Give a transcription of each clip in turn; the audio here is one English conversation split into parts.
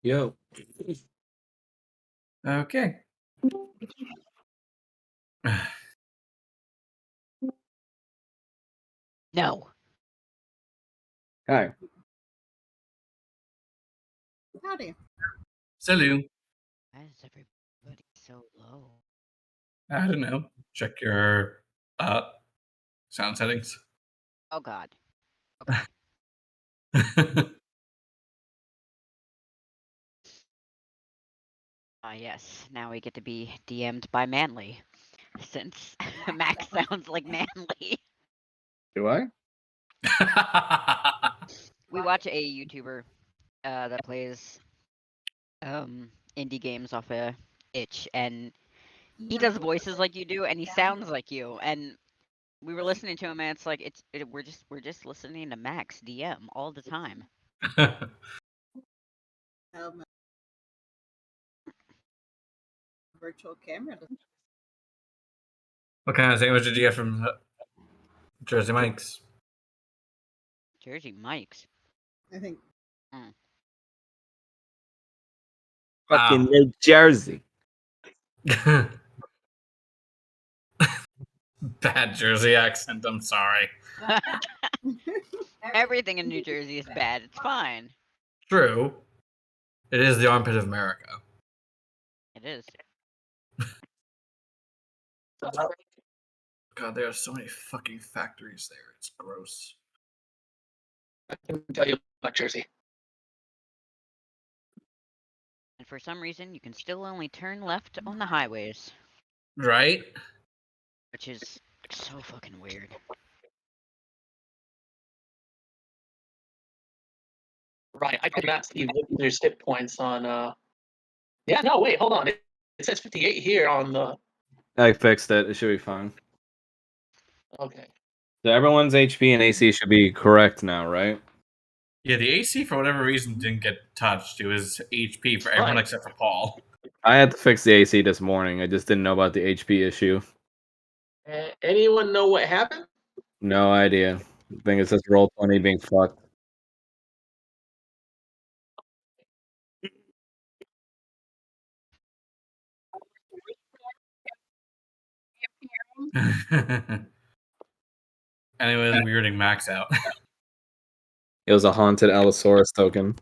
Yo. Okay. No. Hi. Howdy. Salut. Why is everybody so low? I don't know. Check your sound settings. Oh God. Okay. Yes. Now we get to be DM'd by Manly, since Max sounds like Manly. Do I? We watch a YouTuber that plays indie games off a itch, and he does voices like you do, and he sounds like you. And we were listening to him, and it's like we're just listening to Max DM all the time. Virtual camera. What kind of sandwich did you get from Jersey Mike's? Jersey Mike's. I think. Fucking New Jersey. Bad Jersey accent. I'm sorry. Everything in New Jersey is bad. It's fine. True. It is the armpit of America. It is. God, there are so many fucking factories there. It's gross. I can tell you about Jersey. And for some reason, you can still only turn left on the highways. Right? Which is so fucking weird. Right, I could not see there's hit points on. Yeah, no, wait, hold on. It says 58 here on the. I fixed it. It should be fine. Okay. So everyone's HP and AC should be correct now, right? Yeah, the AC for whatever reason didn't get touched. It was HP for everyone except for Paul. I had to fix the AC this morning. I just didn't know about the HP issue. Anyone know what happened? No idea. I think it's just Roll20 being fucked. Anyway, weirding Max out. It was a haunted Allosaurus token.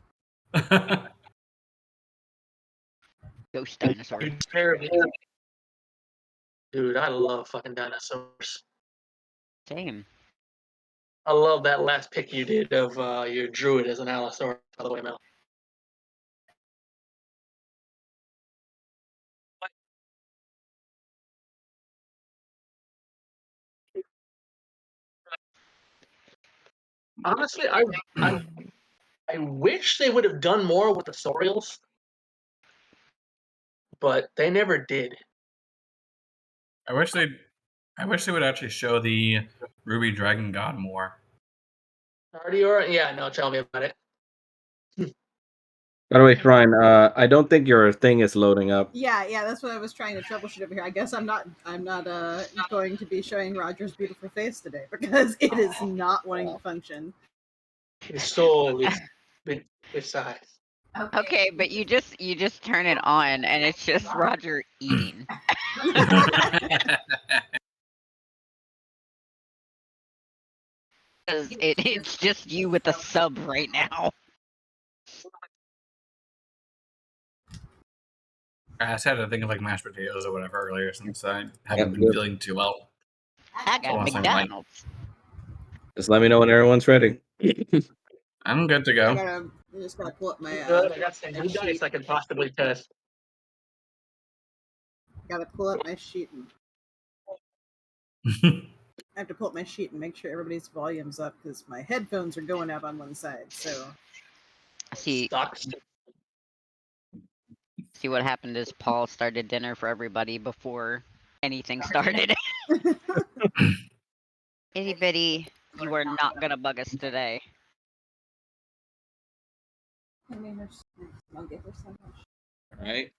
Ghost dinosaur. Dude, I love fucking dinosaurs. Same. I love that last pick you did of your druid as an Allosaurus, by the way, Mel. Honestly, I wish they would have done more with the Saurials, but they never did. I wish they would actually show the Ruby Dragon God more. Yeah, no, tell me about it. By the way, Shrine, I don't think your thing is loading up. Yeah, that's what I was trying to troubleshoot over here. I guess I'm not going to be showing Roger's beautiful face today because it is not wanting to function. His soul is besides. Okay, but you just turn it on and it's just Roger eating. It's just you with the sub right now. I just had to think of like mashed potatoes or whatever earlier since I haven't been feeling too well. I got McDonald's. Just let me know when everyone's ready. I'm good to go. I just gotta pull up my I got some new dice I can possibly test. Gotta pull up my sheet. I have to pull up my sheet and make sure everybody's volume's up because my headphones are going out on one side. So See what happened is Paul started dinner for everybody before anything started. Itty bitty, you are not gonna bug us today. Alright.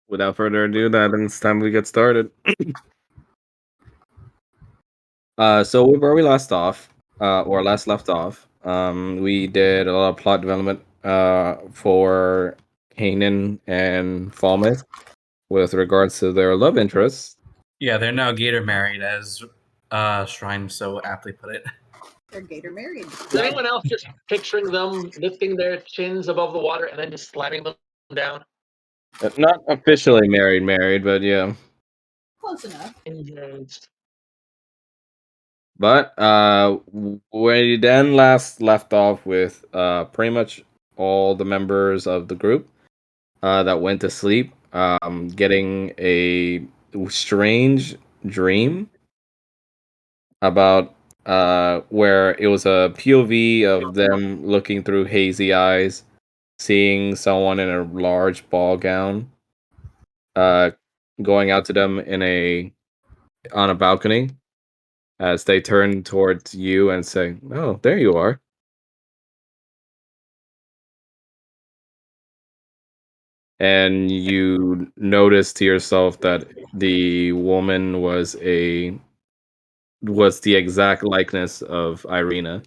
Without further ado, then it's time we get started. So where we last left off, we did a lot of plot development for Kanan and Falmouth with regards to their love interests. Yeah, they're now Gator married, as Shrine so aptly put it. They're Gator married. Is anyone else just picturing them lifting their chins above the water and then just slamming them down? Not officially married, but yeah. Close enough. Engaged. But we then last left off with pretty much all the members of the group that went to sleep, getting a strange dream about where it was a POV of them looking through hazy eyes, seeing someone in a large ball gown, uh, going out to them on a balcony as they turn towards you and say, "Oh, there you are." And you notice to yourself that the woman was the exact likeness of Irina.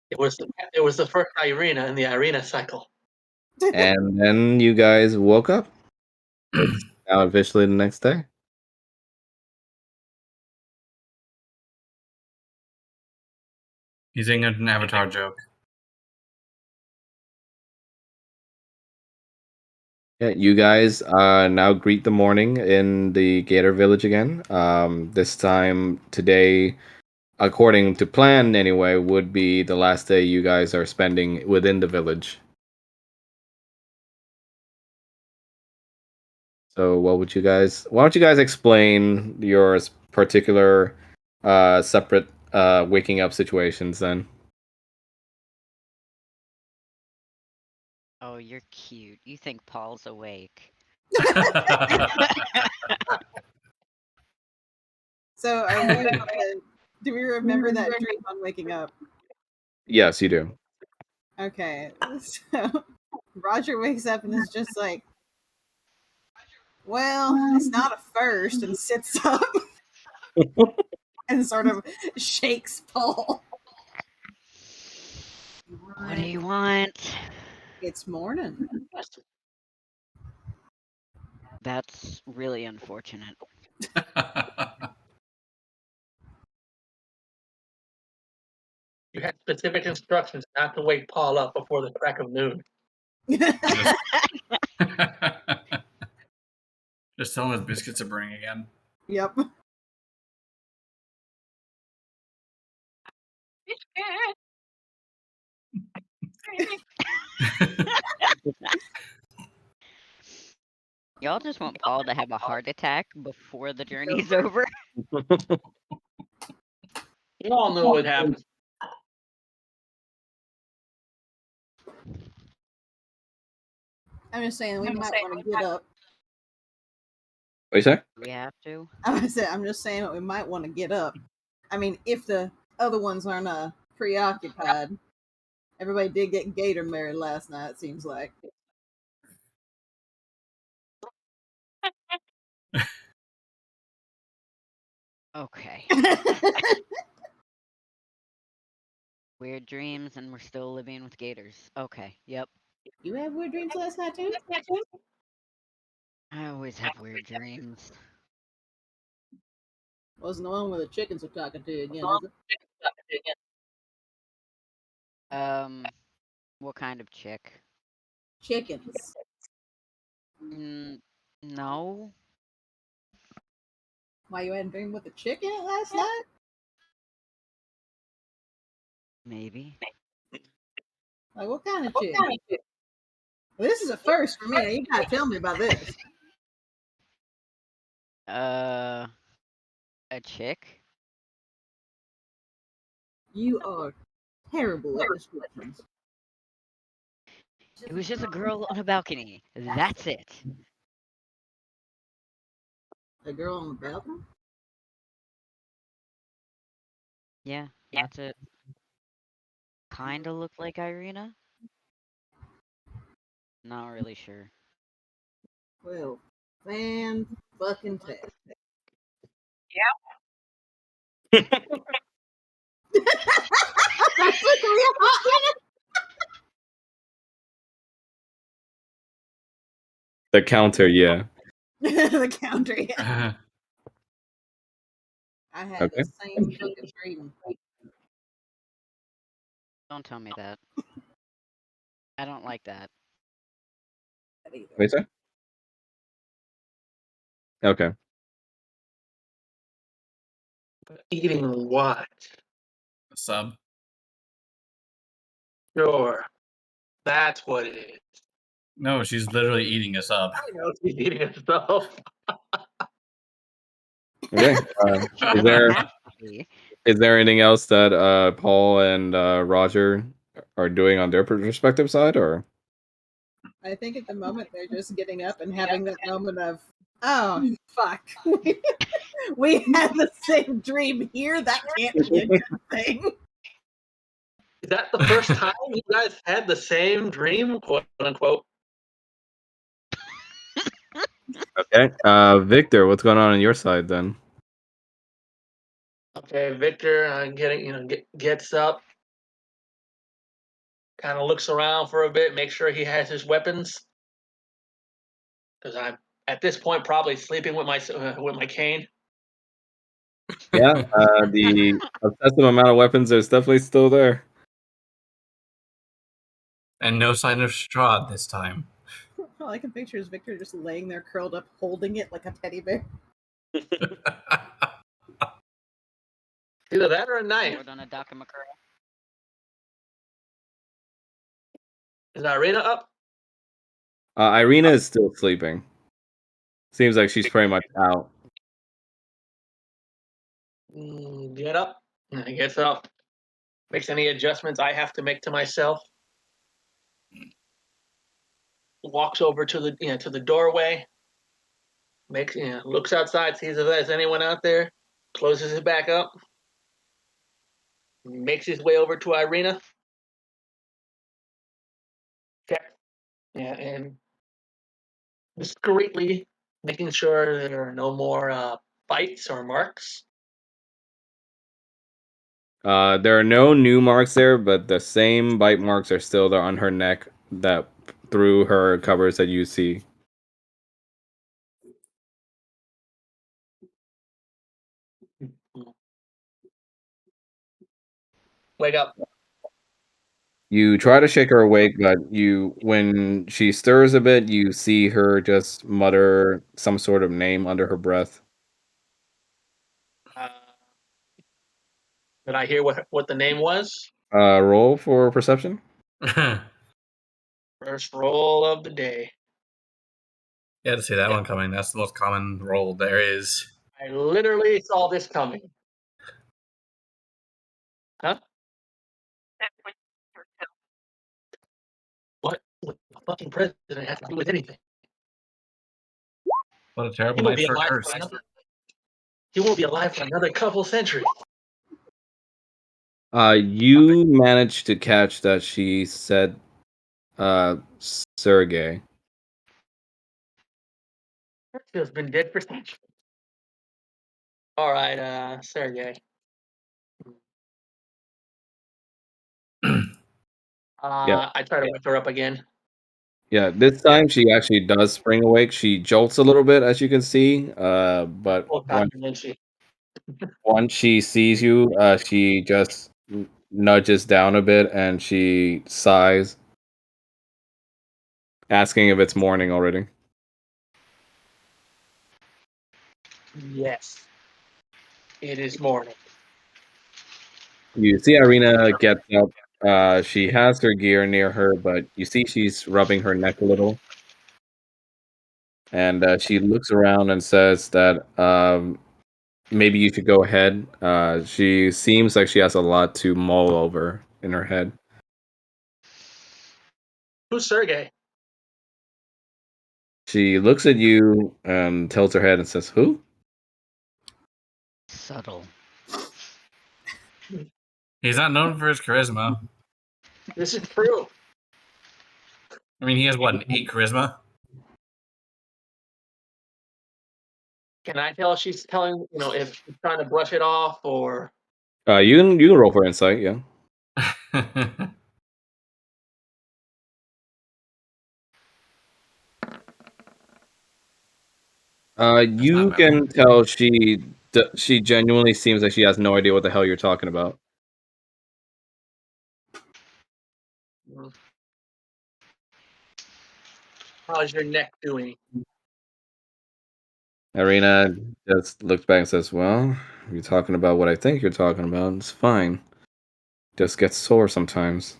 It was the first Irina in the Irina cycle. And then you guys woke up. It's now officially the next day. Using an Avatar joke. Yeah, you guys now greet the morning in the Gator Village again. This time today, according to plan anyway, would be the last day you guys are spending within the village. So why don't you guys explain your particular separate waking up situations then? Oh, you're cute. You think Paul's awake. So, do we remember that dream on waking up? Yes, you do. Okay, so Roger wakes up and is just like, well, it's not a first, and sits up and sort of shakes Paul. What do you want? It's morning. That's really unfortunate. You had specific instructions not to wake Paul up before the crack of noon. Just tell him his biscuits are burning again. Yep. Y'all just want Paul to have a heart attack before the journey's over. You all know what happens. I'm just saying we might want to get up. What you say? We have to. I'm just saying that we might want to get up. I mean, if the other ones aren't preoccupied. Everybody did get Gator married last night, it seems like. Okay. Weird dreams, and we're still living with gators. Okay, yep. You had weird dreams last night too? I always have weird dreams. Wasn't the one where the chickens are talking to you again, is it? What kind of chick? Chickens. No. Why you had a dream with a chicken last night? Maybe. Like what kind of chick? Well, this is a first for me. You gotta tell me about this. A chick? You are terrible at descriptions. It was just a girl on a balcony. That's it. A girl on the balcony? Yeah, that's it. Kinda looked like Irina. Not really sure. Well, fan fucking tastic. That took me a hot The counter, yeah. minute. The counter. Yeah. I had Okay. the same fucking dream. Don't tell me that. I don't like that. Either. Wait, sir? Okay. Eating what? A sub. Sure. That's what it is. No, she's literally eating a sub. I know she's eating herself. Okay. She Is doesn't there have to be. is there anything else that Paul and Roger are doing on their respective side, or? I think at the moment they're just getting up and having that moment of, oh fuck, we had the same dream here. That can't be a good thing. Is that the first time you guys had the same dream, quote unquote? Okay. Victor, what's going on your side then? Okay, Victor, gets up, kind of looks around for a bit, make sure he has his weapons, because I'm at this point probably sleeping with my cane. Yeah. The obsessive amount of weapons is definitely still there. And no sign of Strahd this time. All I can picture is Victor just laying there curled up, holding it like a teddy bear. Either that or a knife. Lord on a Dakamakura. Is Irina up? Irina is still sleeping. Seems like she's pretty much out. Get up. I gets up. Makes any adjustments I have to make to myself. Walks over to the doorway. Looks outside, sees if there's anyone out there. Closes it back up. Makes his way over to Irina. Check. Yeah, and discreetly making sure there are no more bites or marks. There are no new marks there, but the same bite marks are still there on her neck that through her covers that you see. Wake up. You try to shake her awake, but when she stirs a bit, you see her just mutter some sort of name under her breath. Did I hear what the name was? Roll for perception. First roll of the day. You had to see that one coming. That's the most common roll there is. I literally saw this coming. Huh? What would the fucking president have to do with anything? What a He terrible won't night be for a alive curse. for another. He won't be alive for another couple centuries. You managed to catch that she said, Sergey. Churchill's been dead for centuries. All right, Sergey. Yeah. I try to wake her up again. Yeah, this time she actually does spring awake. She jolts a little bit, as you can see, but Oh, God, didn't she? once she sees you, she just nudges down a bit and she sighs, asking if it's morning already. Yes. It is morning. You see Irina gets up. She has her gear near her, but you see she's rubbing her neck a little. And she looks around and says that maybe you should go ahead. She seems like she has a lot to mull over in her head. Who's Sergey? She looks at you and tilts her head and says, "Who?" Subtle. He's not known for his charisma. This is true. I mean, he has what, an 8 charisma? Can I tell she's telling, if she's trying to brush it off or You can roll for insight, yeah. You not can bad. tell she genuinely seems like she has no idea what the hell you're talking about. Mm. How's your neck doing? Irina just looks back and says, "Well, you're talking about what I think you're talking about. It's fine. Just gets sore sometimes."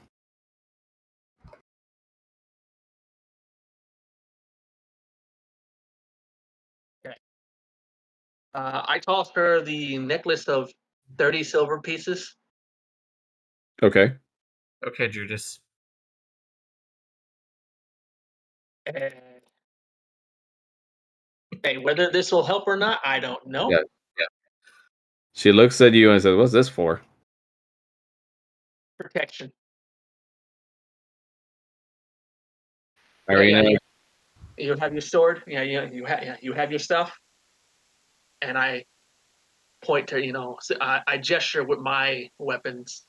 Okay. I tossed her the necklace of 30 silver pieces. Okay. Okay, Judas. And hey, whether this will help or not, I don't know. Yeah. Yeah. She looks at you and says, "What's this for?" Protection. Irina, You have your sword. Yeah, you have your stuff. And I point to, I gesture with my weapons.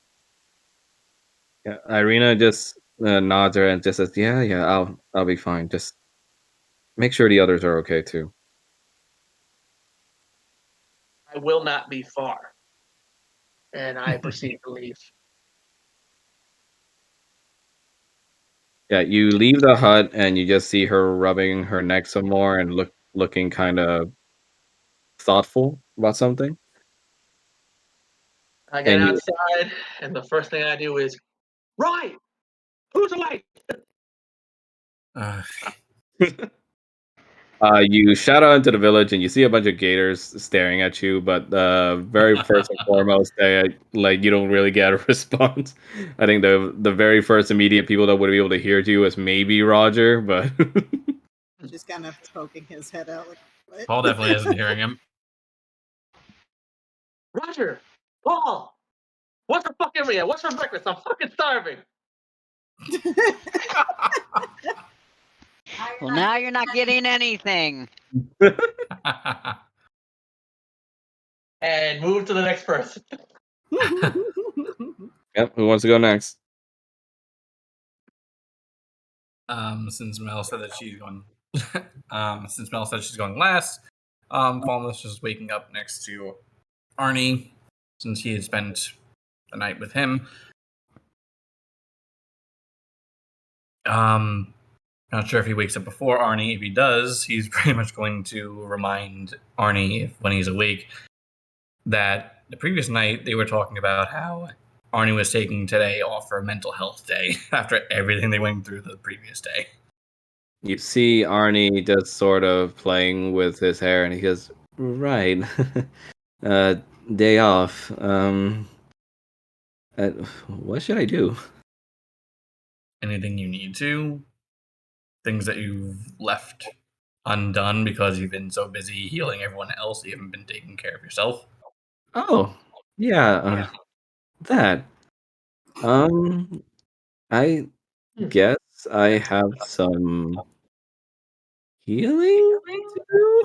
yeah, Irina just nods her and just says, "Yeah, yeah, I'll be fine. Just make sure the others are okay too." I will not be far. And I proceed to leave. Yeah, you leave the hut and you just see her rubbing her neck some more and looking kind of thoughtful about something. I get And you outside, and the first thing I do is, right, who's awake? Uh, you shout out into the village and you see a bunch of gators staring at you, but very first and foremost, you don't really get a response. I think the very first immediate people that would be able to hear you is maybe Roger, but Just kind of poking his head out like, what? Paul definitely isn't hearing him. Roger, Paul, what's for fucking me? What's for breakfast? I'm fucking starving. Well, now you're not getting anything. And move to the next person. yep. Who wants to go next? Since Mel said that she's going, since Mel said she's going last, Falmouth's just waking up next to Arnie, since he had spent the night with him. Not sure if he wakes up before Arnie. If he does, he's pretty much going to remind Arnie, when he's awake, that the previous night they were talking about how Arnie was taking today off for a mental health day after everything they went through the previous day. You see Arnie just sort of playing with his hair, and he goes, "Right, uh, day off. What should I do?" Anything you need to, things that you've left undone because you've been so busy healing everyone else, you haven't been taking care of yourself. Oh, yeah, that. Um, I guess I have some healing to do.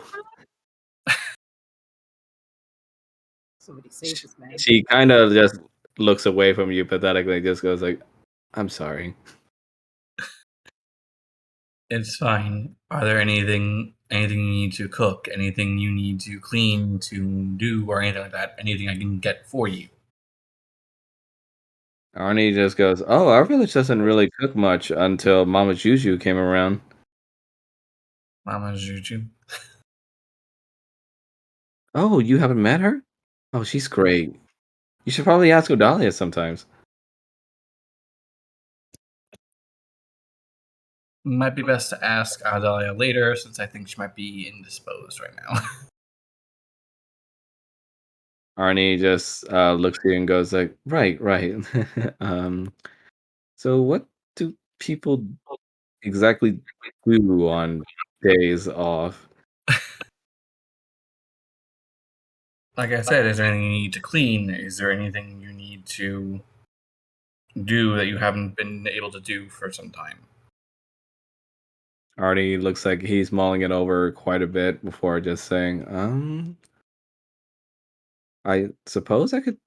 Somebody save this man. She kind of just looks away from you pathetically, just goes like, "I'm sorry." It's fine. Are there anything you need to cook, anything you need to clean, to do, or anything like that? Anything I can get for you? Arnie just goes, "Oh, our village doesn't really cook much until Mama Juju came around." Mama Juju. Oh, you haven't met her? Oh, she's great. You should probably ask Odalia sometimes. Might be best to ask Adalia later, since I think she might be indisposed right now. Arnie just looks at you and goes like, "Right, right." um, so what do people exactly do on days off? Like I said, is there anything you need to clean? Is there anything you need to do that you haven't been able to do for some time? Arnie looks like he's mulling it over quite a bit before just saying, I suppose I could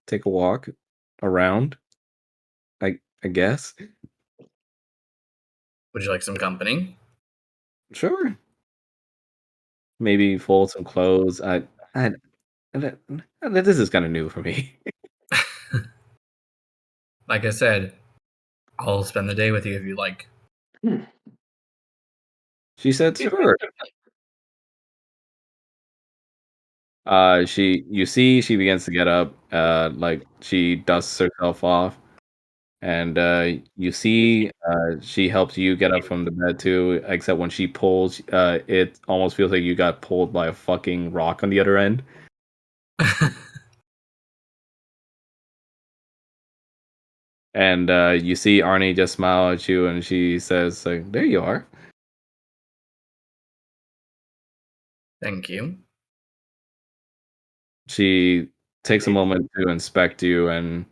take a walk around. I guess. Would you like some company? Sure. Maybe fold some clothes. I this is kind of new for me. Like I said, I'll spend the day with you if you like. She said, "Sure." She begins to get up. Like she dusts herself off, and you see, she helps you get up from the bed too. Except when she pulls, it almost feels like you got pulled by a fucking rock on the other end. And you see Arnie just smile at you, and she says, like, "There you are." Thank you. She takes a moment to inspect you and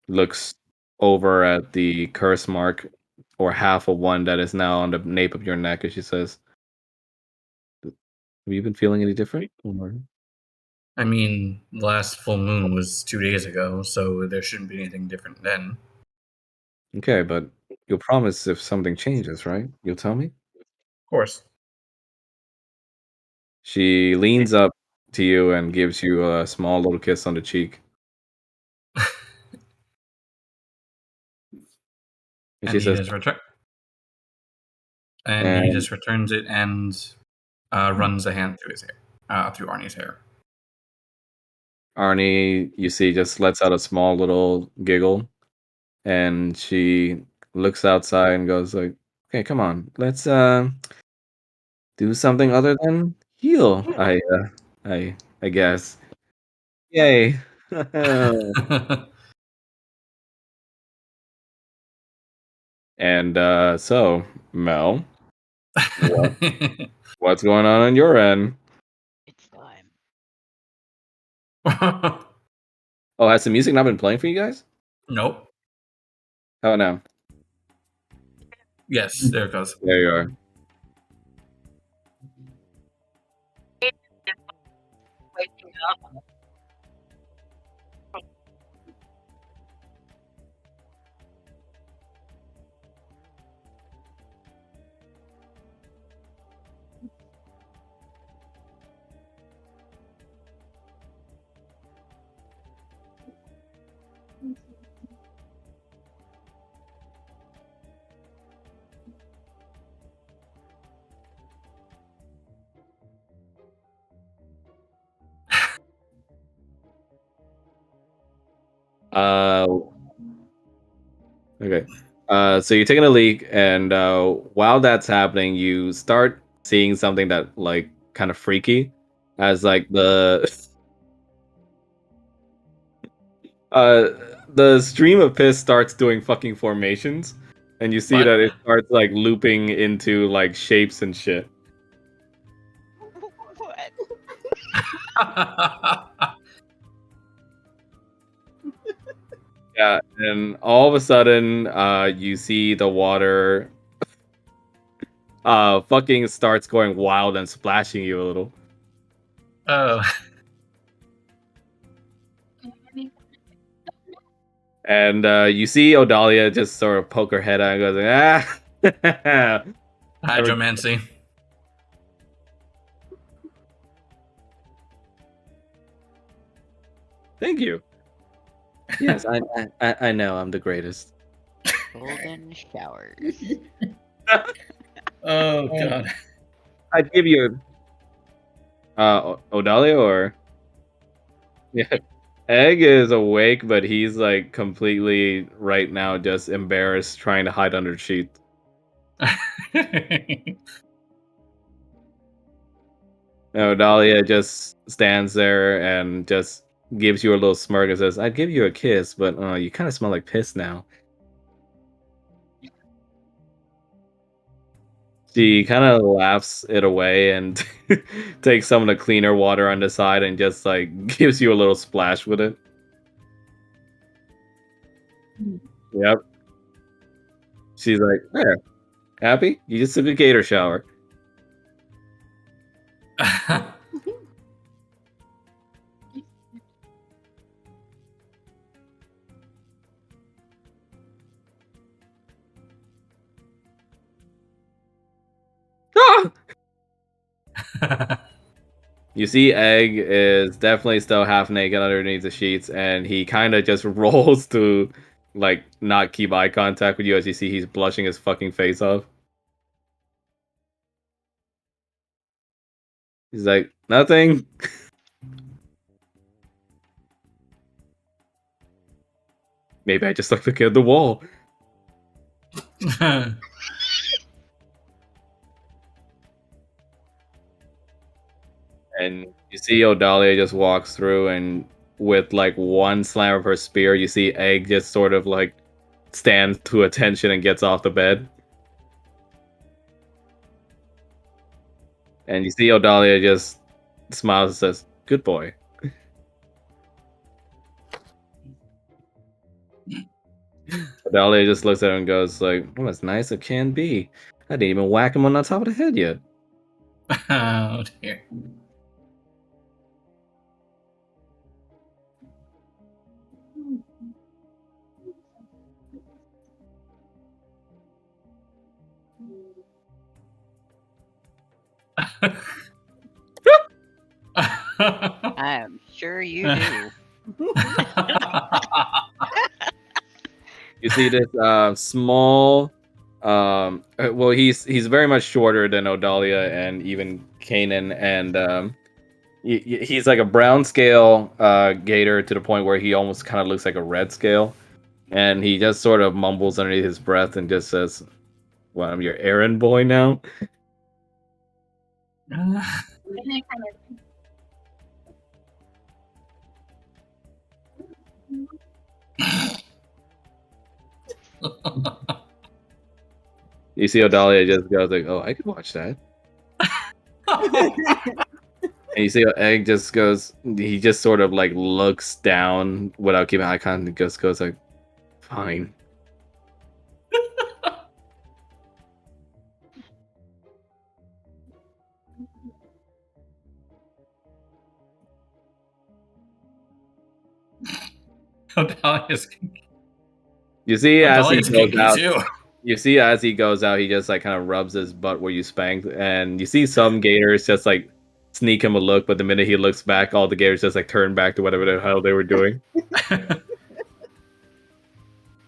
looks over at the curse mark, or half of one that is now on the nape of your neck, and she says, "Have you been feeling any different?" Or- I mean, the last full moon was 2 days ago, so there shouldn't be anything different then. Okay, but you'll promise if something changes, right? You'll tell me? Of course. She leans up to you and gives you a small little kiss on the cheek. And And she he says, just return. And he and just returns it and runs a hand through his hair, through Arnie's hair. Arnie, you see, just lets out a small little giggle, and she looks outside and goes like, "Okay, come on, let's do something other than heal." I guess. Yay! And so, Mel, what what's going on your end? It's time. Oh, has the music not been playing for you guys? Nope. Oh no, Yes, there it goes. there you are. Uh, okay. So you're taking a leak, and while that's happening, you start seeing something that like kind of freaky, as like uh the stream of piss starts doing fucking formations, and you see What? that it starts like looping into like shapes and shit. What? Yeah, and all of a sudden, you see the water fucking starts going wild and splashing you a little. Oh. And you see Odalia just sort of poke her head out and goes, ah. Hydromancy. Thank you. Yes, I know I'm the greatest. Golden showers. Oh, God. I'd give you Odalia or yeah. Egg is awake, but he's like completely right now just embarrassed trying to hide under sheets. Odalia just stands there and just gives you a little smirk and says, "I'd give you a kiss, but you kind of smell like piss now." She kind of laughs it away and takes some of the cleaner water on the side and just like gives you a little splash with it. Yep. She's like, "There, happy? You just took a Gator shower." You see Egg is definitely still half naked underneath the sheets, and he kind of just rolls to, like, not keep eye contact with you as you see he's blushing his fucking face off. He's like, nothing. Maybe I just like looking at the wall. And you see Odalia just walks through, and with like one slam of her spear, you see Egg just sort of like stands to attention and gets off the bed. And you see Odalia just smiles and says, "Good boy." Odalia just looks at him and goes like, "Oh, as nice as it can be. I didn't even whack him on the top of the head yet." Oh dear. I'm sure you do. You see this small, well, he's very much shorter than Odalia and even Kanan, and he's like a brown scale gator to the point where he almost kind of looks like a red scale, and he just sort of mumbles underneath his breath and just says, "Well, I'm your errand boy now." You see Odalia just goes like, "Oh, I could watch that." And you see Egg just goes, he just sort of like looks down without keeping eye contact and just goes like, "Fine." Odalia's You see as he goes kinky out, too. you see as he goes out, he just like kind of rubs his butt where you spanked, and you see some gators just like sneak him a look, but the minute he looks back, all the gators just like turn back to whatever the hell they were doing.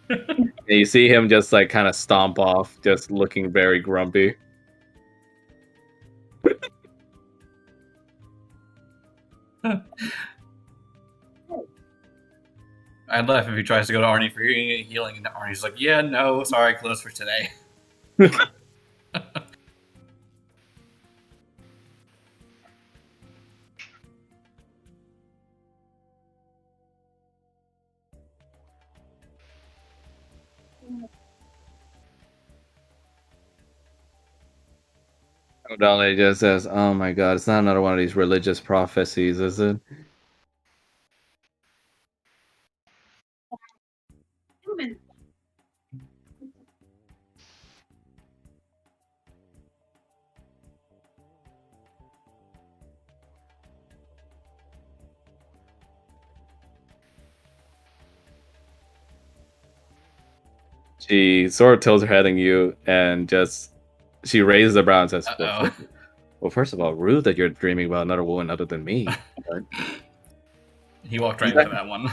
And you see him just like kind of stomp off, just looking very grumpy. I'd laugh if he tries to go to Arnie for healing, and Arnie's like, "Yeah, no, sorry, closed for today." O'Donnell just says, "Oh my god, it's not another one of these religious prophecies, is it?" She sort of tilts her head at you and just she raises her brow and says, well, first of all, rude that you're dreaming about another woman other than me." But He walked right into that one.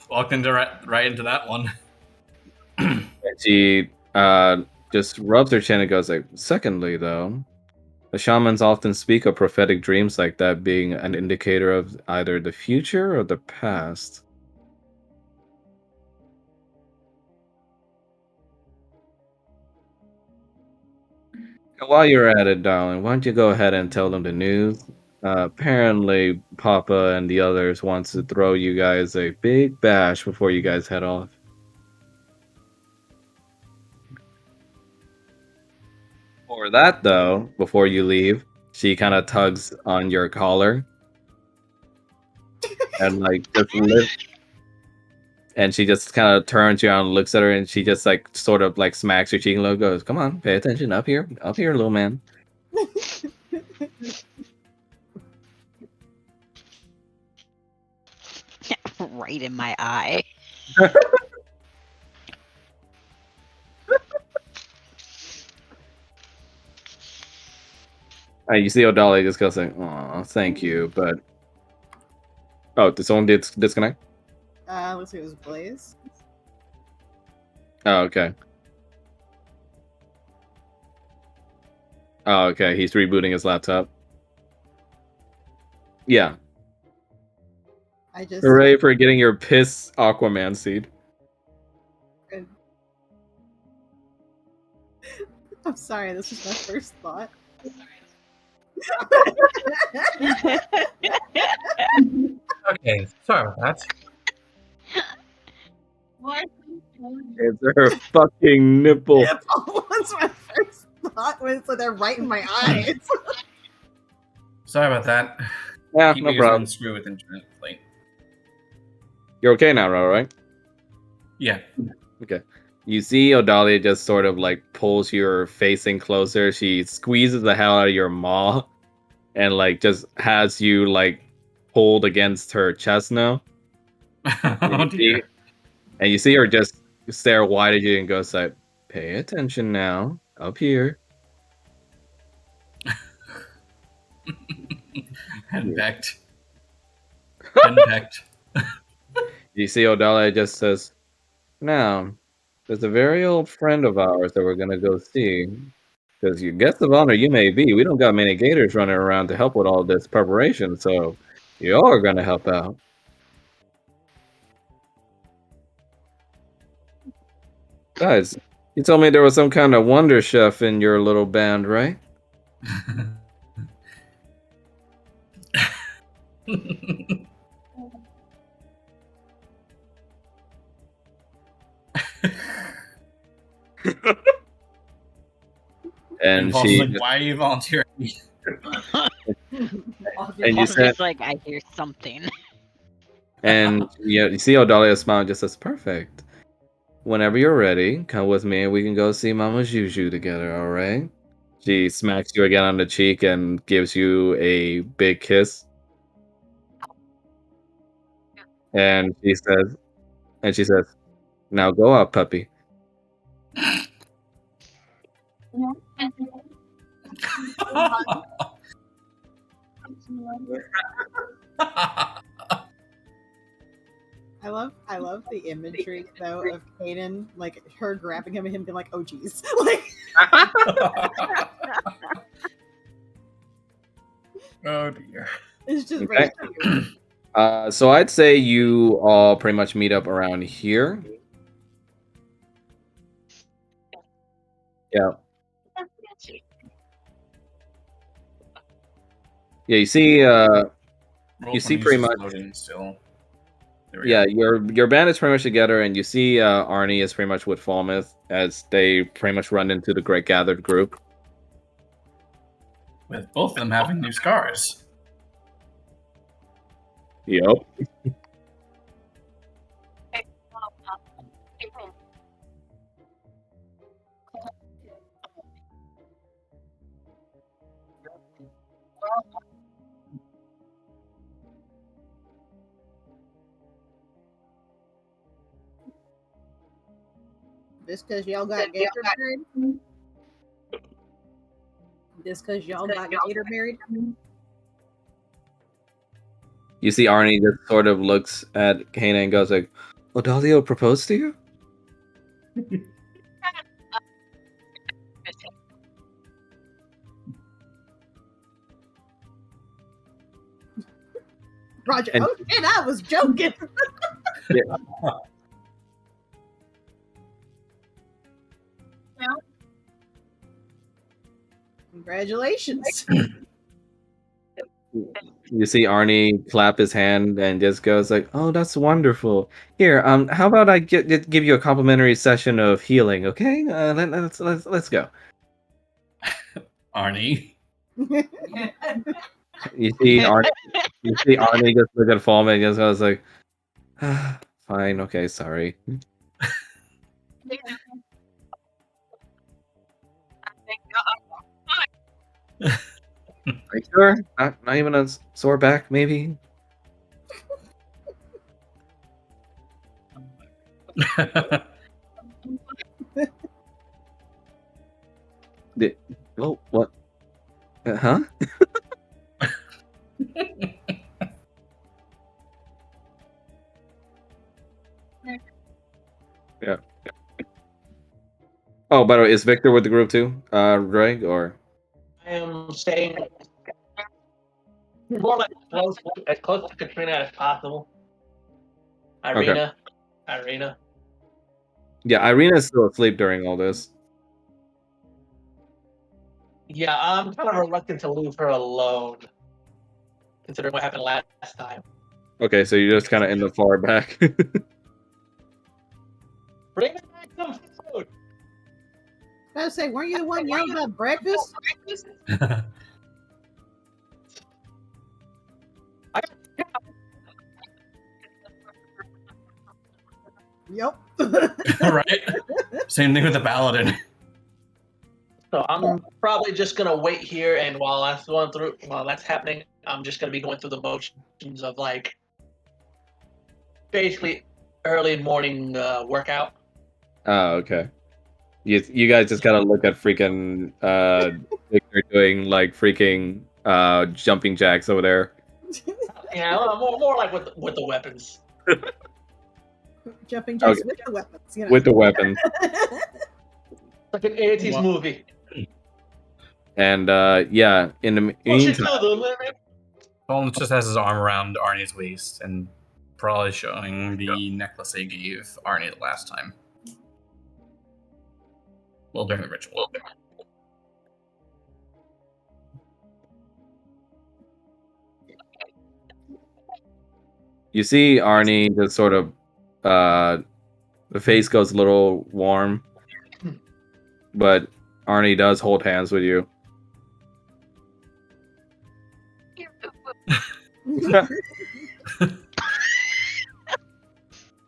Walked into right into that one. she just rubs her chin and goes like, "Secondly, though, the shamans often speak of prophetic dreams like that being an indicator of either the future or the past." And while you're at it, darling, why don't you go ahead and tell them the news? Apparently, Papa and the others wants to throw you guys a big bash before you guys head off. For that, though, before you leave, she kind of tugs on your collar and like just lift, and she just kind of turns you around and looks at her, and she just like sort of like smacks your cheek and goes, "Come on, pay attention, up here, little man." Right in my eye. You see Odalia just goes like, "Aw, thank you," but did someone disconnect? Let's see, it was Blaze. Oh, okay. Oh, okay. He's rebooting his laptop. Yeah. I just. Hooray for getting your piss Aquaman seed. I'm sorry, this was my first thought. Okay, sorry about that. It's her fucking nipple. That's my first thought. So they're right in my eyes. Sorry about that. Yeah, Keep no using problem. Screw with internet plate. You're okay now, right? Yeah. Okay. You see Odalia just sort of like pulls your face in closer. She squeezes the hell out of your maw and like just has you like pulled against her chest now. Oh dear. And you see her just stare wide at you and goes like, "Pay attention now, up here." Henpecked. Henpecked. You see Odalia just says, "Now, there's a very old friend of ours that we're gonna go see. Because you guest of honor you may be, we don't got many gators running around to help with all this preparation, so you all are gonna help out." Guys, you told me there was some kind of wonder chef in your little band, right? And Paul's she like, why are you volunteering? and you said, Just like, I hear something. and you see Odalia smile and just says, "Perfect. Whenever you're ready, come with me and we can go see Mama Juju together, all right?" She smacks you again on the cheek and gives you a big kiss. And she says, "Now go out, puppy." I love the imagery though of Kaden, like her grabbing him and him being like, "Oh geez," like. Oh dear. It's just Okay. very cute. So I'd say you all pretty much meet up around here. Yeah. Yeah, you see you see pretty much Still. yeah, your band is pretty much together, and you see Arnie is pretty much with Falmouth as they pretty much run into the Great Gathered group. With both of them having new scars. Yep. Just because y'all got Gator married? Just because y'all got Gator married? You see Arnie just sort of looks at Kana and goes like, "Odalia proposed to you?" Roger, And- oh shit, I was joking. Yeah. Congratulations. You see Arnie clap his hand and just goes like, "Oh, that's wonderful. Here, how about I give you a complimentary session of healing, okay? Let's go." Arnie. You see Arnie just look at Falmouth and just goes like, "Fine, okay, sorry." Are you sure? Not even a sore back, maybe? Oh, what? Huh? Yeah. Oh, by the way, is Victor with the group too? Greg or? I am staying more like as close to Katrina as possible. Irina. Yeah, Irina's still asleep during all this. Yeah, I'm kind of reluctant to leave her alone, considering what happened last time. Okay, so you're just kind of in the far back. Bring me back some food. I was say, weren't you the one yelling about breakfast? Yep. Right? Same thing with the paladin. So I'm probably just gonna wait here, and while that's happening, I'm just gonna be going through the motions of like basically early morning workout. Oh, okay. You guys just gotta look at freaking Victor doing like freaking jumping jacks over there. Yeah, more like with the weapons. Jumping jacks Okay. with the weapons, you know. With the weapon. Like an 80s Wow. movie. And yeah, in the Push it meantime, to the limit. Bone just has his arm around Arnie's waist and probably showing the necklace they gave Arnie the last time. Well, during the ritual. you see Arnie just sort of the face goes a little warm, but Arnie does hold hands with you.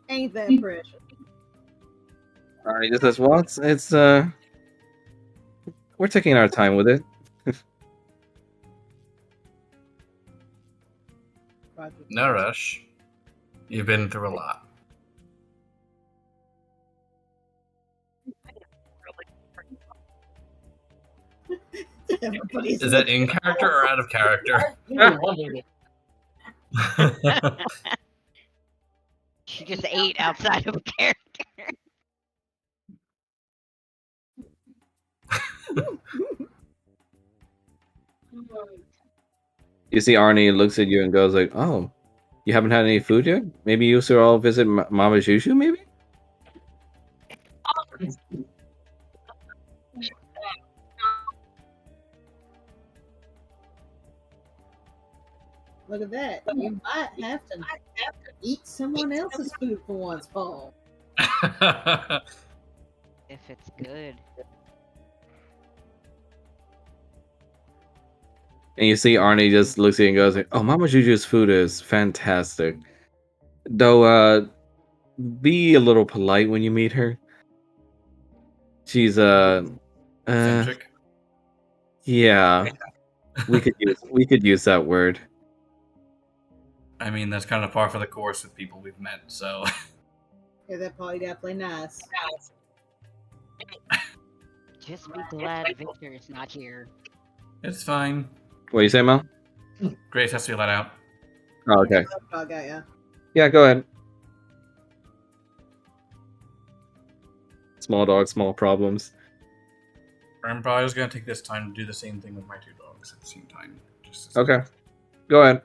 Ain't that precious? Arnie just says, "Well, it's we're taking our time with it." No rush. You've been through a lot. Everybody's Is that in character or out of character? She just ate outside of character. You see Arnie looks at you and goes like, "Oh, you haven't had any food yet? Maybe you should all visit Mama Juju, maybe?" Look at that. You might have to eat someone else's food for once, Paul. If it's good. And you see Arnie just looks at you and goes like, "Oh, Mama Juju's food is fantastic. Though be a little polite when you meet her. She's Eccentric. yeah. We could use that word. I mean, that's kind of par for the course with people we've met, so. Yeah, that Paul, you gotta play nice. Just be glad Victor is not here. It's fine. What do you say, Mel? Grace has to be let out. Oh, okay. Dog guy, yeah. Yeah, go ahead. Small dog, small problems. I'm probably just going to take this time to do the same thing with my two dogs at the same time. Just Okay. Go ahead.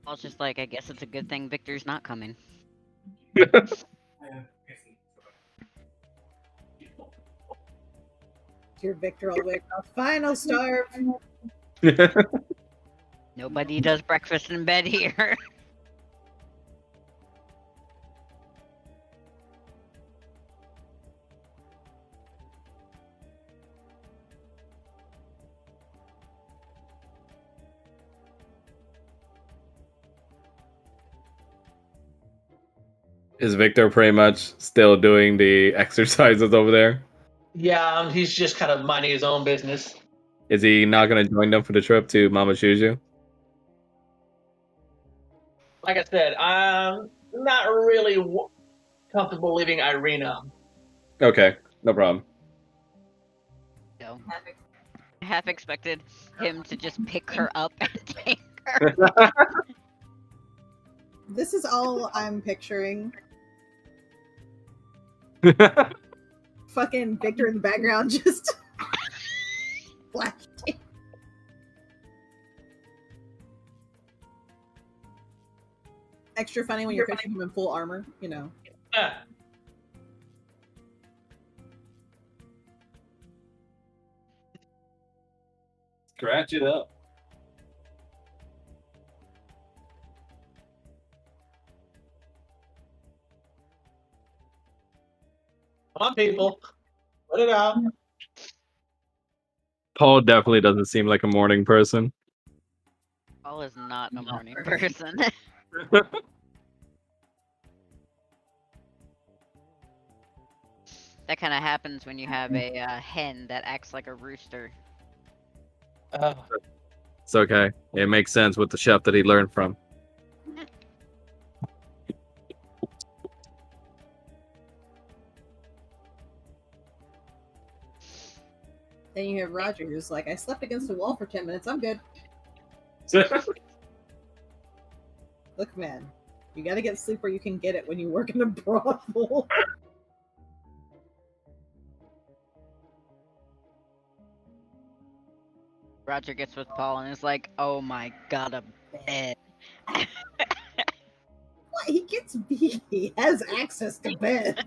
I was just like, I guess it's a good thing Victor's not coming. Dear Victor all the way across. Fine, I'll starve. Nobody does breakfast in bed here. Is Victor pretty much still doing the exercises over there? Yeah, he's just kind of minding his own business. Is he not going to join them for the trip to Mama Juju? Like I said, I'm not really comfortable leaving Irina. Okay, no problem. No. half expected him to just pick her up and take her. This is all I'm picturing. Fucking Victor in the background just flashing. Extra funny when you're picturing him in full armor, you know. Scratch it up. Come on, people. Put it out. Paul definitely doesn't seem like a morning person. Paul is not a morning person. That kind of happens when you have a hen that acts like a rooster. It's okay. It makes sense with the chef that he learned from. Then you have Roger who's like, I slept against the wall for 10 minutes, I'm good. Look, man, you gotta get sleep where you can get it when you work in a brothel. Roger gets with Paul and is like, oh my god, a bed. What? He has access to beds.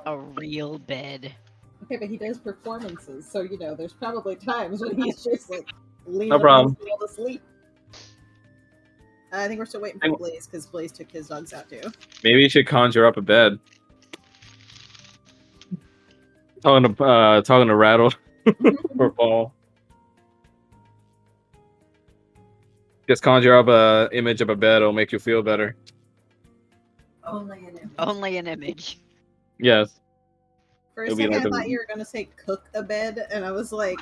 A real bed. Okay, but he does performances, so you know, there's probably times when he's just like leaning No problem. to be able to sleep. I think we're still waiting for Blaze because Blaze took his dogs out too. Maybe you should conjure up a bed. Talking to Rattle for Paul. Just conjure up a image of a bed. It'll make you feel better. Only an image. Only an image. Yes. For a It'll be second, like I a- thought you were going to say cook a bed, and I was like,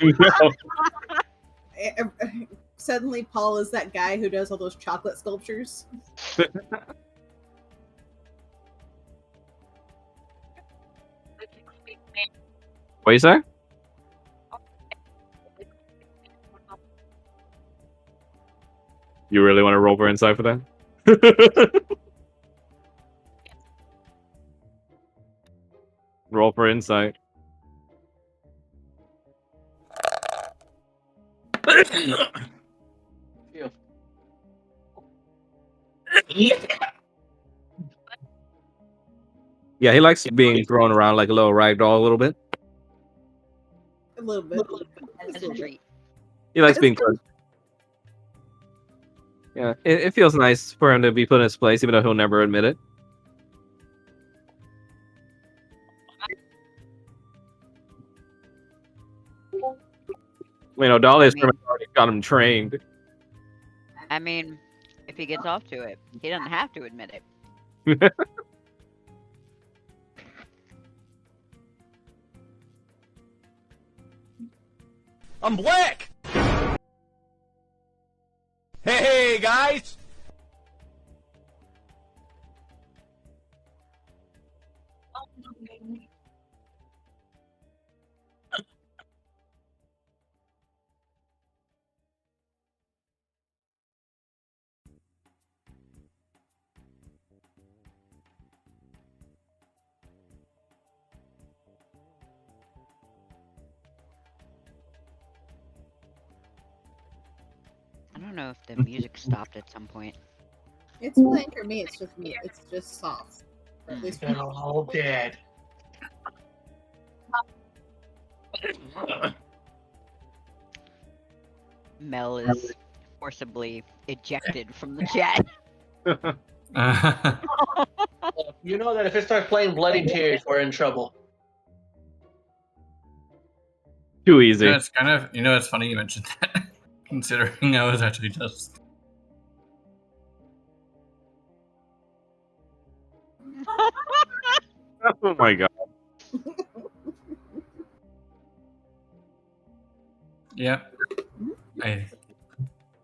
suddenly Paul is that guy who does all those chocolate sculptures. What you say? You really want to roll for insight for that? Roll for insight. Phew. Yeah, he likes being thrown around like a little rag doll a little bit. A little bit. As a treat. He likes being put. Yeah, it feels nice for him to be put in his place, even though he'll never admit it. You know, Dolly's pretty much already got him trained. I mean, if he gets off to it, he doesn't have to admit it. I'm black! Hey, guys! I don't know if the music stopped at some point. It's playing for me. It's just me. It's just soft. Or at least They're all dead. Mel is forcibly ejected from the chat. You know that if it starts playing Bloody Tears, we're in trouble. Too easy. It's kind of, it's funny you mentioned that, considering I was actually just. Oh my god. Yeah.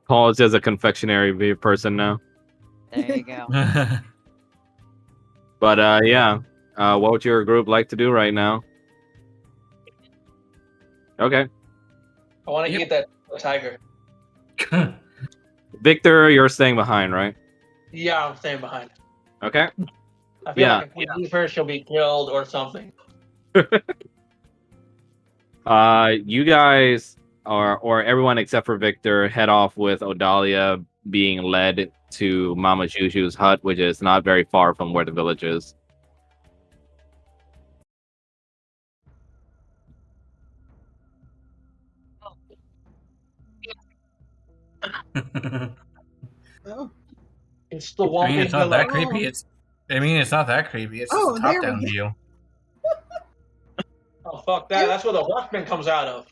Paul is just a confectionery person now. There you go. But yeah, What would your group like to do right now? Okay. I want to Yep. get that tiger. Victor, you're staying behind, right? Yeah, I'm staying behind. Okay. I feel like if we leave her, she'll be killed or something. You guys or everyone except for Victor head off with Odalia being led to Mama Juju's hut, which is not very far from where the village is. Oh, It's the I mean, Whomping it's not that Willow. creepy. It's not that creepy. It's just Oh, a there we top-down go. view. Oh, fuck that. That's where the horseman comes out of.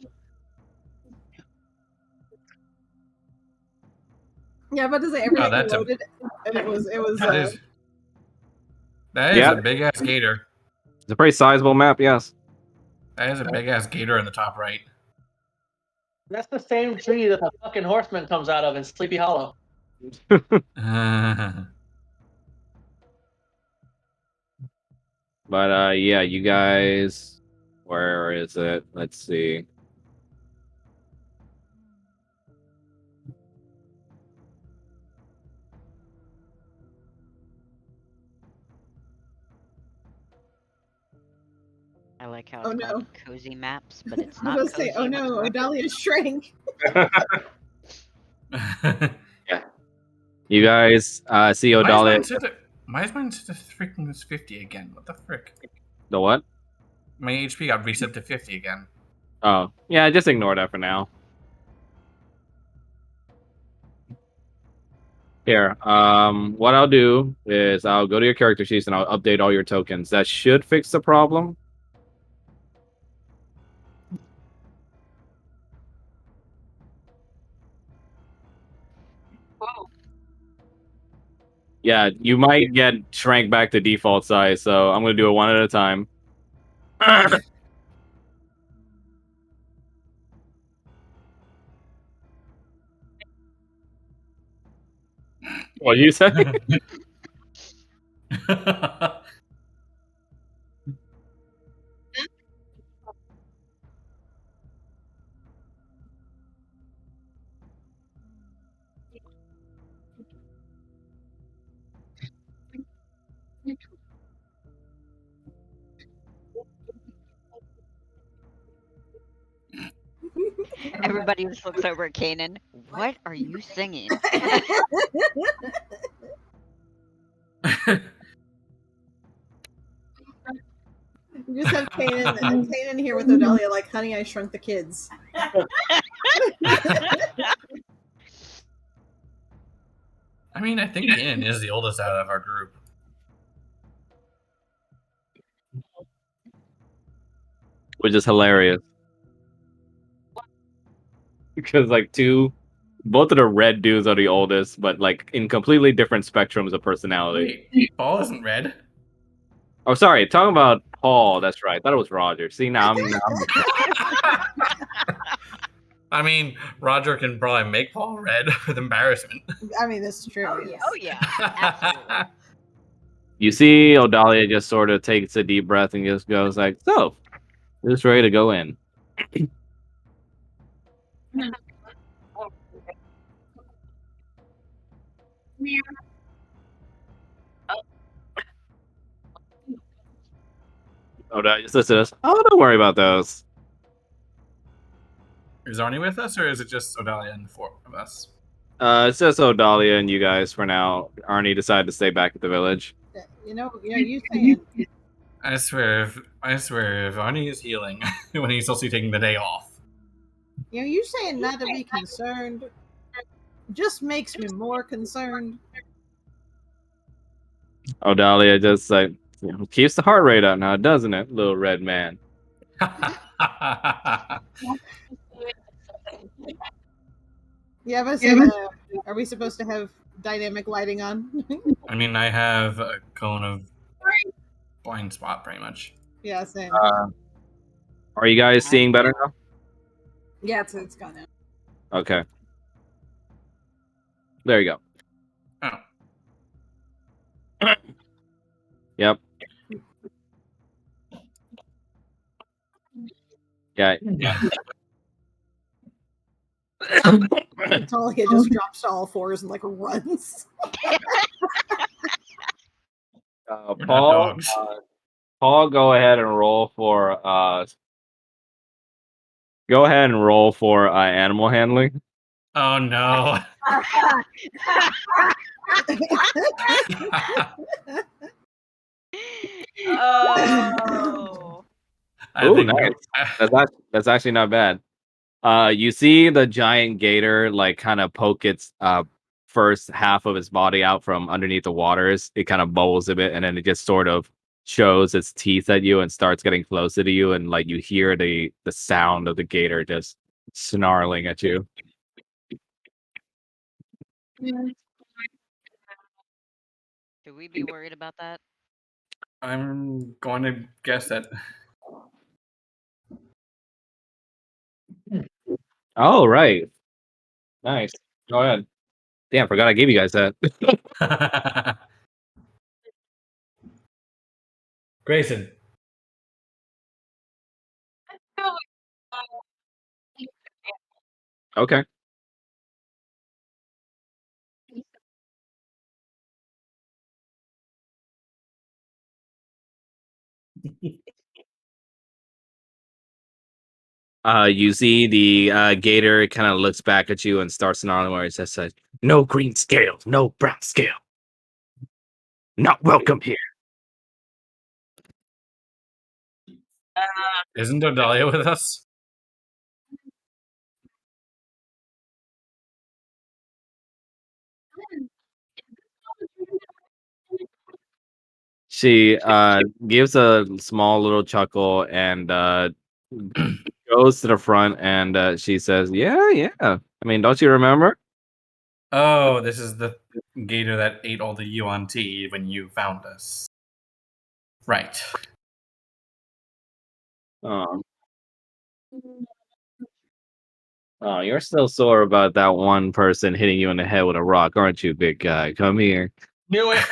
Yeah, but does it everything that's a- loaded? And it was That is Yeah. a big ass gator. It's a pretty sizable map, yes. That is a big ass gator in the top right. That's the same tree that the fucking horseman comes out of in Sleepy Hollow. But yeah, you guys, where is it? Let's see. I like how Oh, it's no. called cozy maps, but it's I not was cozy. say, oh no, Odalia shrank. Yeah. You guys see Odalia. Why is mine set to freaking 50 again? What the frick? The what? My HP got reset to 50 again. Oh, yeah, just ignore that for now. Here, what I'll do is I'll go to your character sheets and I'll update all your tokens. That should fix the problem. Yeah, you might get shrank back to default size, so I'm gonna do it one at a time. What you say? Everybody just looks over at Kanan. What are you singing? You just have Kanan here with Odalia, like, honey, I shrunk the kids. I mean, I think Kanan is the oldest out of our group. Which is hilarious. Because like both of the red dudes are the oldest, but like in completely different spectrums of personality. Wait, Paul isn't red. Oh, sorry, talking about Paul. That's right. I thought it was Roger. See, now I'm I mean, Roger can probably make Paul red with embarrassment. I mean, this is true. Oh yeah, absolutely. You see, Odalia just sort of takes a deep breath and just goes like, "So, just ready to go in." Odalia just listen to us. Oh, don't worry about those. Is Arnie with us, or is it just Odalia and the four of us? It's just Odalia and you guys for now. Arnie decided to stay back at the village. You saying. I swear, if Arnie is healing when he's also taking the day off. You saying not to be concerned just makes me more concerned. Odalia just like keeps the heart rate up now, doesn't it, little red man? Yeah, but are we supposed to have dynamic lighting on? I mean, I have a cone of blind spot, pretty much. Yeah, same. Are you guys seeing better now? Yeah, it's gone now. Okay. There you go. Oh. Yep. Yeah. Talia just drops to all fours and like runs. We're not Paul, dogs. Paul, go ahead and roll for animal handling. Oh no. Oh. I Ooh, think nice. That's actually not bad. You see the giant gator like kind of poke its first half of its body out from underneath the waters. It kind of bubbles a bit, and then it just sort of shows its teeth at you and starts getting closer to you, and like you hear the sound of the gator just snarling at you. Should we be worried about that? I'm going to guess that. Oh, right. Nice. Go ahead. Damn, forgot I gave you guys that. Grayson. Okay. You see the gator kind of looks back at you and starts snarling where it says, "No green scale, no brown scale. Not welcome here." Isn't Odalia with us? She gives a small little chuckle and goes to the front and she says, "Yeah, yeah. I mean, don't you remember?" Oh, this is the gator that ate all the yuan tea when you found us. Right. Oh, oh, you're still sore about that one person hitting you in the head with a rock, aren't you, big guy? Come here. Knew it.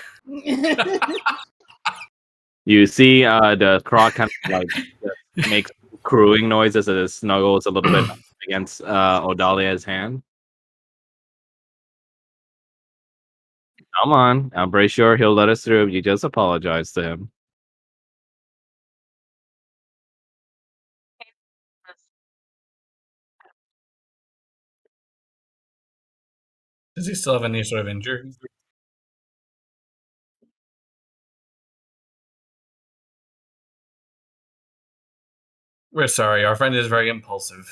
You see the croc kind of like just makes crowing noises as it snuggles a little bit against Odalia's hand. Come on, I'm pretty sure he'll let us through if you just apologize to him. Does he still have any sort of injury? We're sorry. Our friend is very impulsive.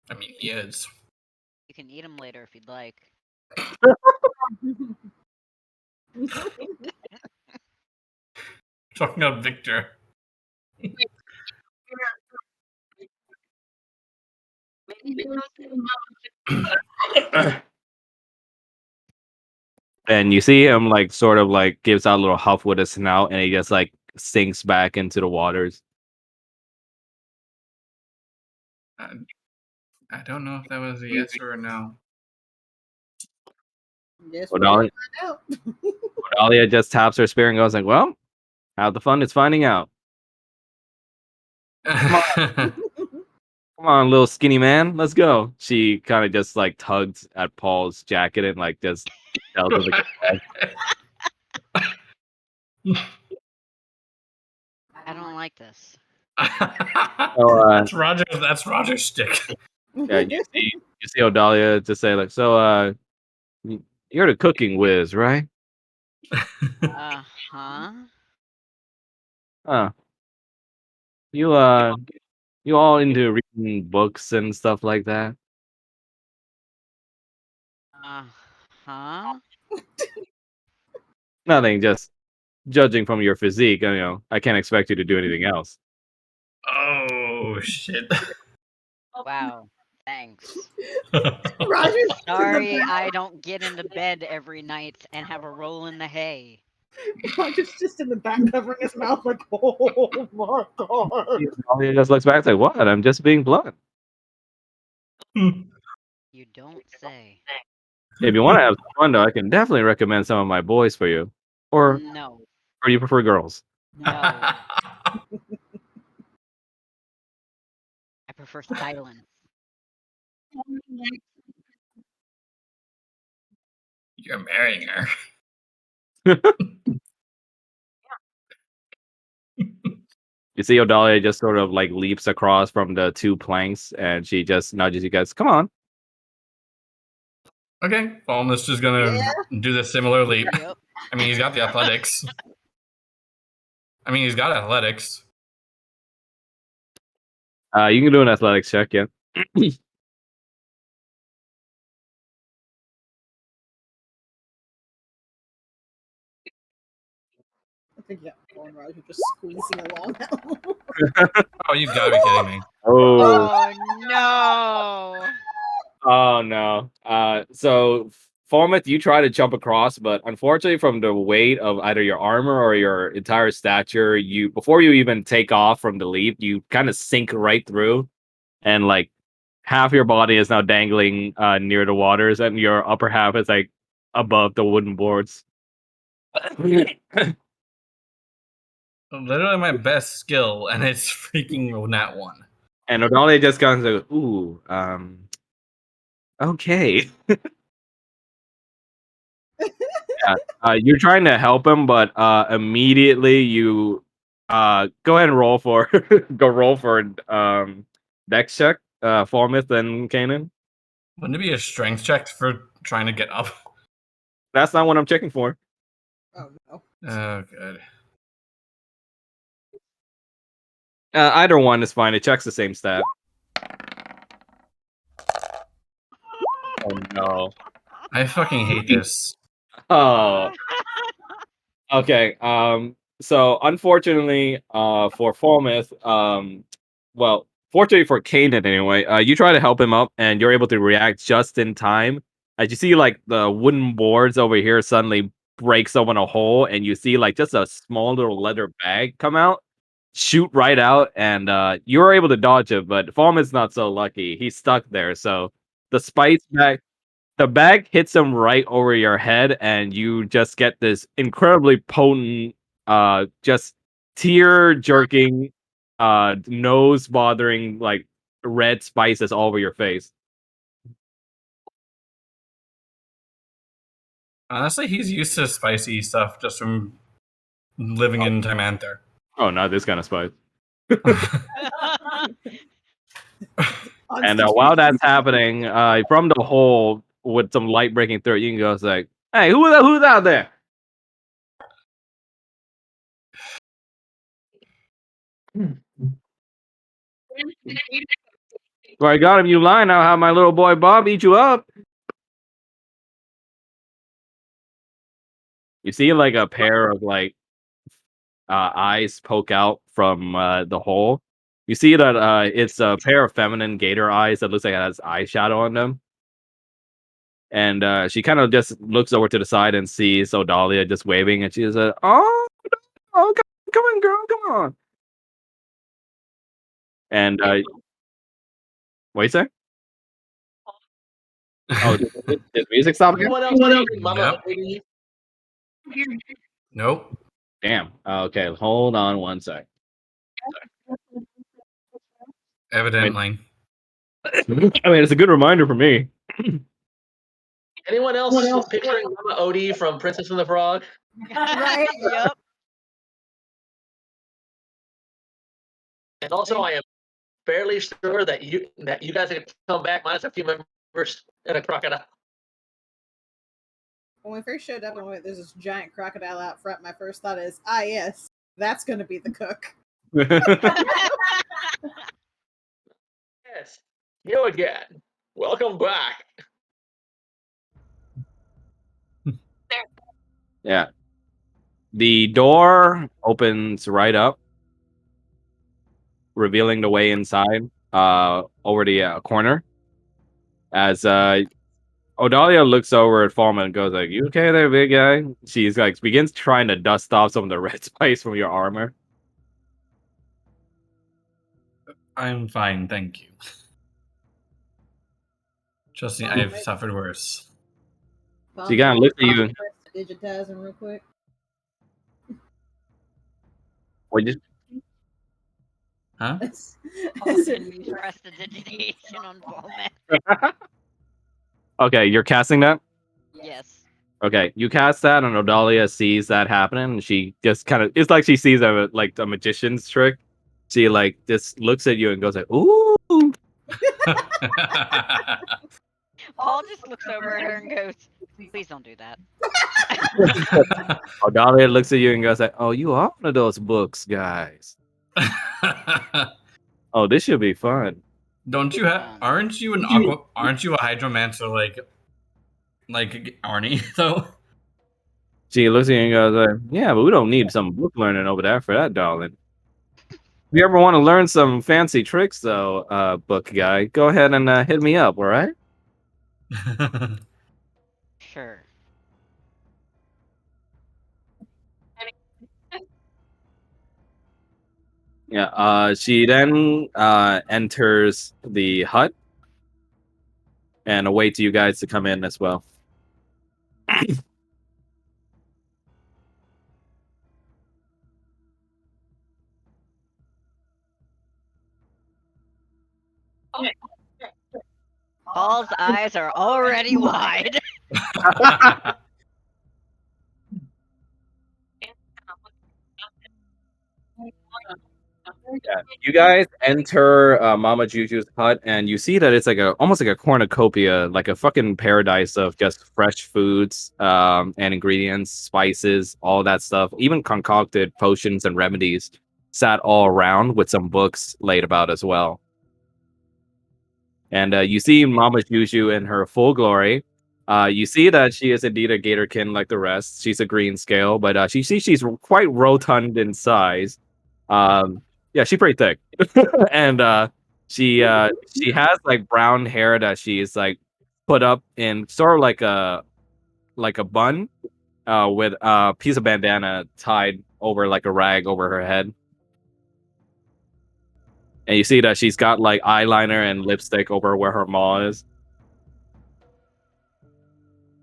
I mean, he is. You can eat them later if you'd like. Talking about Victor. And you see him like sort of like gives out a little huff with his snout, and he just like sinks back into the waters. I don't know if that was a yes or a no. Yes, Odalia, Odalia just taps her spear and goes like, "Well, how the fun is finding out. Come on, little skinny man, let's go." She kind of just like tugs at Paul's jacket and like just tells him to get back. I don't like this. So, That's Roger's stick. yeah, you see Odalia just say like, "So, you're the cooking whiz, right?" Huh? Huh. You you all into reading books and stuff like that? Huh? Nothing, just judging from your physique, I can't expect you to do anything else. Oh shit. Wow. Thanks. Roger's Sorry, I don't get into bed every night and have a roll in the hay. Roger's just in the back covering his mouth like, oh my god. He just looks back like, "What? I'm just being blunt. You don't say. If you want to have some fun, though, I can definitely recommend some of my boys for you. Or No. you prefer girls?" No. prefer silence. You're marrying her. You see Odalia just sort of like leaps across from the two planks and she just nudges you guys, come on. Okay, Falmouth's just gonna do the similar leap. Yep. I mean, he's got the athletics. You can do an athletics check, yeah. I think you got Bone Rod who's just squeezing along that little. Oh, you've got to be kidding me. Oh. Oh no. Oh no. So Falmouth, you try to jump across, but unfortunately from the weight of either your armor or your entire stature, you before you even take off from the leap, you kind of sink right through and like half your body is now dangling near the waters and your upper half is like above the wooden boards. Literally my best skill, and it's freaking nat 1. And Odalia just goes like, ooh, okay. Yeah, you're trying to help him, but immediately you go ahead and roll for dex check, Falmouth and Kanan. Wouldn't it be a strength check for trying to get up? That's not what I'm checking for. Oh no. Oh, good. Either one is fine. It checks the same stat. Oh no. I fucking hate this. Oh. Okay. So unfortunately, for Falmouth, well, fortunately for Kanan anyway, you try to help him up, and you're able to react just in time. As you see, like the wooden boards over here suddenly breaks open a hole, and you see like just a small little leather bag come out, shoot right out, and you're able to dodge it. But Falmouth's not so lucky; he's stuck there. So the spice bag the bag hits him right over your head, and you just get this incredibly potent, just tear jerking, nose bothering, like red spices all over your face. Honestly, he's used to spicy stuff just from living in Timanther. Oh, not this kind of spice. And while that's happening, from the hole with some light breaking through, you can go like, "Hey, who's out there?" Well, I got him. You lying. I'll have my little boy Bob eat you up. You see like a pair of like eyes poke out from the hole. You see that it's a pair of feminine gator eyes that looks like it has eyeshadow on them. And she kind of just looks over to the side and sees Odalia just waving, and she's like, "Oh, oh, come on, girl, come on." And what you say? Oh, did music stop again? Anyone else see Mama Yep. Odie? Nope. Damn. Okay, hold on one sec. Evidently. I mean, it's a good reminder for me. Anyone else picturing Mama Odie from Princess and the Frog? Right. Yep. And also, I am fairly sure that you guys are going to come back minus a few members and a crocodile. When we first showed up and went, there's this giant crocodile out front, my first thought is, yes, that's going to be the cook. Yes, you again. Welcome back. Yeah. The door opens right up, revealing the way inside over the corner. As Odalia looks over at Falman and goes like, "You okay there, big guy?" She's like begins trying to dust off some of the red spice from your armor. I'm fine, thank you. Trust me, I've suffered worse. She kind of looks at you. Digitize him real quick. What just? Huh? Can use prestidigitation on Volmet. Okay, you're casting that? Yes. Okay, you cast that, and Odalia sees that happening, and she just kind of, it's like she sees a magician's trick. She like just looks at you and goes like, "Ooh." Paul just looks over at her and goes, "Please don't do that." Odalia looks at you and goes like, "Oh, you are one of those books guys. Oh, this should be fun." Don't you have? Aren't you Aren't you a hydromancer like Arnie though? She looks at you and goes like, "Yeah, but we don't need some book learning over there for that, darling. If you ever want to learn some fancy tricks, though, book guy, go ahead and hit me up, all right?" Sure. Yeah. She then enters the hut and awaits you guys to come in as well. Paul's eyes are already wide. Yeah, you guys enter Mama Juju's hut, and you see that it's like almost like a cornucopia, like a fucking paradise of just fresh foods, and ingredients, spices, all that stuff, even concocted potions and remedies sat all around with some books laid about as well. And you see Mama Juju in her full glory. You see that she is indeed a Gatorkin like the rest. She's a green scale, but she's quite rotund in size. Yeah, she's pretty thick, and she has like brown hair that she's like put up in sort of like a bun, with a piece of bandana tied over like a rag over her head. And you see that she's got like eyeliner and lipstick over where her maw is.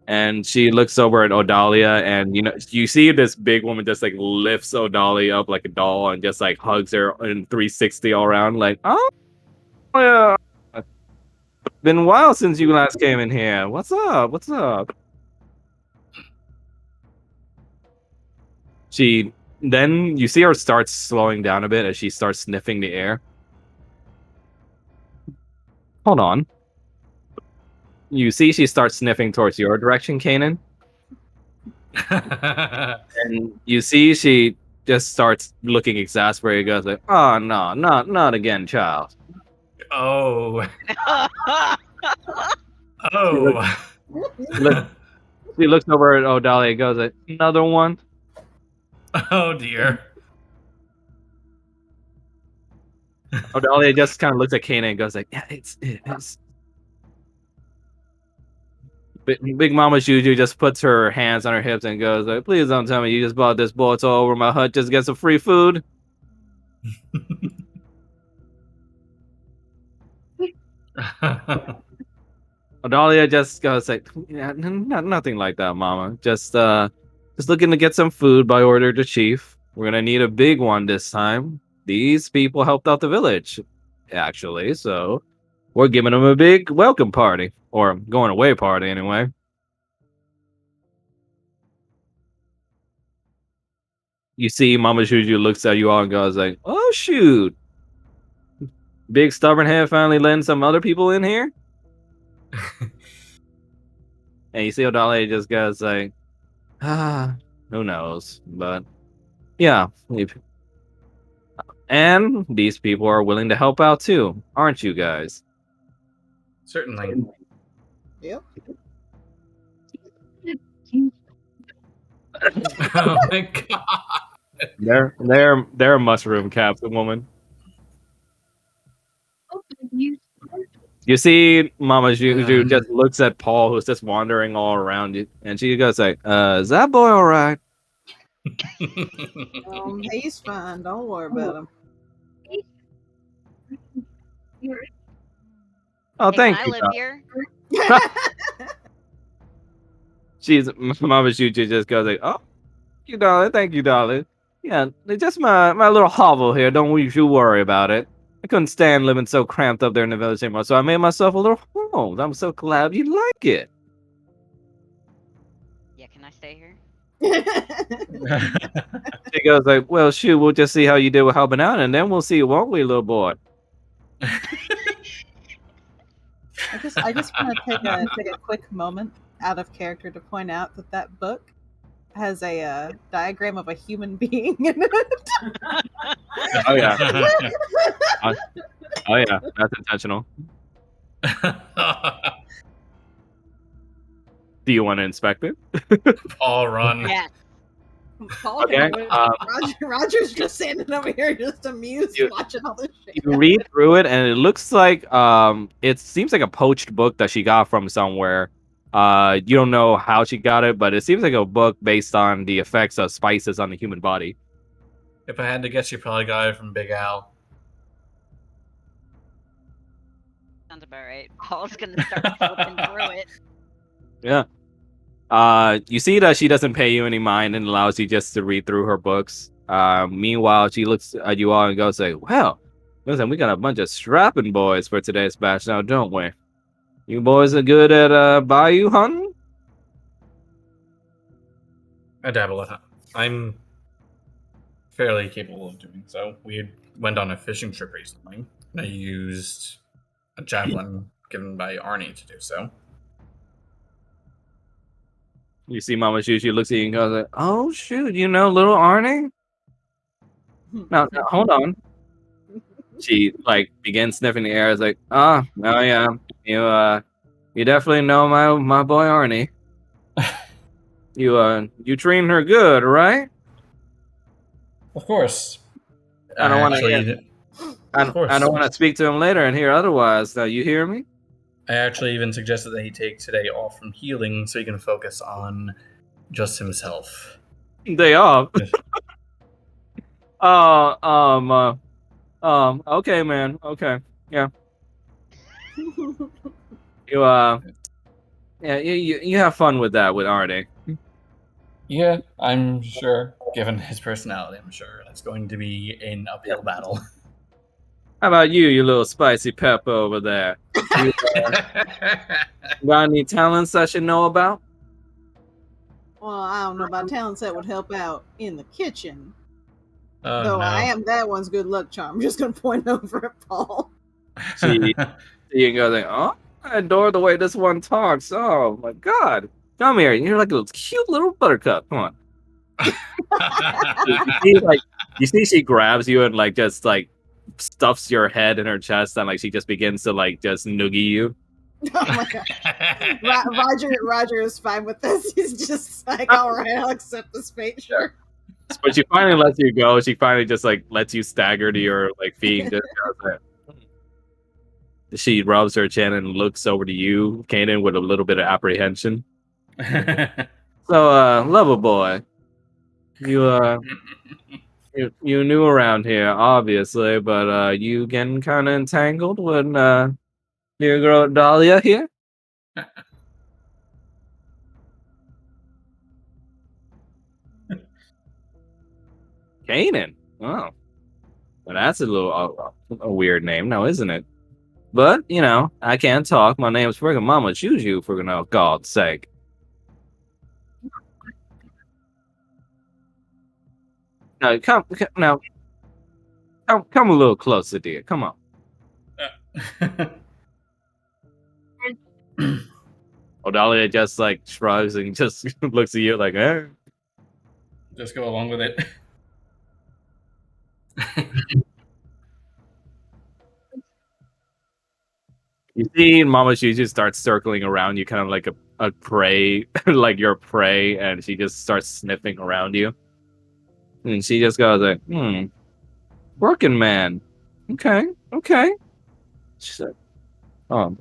And she looks over at Odalia, and you see this big woman just like lifts Odalia up like a doll and just like hugs her in 360 all around, like, "Oh yeah, been a while since you last came in here. What's up? What's up?" She then you see her start slowing down a bit as she starts sniffing the air. Hold on. You see she starts sniffing towards your direction, Kanan. And you see she just starts looking exasperated, goes like, "Oh no, not again, child." Oh. She Oh. She looks over at Odalia and goes like, "Another one?" Oh dear. Odalia just kind of looks at Kanan and goes like, "Yeah, it's Big Mama Juju just puts her hands on her hips and goes like, "Please don't tell me you just bought this boy all over my hut just to get some free food." Odalia just goes like, "Yeah, nothing like that, Mama. Just looking to get some food by order to Chief. We're gonna need a big one this time. These people helped out the village, actually, so we're giving them a big welcome party, or going away party anyway." You see Mama Juju looks at you all and goes like, "Oh shoot. Big stubborn head finally letting some other people in here?" And you see Odalia just goes like, who knows? But yeah. And these people are willing to help out too, aren't you guys? Certainly. Yep. Oh my god. They're a mushroom captain woman. You see Mama Juju just looks at Paul, who's just wandering all around you, and she goes like, "Is that boy all right?" He's fine. Don't worry about him. Oh, Hey, thank can I you. live here? She's Mama Juju just goes like, "Oh, thank you, darling. Yeah, it's just my little hovel here. Don't you worry about it. I couldn't stand living so cramped up there in the village anymore, so I made myself a little home. I'm so glad you like it. Yeah, can I stay here? She goes like, well, shoot, we'll just see how you did with helping out, and then we'll see, won't we, little boy? I just want to take a quick moment out of character to point out that book has a diagram of a human being in it. Oh yeah, oh yeah, that's intentional. Do you want to inspect it? Paul, run. Yes. Paul Okay. Roger's just standing over here, just amused, watching all this shit. You read through it, and it looks like it seems like a poached book that she got from somewhere. You don't know how she got it, but it seems like a book based on the effects of spices on the human body. If I had to guess, you probably got it from Big Al. Sounds about right. Paul's gonna start flipping through it. Yeah. You see that she doesn't pay you any mind and allows you just to read through her books. Meanwhile, she looks at you all and goes like, well, listen, we got a bunch of strapping boys for today's batch now, don't we? You boys are good at bayou hunting? I dabble at it. I'm fairly capable of doing so. We went on a fishing trip recently, and I used a javelin given by Arnie to do so. You see Mama Shushu looks at you and goes like, oh shoot, you know little Arnie? No, hold on. She like begins sniffing the air. Is like, oh yeah, you definitely know my boy Arnie. You treating her good, right? Of course. I don't want to. Actually, I don't want to speak to him later and hear otherwise. Now you hear me? I actually even suggested that he take today off from healing so he can focus on just himself. Day off. Okay, man. Okay, yeah. You have fun with that with Arnie. Yeah, I'm sure. Given his personality, I'm sure that's going to be an uphill battle. How about you little spicy pepper over there? You, got any talents I should know about? Well, I don't know about talents that would help out in the kitchen. Oh, Though no. I am that one's good luck charm. I'm just gonna point over at Paul. You can go like, oh, I adore the way this one talks. Oh my god. Come here. You're like a cute little buttercup. Come on. you see she grabs you and like just like stuffs your head in her chest and like she just begins to like just noogie you. Oh my god. Roger is fine with this. He's just like, all right, I'll accept this fate, sure. But she finally lets you go. She finally just like lets you stagger to your like feet. She rubs her chin and looks over to you, Kanan, with a little bit of apprehension. So, lover boy, you new around here, obviously, but you getting kind of entangled with your girl Dahlia here? Kanan. Oh, well, that's a little a weird name, now, isn't it? But you know, I can't talk. My name's friggin' Mama Juju, for God's sake. No, come a little closer, dear. Come on. Odalia just like shrugs and just looks at you like, eh. Just go along with it. You see Mama Juju starts circling around you, kind of like a prey, like your prey, and she just starts sniffing around you. And she just goes like, working man. Okay. She said, oh,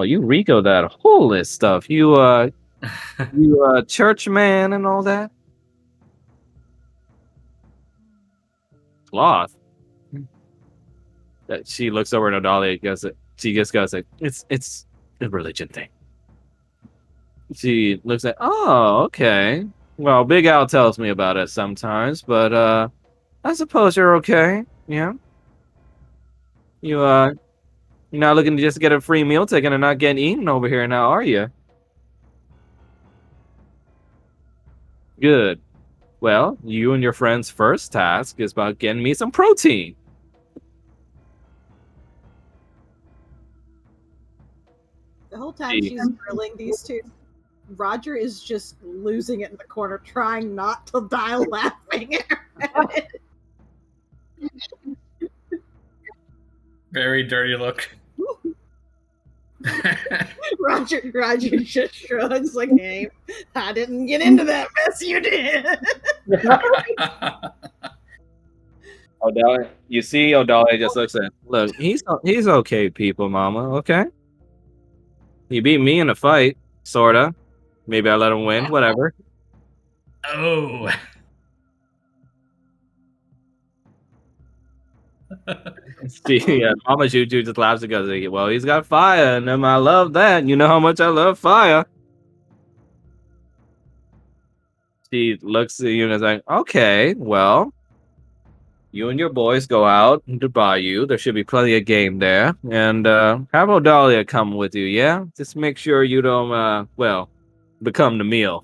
you Rico that whole list stuff. You church man and all that? Cloth. That she looks over at Odalia, she just goes like, it's a religion thing. She looks at, oh, okay. Well, Big Al tells me about it sometimes, but I suppose you're okay. Yeah. You're not looking to just get a free meal ticket and not getting eaten over here now, are you? Good. Well, you and your friend's first task is about getting me some protein. The whole time she's grilling these two, Roger is just losing it in the corner, trying not to die laughing at it. Very dirty look. Roger just shrugs like, "Hey, I didn't get into that mess you did." Odalia, you see, Odalia just looks at. Look, he's okay, people, Mama. Okay, he beat me in a fight, sorta. Maybe I let him win. Whatever. Oh. Yeah, Mama Juju just laughs and goes, "Well, he's got fire, and I love that. You know how much I love fire." She looks at you and is like, "Okay, well, you and your boys go out to bayou. There should be plenty of game there, and have Odalia come with you. Yeah, just make sure you don't, well, become the meal."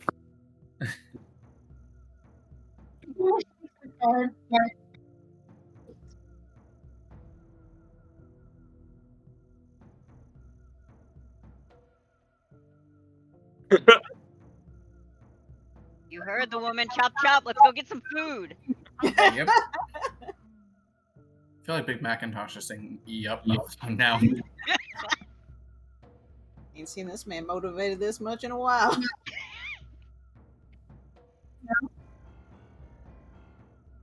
You heard the woman. Chop chop. Let's go get some food. Yep. I feel like Big Macintosh is saying "yup" all the time now. Ain't seen this man motivated this much in a while.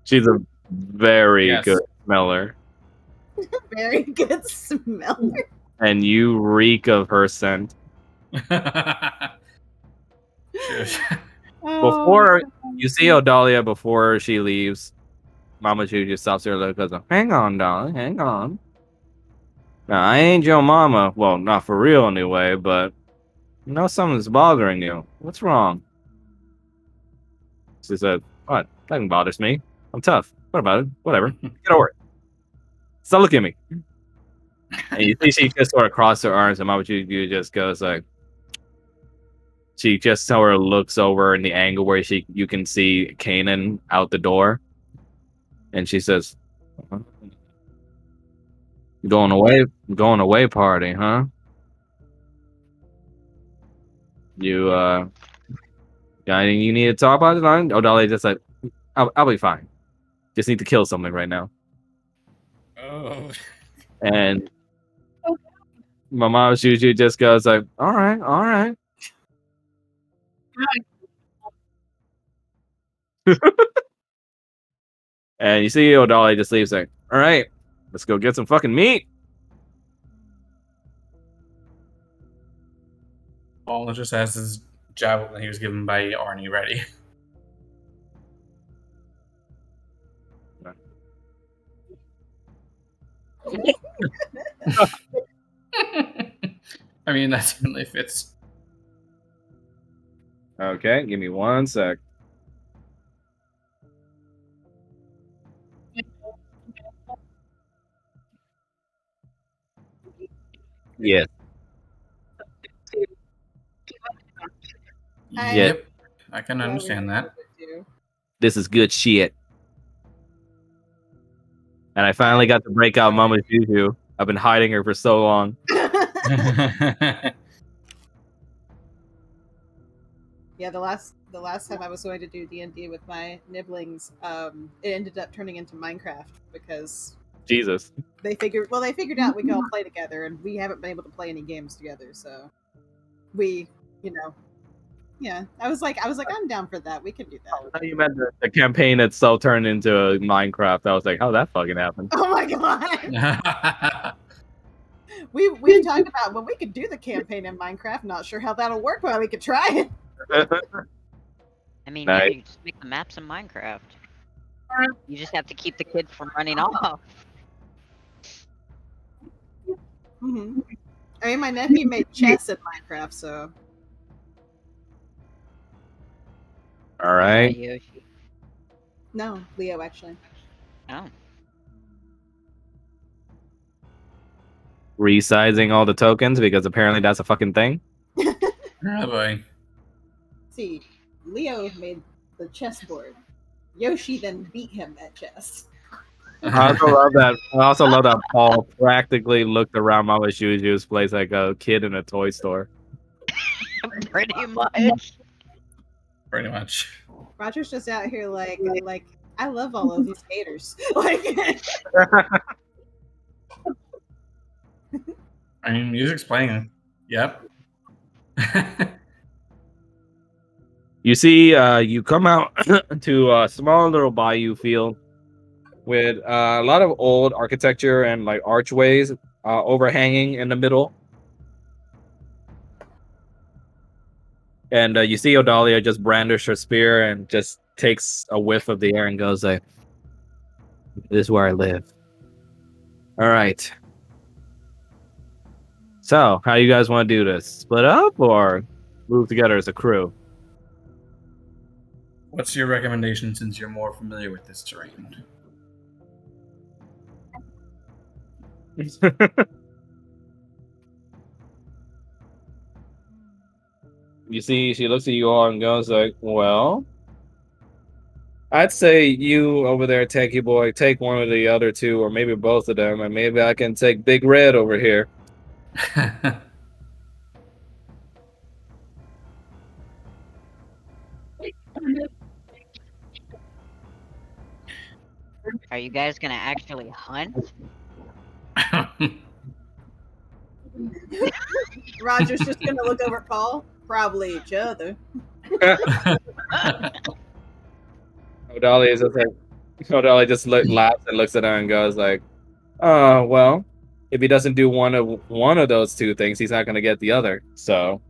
She's a very Yes. good smeller, Very good smeller. and you reek of her scent. Shush. Before you see Odalia before she leaves, Mama Juju stops her and goes, "Hang on, darling, hang on. Now, I ain't your mama. Well, not for real anyway, but you know something's bothering you. What's wrong?" She said, "What? Nothing bothers me. I'm tough. What about it? Whatever. Get over it. Stop looking at me." And you see she just sort of crossed her arms, and Mama Juju just goes like, she just sort of looks over in the angle where you can see Kanan out the door, and she says, Going away party, huh? You got anything you need to talk about tonight?" Odalia just like, I'll be fine. Just need to kill something right now." Oh. And Mama Juju just goes like, all right. And you see Odalia just leaves like, all right, let's go get some fucking meat. Paul just has his javelin he was given by Arnie ready. I mean, that certainly fits. Okay, give me 1 sec. Yes. Yep, I can understand that. This is good shit. And I finally got to break out Mama Juju. I've been hiding her for so long. Yeah, the last time I was going to do D&D with my nibblings, it ended up turning into Minecraft because Jesus. they figured out we could all play together, and we haven't been able to play any games together. So we, yeah, I was like, I'm down for that. We can do that. How you meant the campaign itself turned into a Minecraft? I was like, how that fucking happened? Oh my god. We talked about when we could do the campaign in Minecraft. Not sure how that'll work, but we could try it. I mean, Nice. yeah, you just make the maps in Minecraft. You just have to keep the kids from running off. Mm-hmm. I mean, my nephew made chess in Minecraft, so. All right. Yoshi. No, Leo actually. Oh. Resizing all the tokens because apparently that's a fucking thing. Oh boy. See, Leo made the chessboard. Yoshi then beat him at chess. I also love that. I also love that Paul practically looked around Mama Juju's place like a kid in a toy store. Pretty much. Pretty much. Roger's just out here like I love all of these haters. Like I mean, music's playing. Yep. You see, you come out to a small little bayou field with a lot of old architecture and like archways overhanging in the middle. And you see Odalia just brandish her spear and just takes a whiff of the air and goes like, "This is where I live." All right. So, how you guys want to do this? Split up or move together as a crew? What's your recommendation since you're more familiar with this terrain? You see, she looks at you all and goes like, "Well, I'd say you over there, Techie Boy, take one of the other two, or maybe both of them, and maybe I can take Big Red over here." Are you guys gonna actually hunt? Roger's just gonna look over at Paul. Probably each other. Odalia just laughs and looks at her and goes like, "Oh, well, if he doesn't do one of those two things, he's not gonna get the other. So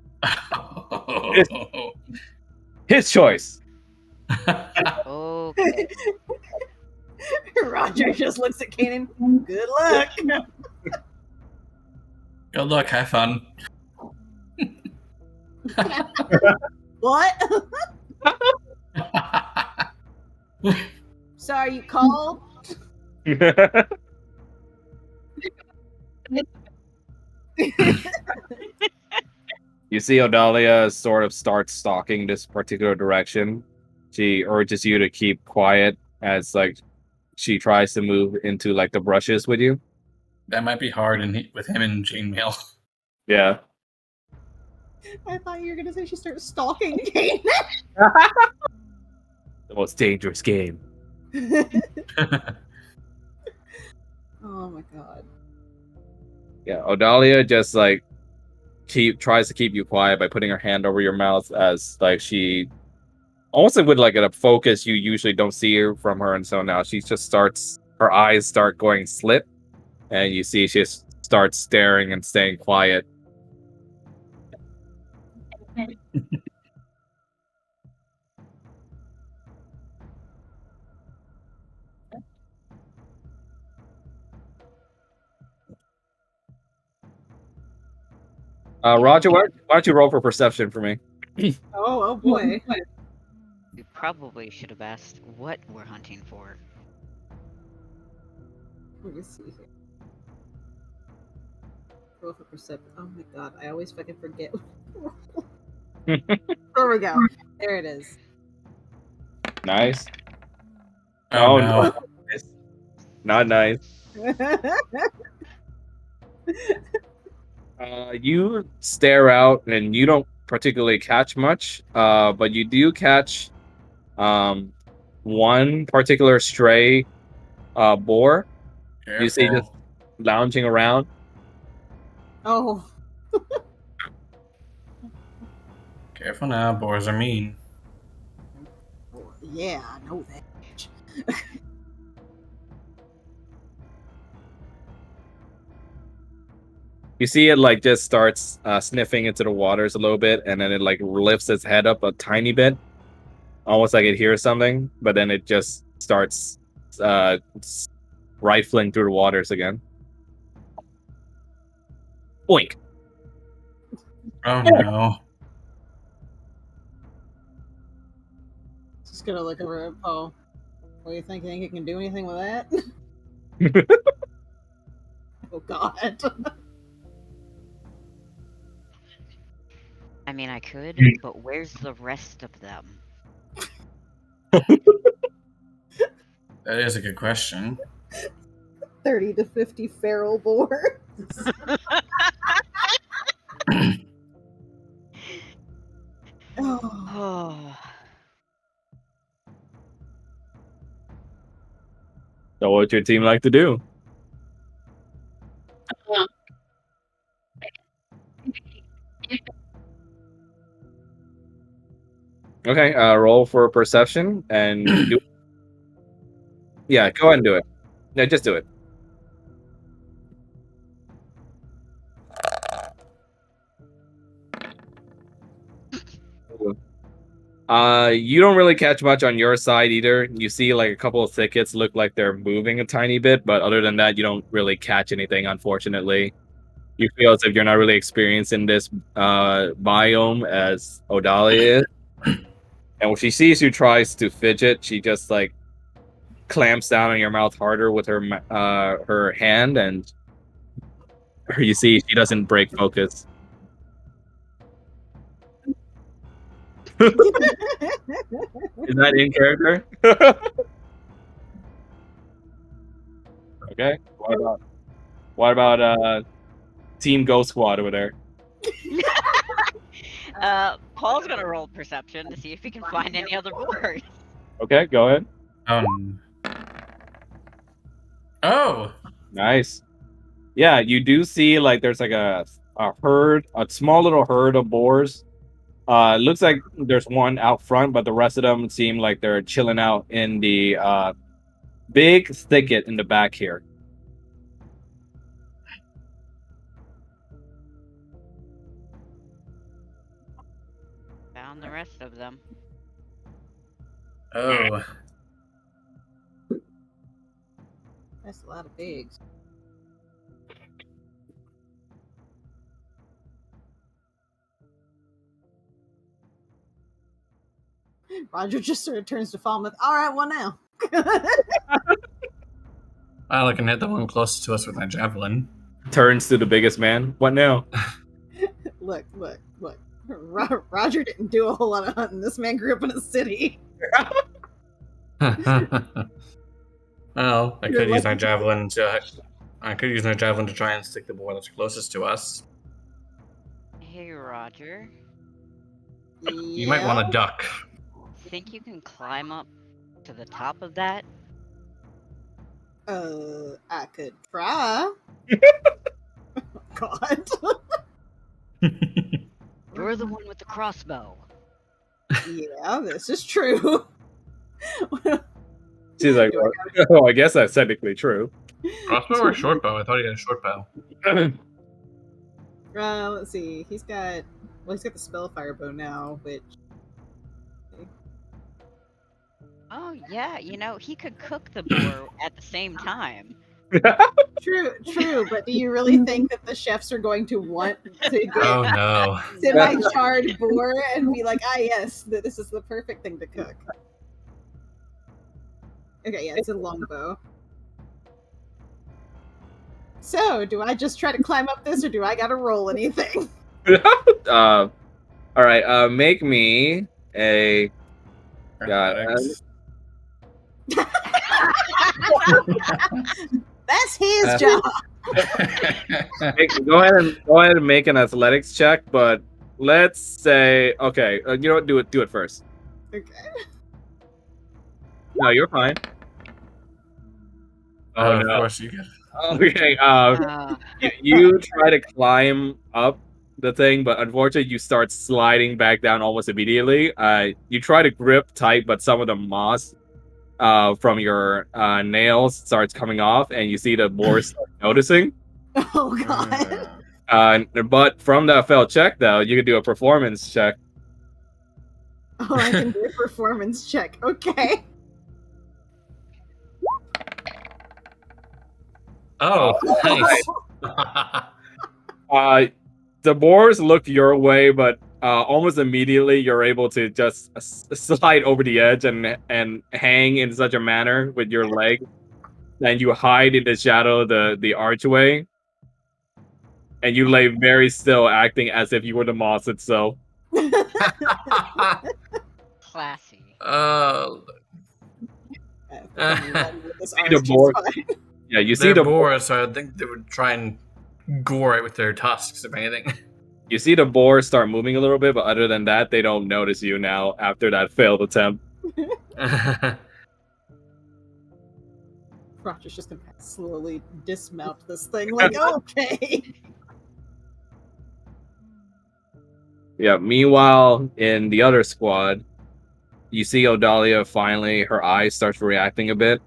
his choice." Okay. Roger just looks at Kanan. Good luck. Good luck, have fun. What? Sorry, you called? You see Odalia sort of starts stalking this particular direction. She urges you to keep quiet as like she tries to move into like the brushes with you. That might be hard with him in chainmail. Yeah. I thought you were gonna say she starts stalking Kanan. The most dangerous game. Oh my god. Yeah, Odalia just like tries to keep you quiet by putting her hand over your mouth as like she almost with like a focus you usually don't see her from her, and so now she just starts her eyes start going slit, and you see she just starts staring and staying quiet. Roger, why don't you roll for perception for me? Oh boy. We probably should have asked what we're hunting for. Let me see here. Roll for perception. Oh my god, I always fucking forget. There we go. There it is. Nice. Oh no. Nice. Not nice. You stare out and you don't particularly catch much, but you do catch one particular stray boar. Careful. You see just lounging around. Oh. Careful now, boars are mean. Yeah, I know that. You see it like just starts sniffing into the waters a little bit, and then it like lifts its head up a tiny bit, almost like it hears something, but then it just starts rifling through the waters again. Boink. Oh no. Just gonna look over at Paul. What do you think he can do anything with that? Oh God. I mean, I could, but where's the rest of them? That is a good question. 30 to 50 feral boars. Oh. Oh, So what's your team like to do? Okay, roll for perception and do. Yeah, go ahead and do it. No, just do it. You don't really catch much on your side either. You see like a couple of thickets look like they're moving a tiny bit, but other than that, you don't really catch anything, unfortunately. You feel as if you're not really experiencing this biome as Odalia is. And when she sees you tries to fidget, she just like clamps down on your mouth harder with her hand, and you see she doesn't break focus. Is that in character? Okay. What about Team Ghost Squad over there? Paul's gonna roll perception to see if he can find any other boards. Okay, go ahead. Oh, Nice. Yeah, you do see like there's like a herd, a small little herd of boars. It looks like there's one out front, but the rest of them seem like they're chilling out in the big thicket in the back here. Found the rest of them. oh. That's a lot of pigs. Roger just sort of turns to Falmouth. All right, what now? I can hit the one closest to us with my javelin. Turns to the biggest man. What now? Look. Roger didn't do a whole lot of hunting. This man grew up in a city. Well, I could use my javelin to. I could use my javelin to try and stick the boar that's closest to us. Hey, Roger. You might want to duck. Think you can climb up to the top of that? I could try. God. You're the one with the crossbow. Yeah, this is true. She's like, oh, I guess that's technically true. Crossbow or short bow? I thought he had a short bow. Let's see. He's got the spellfire bow now, which. Oh, yeah, he could cook the boar at the same time. True, but do you really think that the chefs are going to want to get no. semi-charred boar and be like, yes, this is the perfect thing to cook? Okay, yeah, it's a longbow. So, do I just try to climb up this, or do I gotta roll anything? All right. Make me a. Athletics. That's his job. Go ahead and make an athletics check, but let's say okay. You know what? Do it first. Okay. No, you're fine. Oh, no. Of course you get. Okay. You try to climb up the thing, but unfortunately, you start sliding back down almost immediately. You try to grip tight, but some of the moss from your nails starts coming off, and you see the boar start noticing. Oh God. But from that failed check, though, you can do a performance check. Oh, I can do a performance check. Okay. Oh, nice. The boars look your way, but almost immediately you're able to just slide over the edge and hang in such a manner with your leg, and you hide in the shadow of the archway, and you lay very still, acting as if you were the moss itself. Classy. This See the arch is boar. fine. Yeah, you see They're the boars, so I think they would try and gore it with their tusks, if anything. you see the boar start moving a little bit, but other than that, they don't notice you now after that failed attempt. Roger's just gonna slowly dismount this thing, like, okay. Yeah. Meanwhile, in the other squad, you see Odalia finally, her eyes starts reacting a bit.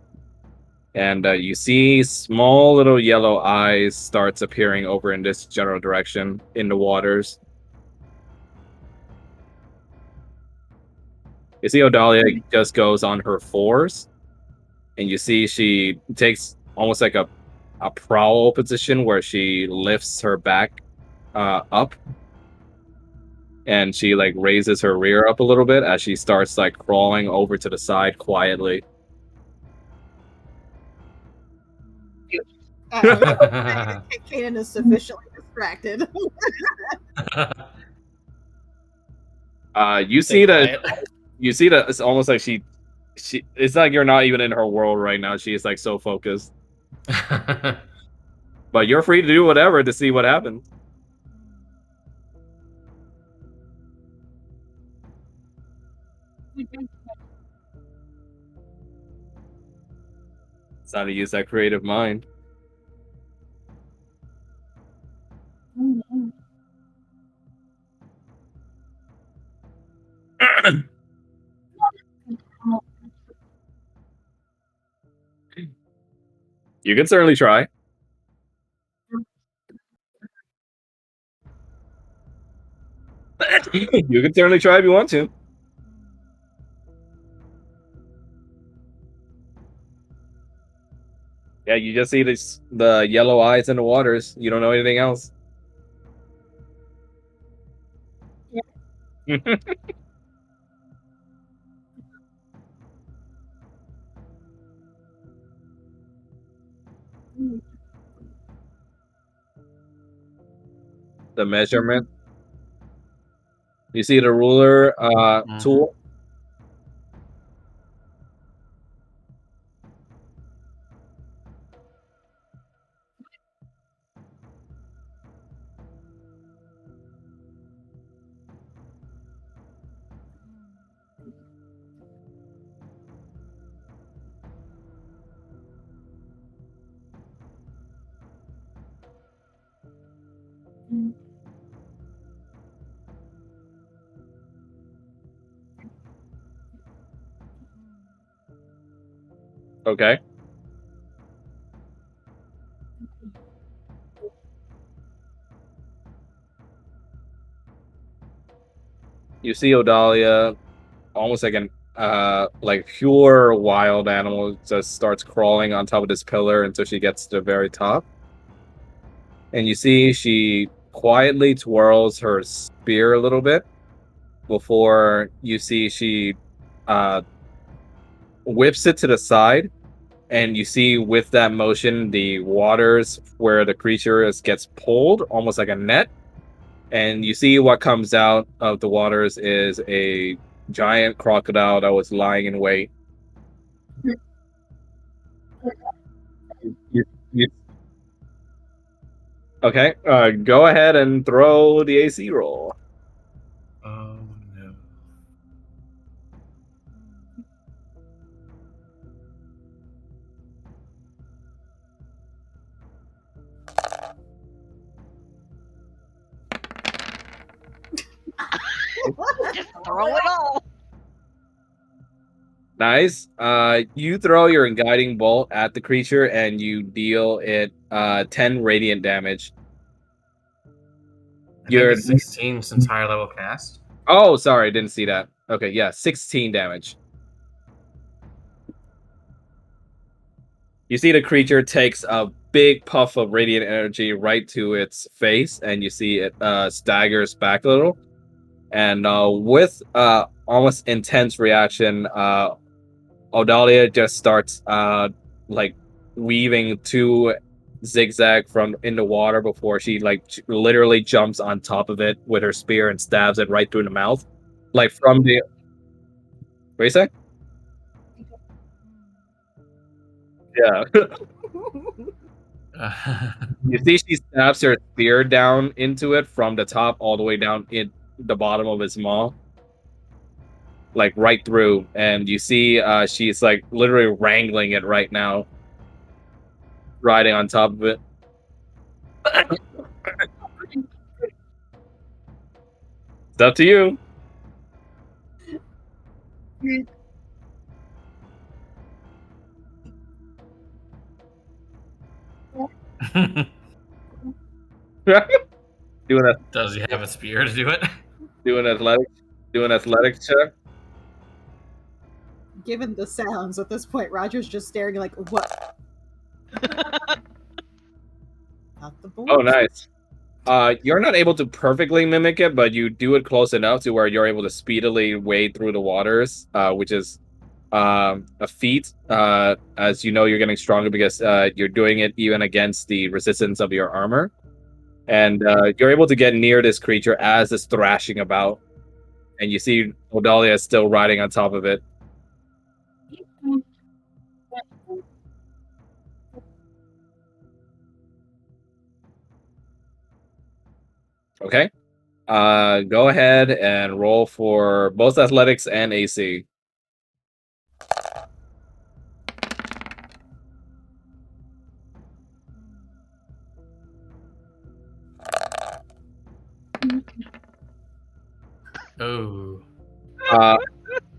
And you see small little yellow eyes starts appearing over in this general direction in the waters. You see Odalia just goes on her fours, and you see she takes almost like a prowl position where she lifts her back up, and she like raises her rear up a little bit as she starts like crawling over to the side quietly. Kanan is sufficiently distracted. You see that. You see that it's almost like she. It's like you're not even in her world right now. She is like so focused. But you're free to do whatever to see what happens. It's how to use that creative mind. You can certainly try. You can certainly try if you want to. Yeah, you just see the yellow eyes in the waters. You don't know anything else. The measurement. You see the ruler tool. Okay. You see Odalia, almost like an like pure wild animal, just starts crawling on top of this pillar until she gets to the very top. And you see she quietly twirls her spear a little bit before you see she whips it to the side, and you see with that motion the waters where the creature gets pulled almost like a net, and you see what comes out of the waters is a giant crocodile that was lying in wait. You- okay, go ahead and throw the AC roll. Oh no. Just throw it all. Nice. You throw your guiding bolt at the creature and you deal it 10 radiant damage. I think it's 16 since higher level cast. Oh, sorry, didn't see that. Okay, yeah, 16 damage. You see the creature takes a big puff of radiant energy right to its face, and you see it staggers back a little. And with almost intense reaction, Odalia just starts like weaving two zigzag from in the water before she like literally jumps on top of it with her spear and stabs it right through the mouth, like from the. What do you say? Yeah. You see, she stabs her spear down into it from the top all the way down in the bottom of its maw, like right through. And you see, she's like literally wrangling it right now, riding on top of it. It's up to you. Doing a Does he have a spear to do it? doing athletics check. Given the sounds, at this point, Roger's just staring like, what? Not the board. Oh, nice. You're not able to perfectly mimic it, but you do it close enough to where you're able to speedily wade through the waters, which is a feat. As you know, you're getting stronger because you're doing it even against the resistance of your armor. And you're able to get near this creature as it's thrashing about. And you see Odalia is still riding on top of it. Okay. Go ahead and roll for both athletics and AC. Oh. Uh,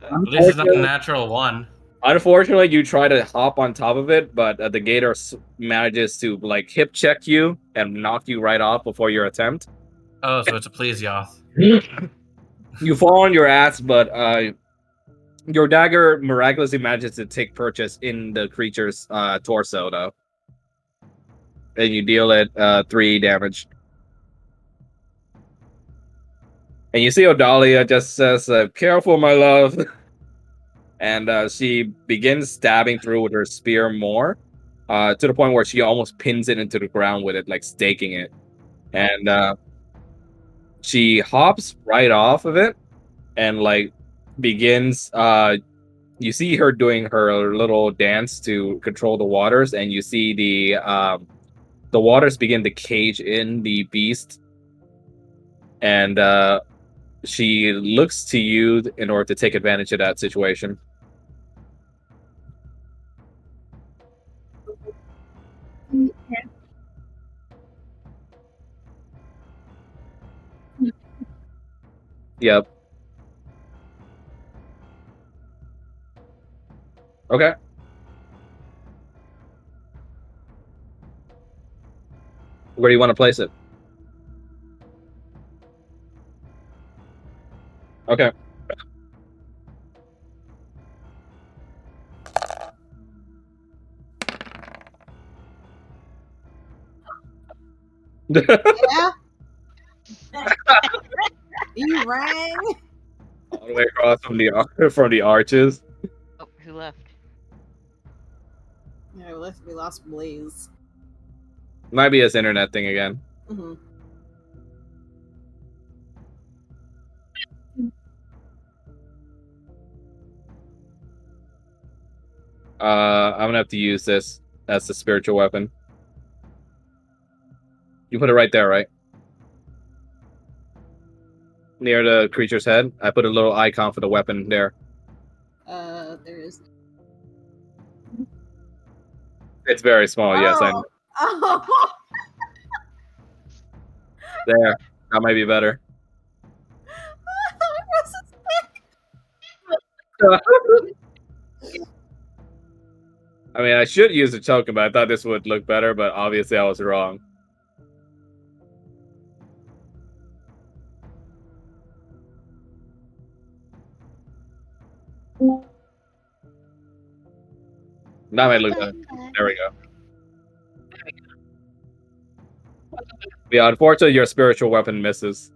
At least it's not a natural one. Unfortunately, you try to hop on top of it, but the gator manages to like hip check you and knock you right off before your attempt. Oh, so it's a plesioth. You fall on your ass, but your dagger miraculously manages to take purchase in the creature's torso, though, and you deal it 3 damage. And you see Odalia just says, "Careful, my love." And she begins stabbing through with her spear more, to the point where she almost pins it into the ground with it, like staking it. And she hops right off of it and like begins. You see her doing her little dance to control the waters, and you see the waters begin to cage in the beast, and she looks to you in order to take advantage of that situation. Yep. Okay. Where do you want to place it? Okay. Yeah? You rang? All the way across from the arches. Oh, who left? Yeah, we lost Blaze. Might be his internet thing again. Mm-hmm. I'm gonna have to use this as the spiritual weapon. You put it right there, right? Near the creature's head. I put a little icon for the weapon there. There is. It's very small, yes. I know. Oh! There. That might be better. I mean, I should use a token, but I thought this would look better, but obviously I was wrong. That might look better. There we go. Yeah, unfortunately, your spiritual weapon misses.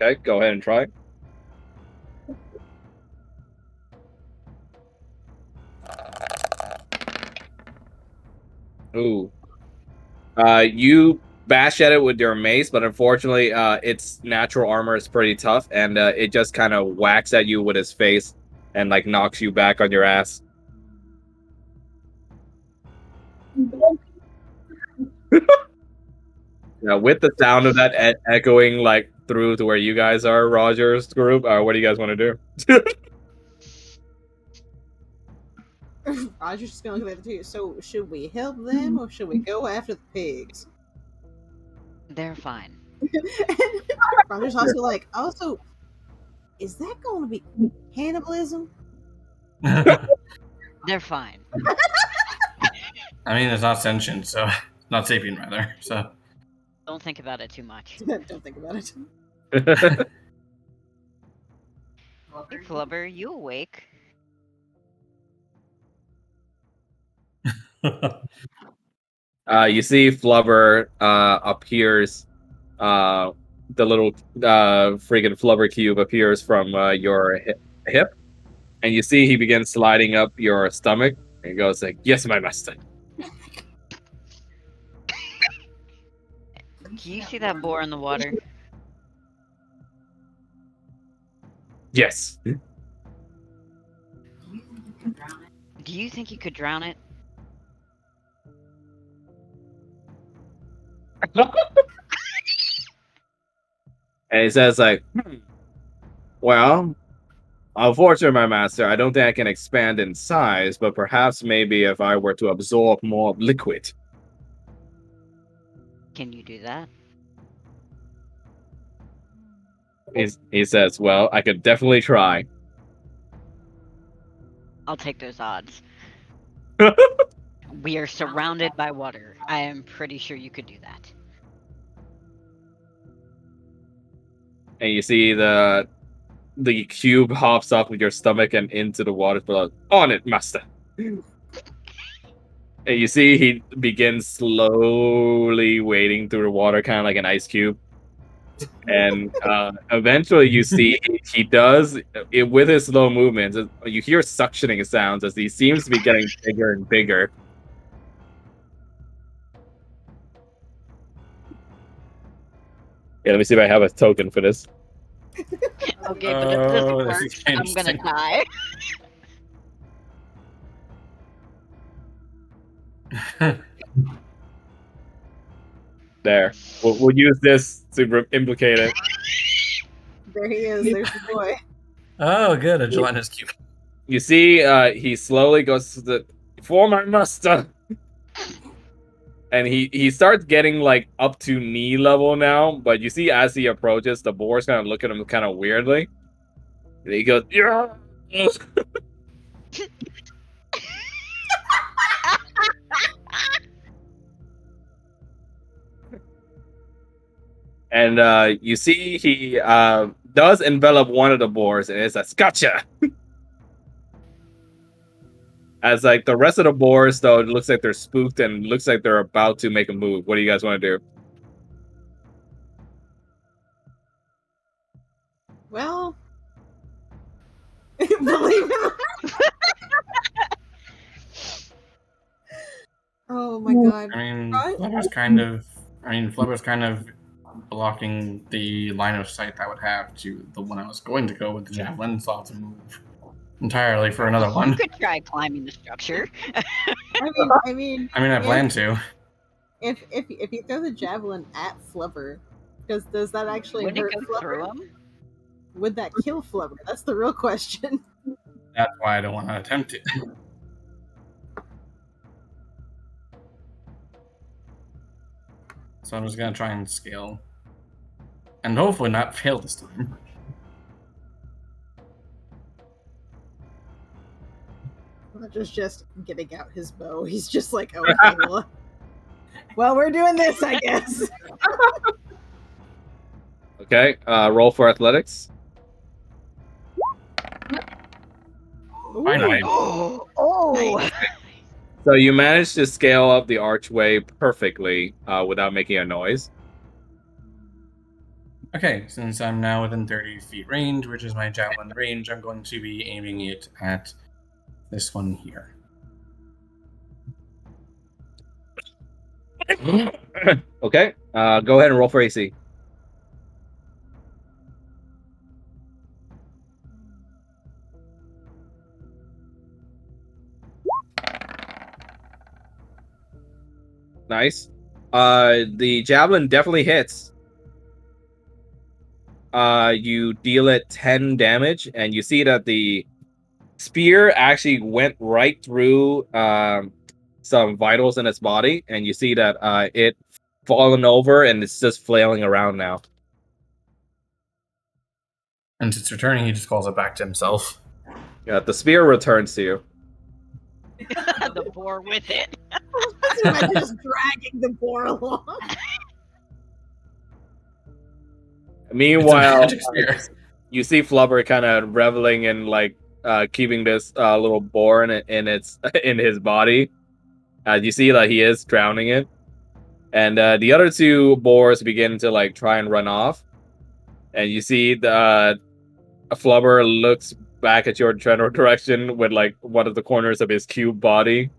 Okay, go ahead and try. Ooh. You bash at it with your mace, but unfortunately, its natural armor is pretty tough, and it just kind of whacks at you with its face and like knocks you back on your ass. Yeah, with the sound of that echoing like through to where you guys are, Roger's group. What do you guys want to do? Roger's just gonna look at the two. So, should we help them or should we go after the pigs? They're fine. Roger's also like, also, is that going to be cannibalism? They're fine. I mean, it's not sentient, so not sapient rather. So Don't think about it too much. Don't think about it. Hey, Flubber, you awake? You see Flubber appears. The little freaking Flubber cube appears from your hip, and you see he begins sliding up your stomach. And he goes like, "Yes, my master." Do you see that boar in the water? Yes. Do you think you could drown it? And he says like, well, unfortunately, my master, I don't think I can expand in size, but perhaps maybe if I were to absorb more liquid. Can you do that? He says, well, I could definitely try. I'll take those odds. We are surrounded by water. I am pretty sure you could do that. And you see the cube hops up with your stomach and into the water. Like, on it, master. And you see he begins slowly wading through the water, kind of like an ice cube. And eventually you see he does it with his slow movements. You hear suctioning sounds as he seems to be getting bigger and bigger. Yeah, let me see if I have a token for this. Okay, but if this Oh, this works, is I'm gonna interesting. die. There. We'll use this to implicate it. There he is. There's the boy. Oh, good, a gelatinous cube. You see, he slowly goes to the for my master, and he starts getting like up to knee level now. But you see, as he approaches, the boars kind of look at him kind of weirdly. And he goes, yeah. And you see, he does envelop one of the boars, and it's a gotcha. As like the rest of the boars, though, it looks like they're spooked and looks like they're about to make a move. What do you guys want to do? Well, believe it. Oh my god. I mean, Right? Flubber's kind of blocking the line of sight that I would have to the one I was going to go with the javelin, so I'll have to move entirely for another You one. could try climbing the structure. I mean, I plan to. if you throw the javelin at Flubber, does that actually Would it hurt go Flubber? through him? Would that kill Flubber? That's the real question. That's why I don't want to attempt it. So I'm just gonna try and scale, and hopefully not fail this time. Roger's just getting out his bow. He's just like, oh, okay, well, we're doing this, I guess. Okay, roll for athletics. Finally. Oh! So you managed to scale up the archway perfectly without making a noise. Okay, since I'm now within 30 feet range, which is my javelin range, I'm going to be aiming it at this one here. Okay, go ahead and roll for AC. Nice. The javelin definitely hits. You deal it 10 damage, and you see that the spear actually went right through some vitals in its body, and you see that it fallen over and it's just flailing around now. And since returning, he just calls it back to himself. Yeah, the spear returns to you. The boar with it. Imagine just dragging the boar along. Meanwhile, magic spear. you see Flubber kind of reveling in like keeping this little boar in its in his body. You see that he is drowning it, and the other two boars begin to like try and run off. And you see the Flubber looks back at your general direction with like one of the corners of his cube body,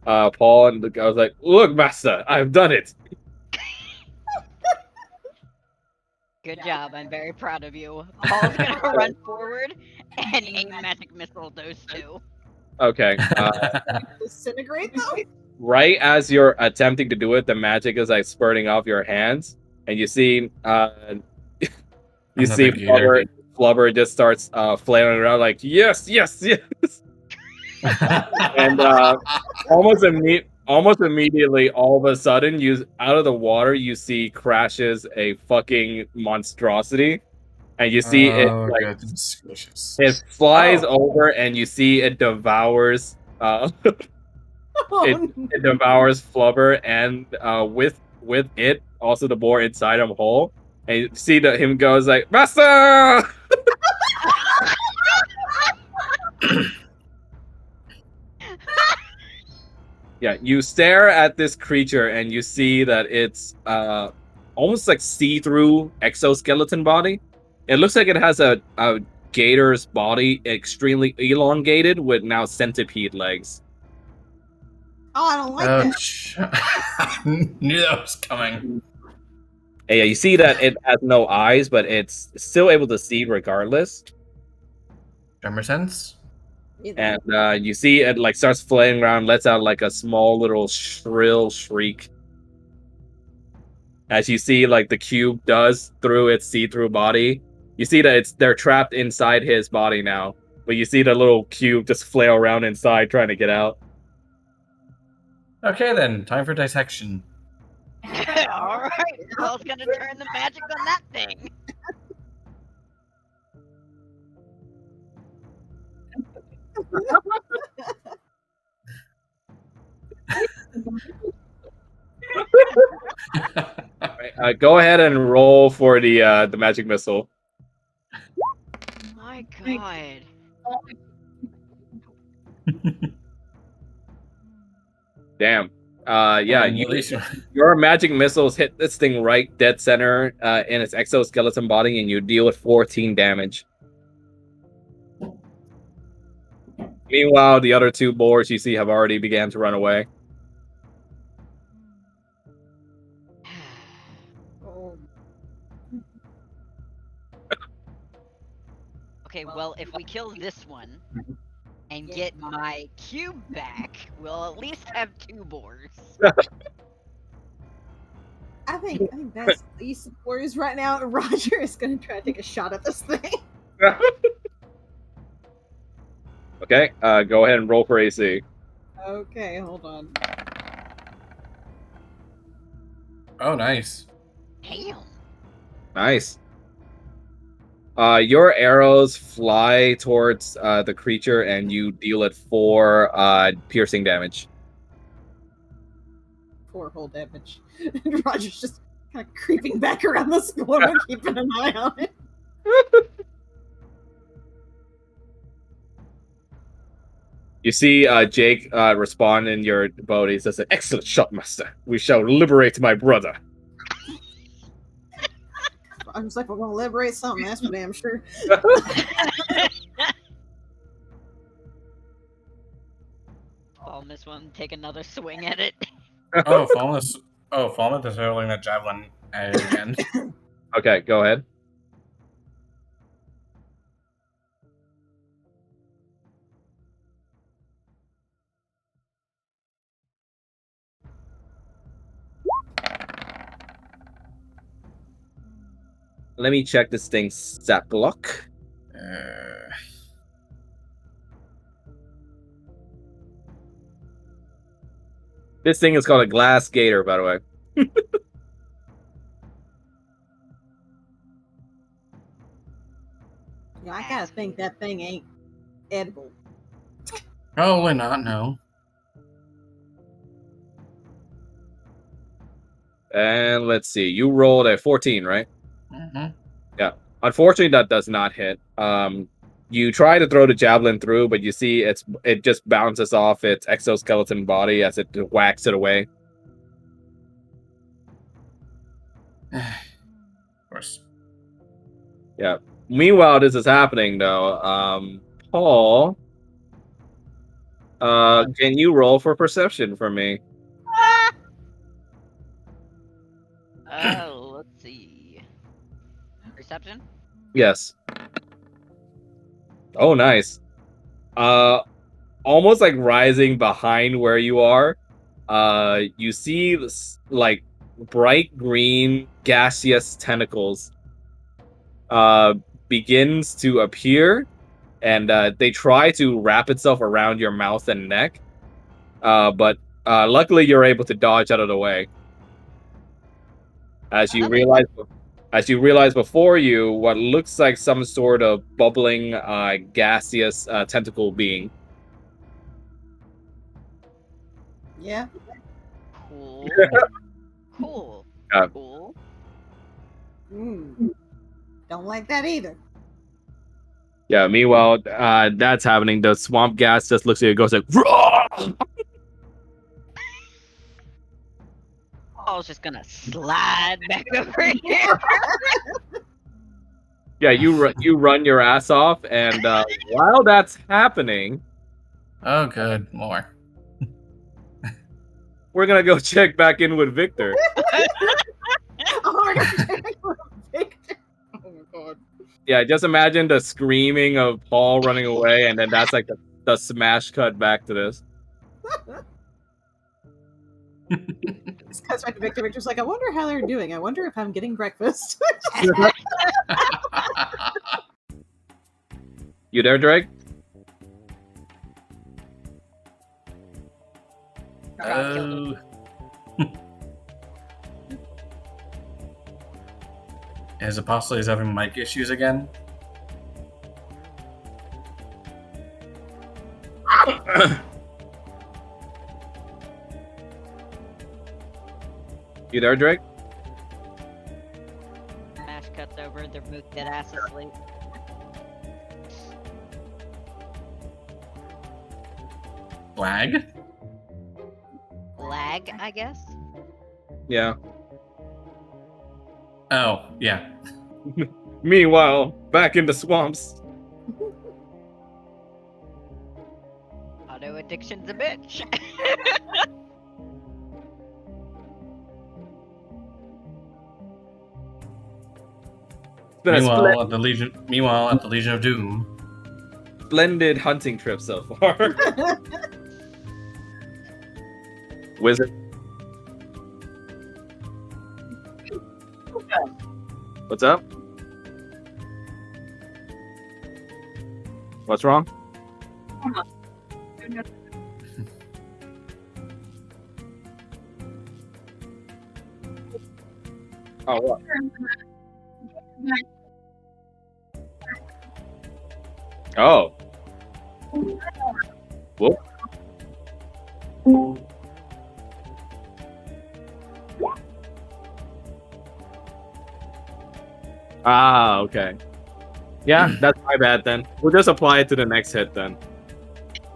Paul, and I was like, "Look, master, I've done it." Good job. I'm very proud of you. Paul's gonna run forward and aim magic missile those two. Okay. Disintegrate though? Right as you're attempting to do it, the magic is like spurting off your hands, and you see you see Flubber just starts flailing around like yes, yes, yes, and almost immediately, all of a sudden, you out of the water, you see crashes a fucking monstrosity, and you see it like it flies over, and you see it devours it devours Flubber, and with it also the boar inside him whole, and you see that him goes like master. Yeah, you stare at this creature and you see that it's almost like see-through exoskeleton body. It looks like it has a gator's body, extremely elongated with now centipede legs. Oh, I don't like that. I knew that was coming. And yeah, you see that it has no eyes, but it's still able to see regardless. Tremor sense? And you see it like starts flailing around, lets out like a small little shrill shriek. As you see like the cube does through its see-through body. You see that they're trapped inside his body now. But you see the little cube just flail around inside trying to get out. Okay then, time for dissection. Alright, Paul's gonna turn the magic on that thing. Right, go ahead and roll for the magic missile. My god. Damn. Yeah, your magic missiles hit this thing right dead center in its exoskeleton body, and you deal with 14 damage. Meanwhile, the other two boars you see have already began to run away. Okay, well, if we kill this one and get my cube back, we'll at least have two boars. I think that's the least of boars right now. Roger is going to try to take a shot at this thing. Okay, go ahead and roll for AC. Okay, hold on. Oh, nice. Damn. Nice. Your arrows fly towards the creature, and you deal it 4 piercing damage. 4 whole damage. Roger's just kind of creeping back around this corner, keeping an eye on it. You see Jake respond in your boat. He says, "Excellent shot, master. We shall liberate my brother." I'm just like, we're gonna liberate something, that's for damn sure. Falmus won't take another swing at it. Falmus is hurling that javelin at it again. Okay, go ahead. Let me check this thing's stat block. This thing is called a glass gator, by the way. Yeah, I gotta think that thing ain't edible. Probably not, no. And let's see. You rolled a 14, right? Mm-hmm. Yeah. Unfortunately, that does not hit. You try to throw the javelin through, but you see it just bounces off its exoskeleton body as it whacks it away. Of course. Yeah. Meanwhile, this is happening though. Paul, can you roll for perception for me? Let's see. Perception? Yes. Oh, nice. Almost like rising behind where you are, you see this, like bright green gaseous tentacles begins to appear, and they try to wrap itself around your mouth and neck, but luckily you're able to dodge out of the way as you realize before you what looks like some sort of bubbling gaseous tentacle being. Yeah. Cool. Cool. Yeah. Cool. Don't like that either. Yeah, meanwhile, that's happening. The swamp gas just looks at you and goes like, "Roar!" I was just gonna slide back over here. Yeah, you run your ass off, and while that's happening, Oh, good. More. we're gonna go check back in with Victor. Oh my god. Yeah, just imagine the screaming of Paul running away, and then that's like the smash cut back to this. This cuts right to Victor. Victor's like, I wonder how they're doing. I wonder if I'm getting breakfast. You there, Drake? Oh. Is it possible he's having mic issues again? You there, Drake? Smash cuts over, they're both dead ass asleep. Lag? Lag, I guess? Yeah. Oh, yeah. Meanwhile, back in the swamps. Auto addiction's a bitch. It's been Meanwhile, at the Legion of Doom. splendid hunting trip so far. Wizard. What's up? What's wrong? Oh, what? Oh. Whoop. Ah, okay. Yeah, that's my bad then. We'll just apply it to the next hit then.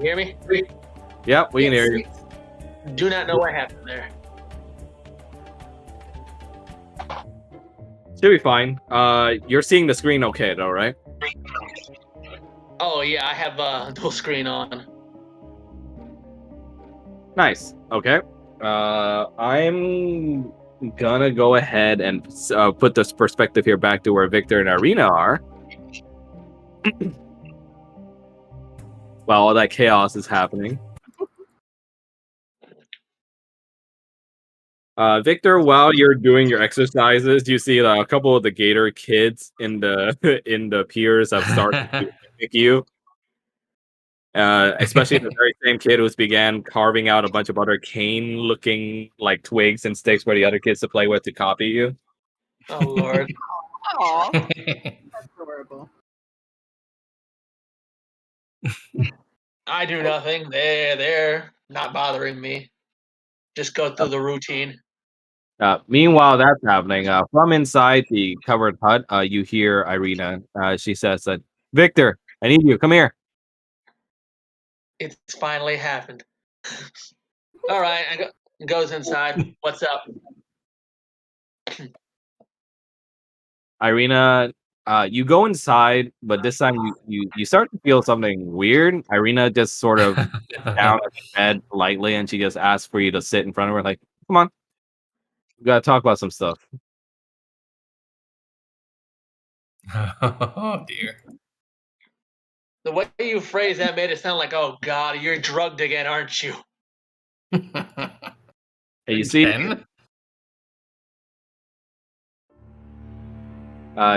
You hear me? Yep, we can hear you. Do not know what happened there. Should be fine. You're seeing the screen okay though, right? Oh yeah, I have dual screen on. Nice. Okay. I'm gonna go ahead and put this perspective here back to where Victor and Irina are. While all that chaos is happening. Victor, while you're doing your exercises, you see a couple of the Gator kids in the in the piers have started to mimic you. Especially the very same kid who's began carving out a bunch of other cane-looking like twigs and sticks for the other kids to play with to copy you. Oh Lord. Aw, that's adorable. I do nothing. They're not bothering me. Just go through the routine. Meanwhile, that's happening. From inside the covered hut, you hear Irina. She says that, Victor, I need you. Come here. It's finally happened. All right, goes inside. What's up? Irina, you go inside, but this time you start to feel something weird. Irina just sort of down at the bed lightly, and she just asks for you to sit in front of her. Like, come on, we gotta talk about some stuff. Oh dear. The way you phrased that made it sound like, oh God, you're drugged again, aren't you? Hey, you see, Again?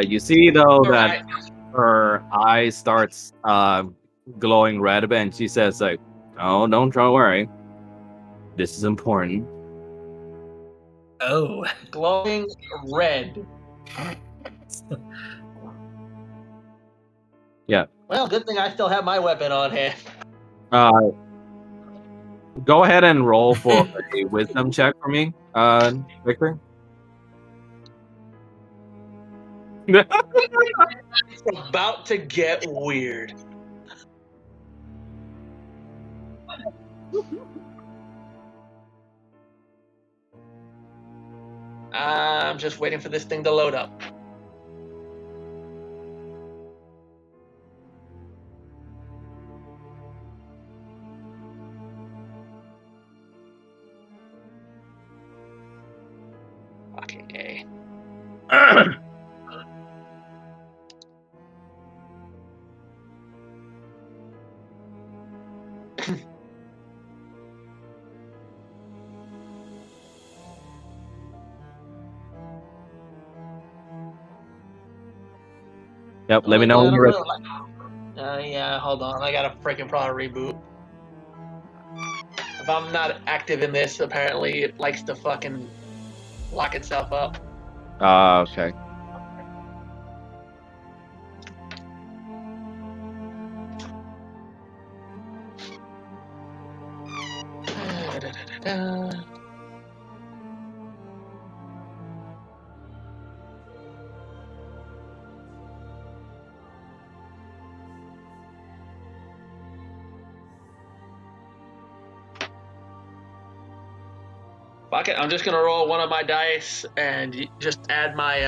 you see though All that right. her eye starts glowing red a bit, and she says like, "Oh, don't try to worry. This is important." Oh. Glowing red. Yeah. Well, good thing I still have my weapon on hand. Go ahead and roll for a wisdom check for me, Victor. It's about to get weird. I'm just waiting for this thing to load up. Fucking A. Yep. Let me know when you're ready. Yeah, hold on. I gotta freaking probably reboot. If I'm not active in this, apparently it likes to fucking lock itself up. Okay. Fuck it, I'm just gonna roll one of my dice and just add my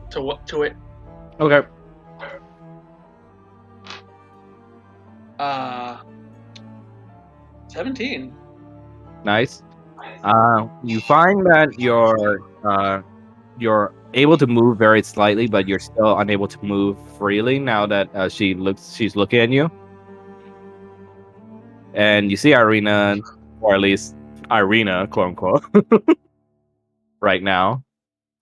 to it. Okay. 17. Nice. You find that you're able to move very slightly, but you're still unable to move freely now that she's looking at you. And you see Irina, or at least Irina, quote unquote, right now.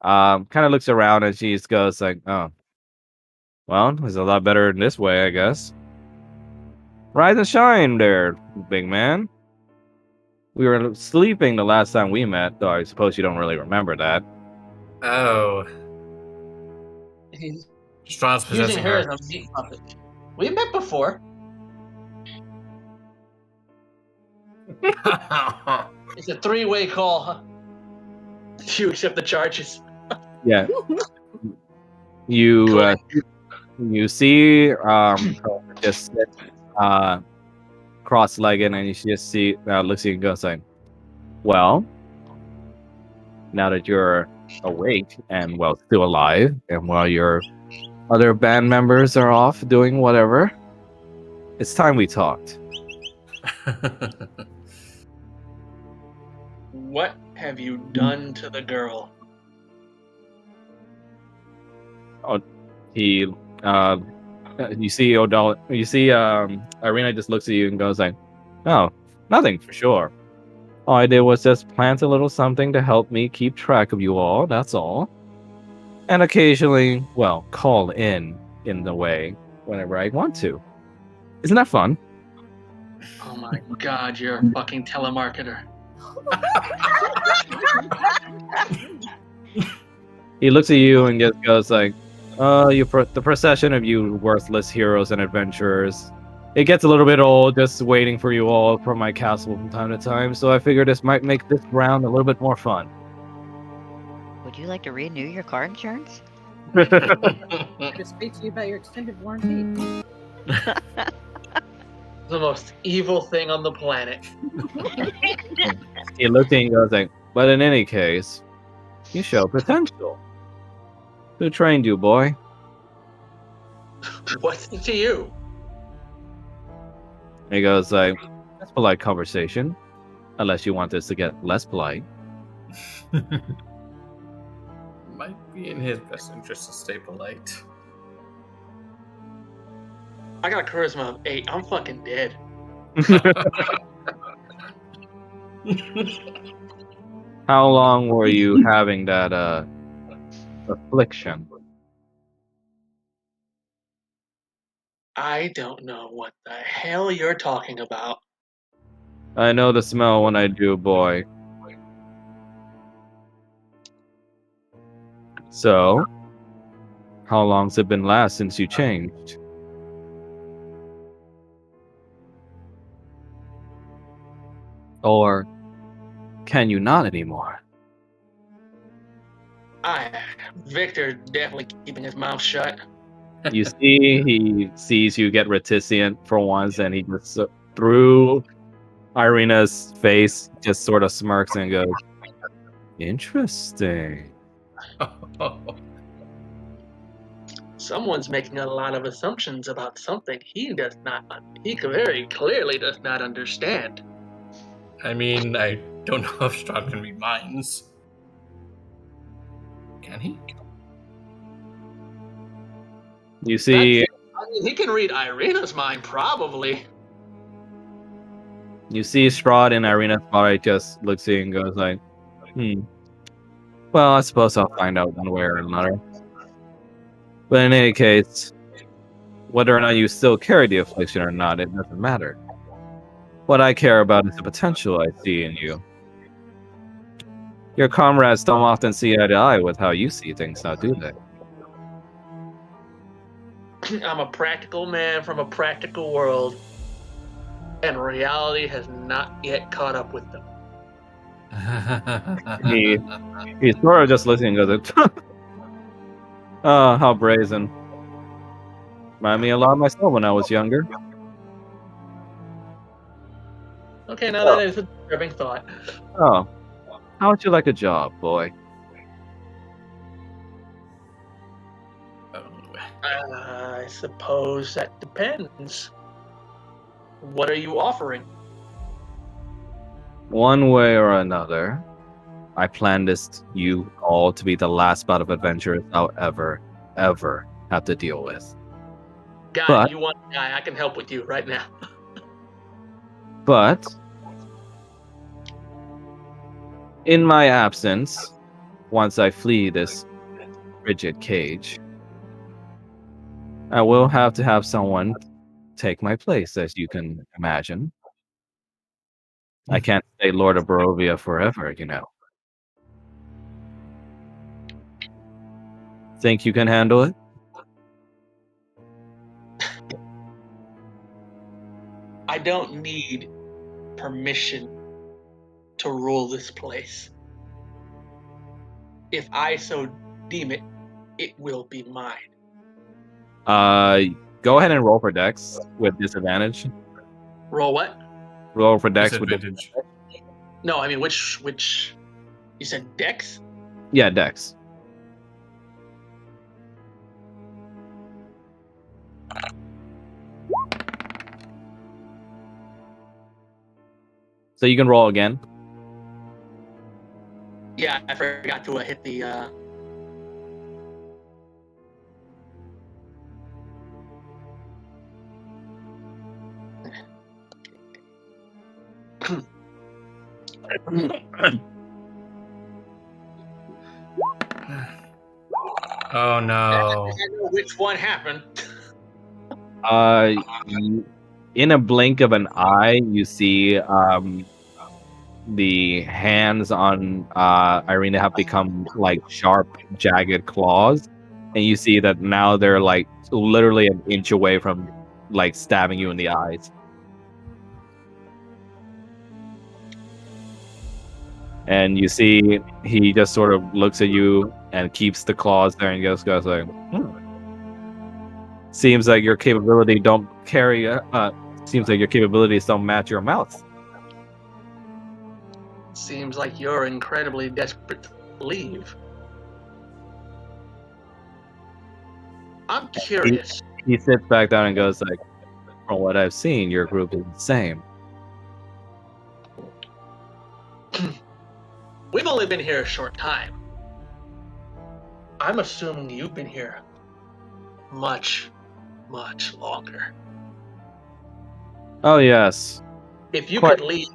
Kind of looks around and she just goes like, "Oh, well, it's a lot better in this way, I guess. Rise and shine, there, big man. We were sleeping the last time we met, though I suppose you don't really remember that." Oh. He's Strahd's using possessing her her. as a meat puppet. We met before. It's a 3-way call, huh? You accept the charges. Yeah. You you see her just sit cross-legged, and you just see looks at you and goes like, "Well, now that you're awake and well still alive, and while your other band members are off doing whatever, it's time we talked." What have you done to the girl? He, you see Irina just looks at you and goes like, "Oh, nothing for sure. All I did was just plant a little something to help me keep track of you all. That's all. And occasionally, well, call in the way whenever I want to. Isn't that fun?" Oh my god, you're a fucking telemarketer. He looks at you and just goes like, the procession of you worthless heroes and adventurers. It gets a little bit old just waiting for you all from my castle from time to time, so I figured this might make this round a little bit more fun." Would you like to renew your car insurance? To speak to you about your extended warranty. The most evil thing on the planet. He looks at you and goes like, "But in any case, you show potential. Who trained you, boy?" What's it to you? He goes like, "That's polite conversation. Unless you want this to get less polite." Might be in his best interest to stay polite. I got a charisma of 8. I'm fucking dead. How long were you having that affliction? I don't know what the hell you're talking about. I know the smell when I do, boy. So, how long's it been last since you changed? Or can you not anymore? Victor definitely keeping his mouth shut. You see, he sees you get reticent for once, and he just through Irina's face just sort of smirks and goes, "Interesting." Someone's making a lot of assumptions about something he very clearly does not understand. I mean, I don't know if Strahd can read minds. Can he? You see, He can read Irina's mind, probably. you see Strahd and Irina's body just looks at you and goes like, "Well, I suppose I'll find out one way or another. But in any case, whether or not you still carry the affliction or not, it doesn't matter. What I care about is the potential I see in you. Your comrades don't often see eye to eye with how you see things now, do they?" I'm a practical man from a practical world, and reality has not yet caught up with them. He's sort of just listening and goes, "Oh, how brazen. Remind me a lot of myself when I was younger." Okay, now that is a disturbing thought. "Oh, how would you like a job, boy?" I suppose that depends. What are you offering? One way or another, I plan this you all to be the last bout of adventures I'll ever have to deal with. Guy, But- you want a guy? I can help with you right now. But in my absence, once I flee this rigid cage, I will have to have someone take my place, as you can imagine. I can't stay Lord of Barovia forever, you know. Think you can handle it? I don't need permission to rule this place. If I so deem it, it will be mine. Go ahead and roll for Dex with disadvantage. Roll what? Roll for Dex with Disadvantage. No, I mean which? You said Dex? Yeah, Dex. So you can roll again. Yeah, I forgot to hit the. Oh no. I know which one happened. In a blink of an eye, you see the hands on Irina have become like sharp, jagged claws, and you see that now they're like literally an inch away from like stabbing you in the eyes. And you see he just sort of looks at you and keeps the claws there and goes like, seems like your capability don't carry. Seems like your capabilities don't match your mouth. Seems like you're incredibly desperate to leave. I'm curious. He sits back down and goes like, from what I've seen, your group is the same. We've only been here a short time. I'm assuming you've been here much, much longer. Oh yes. If you Quite. could leave,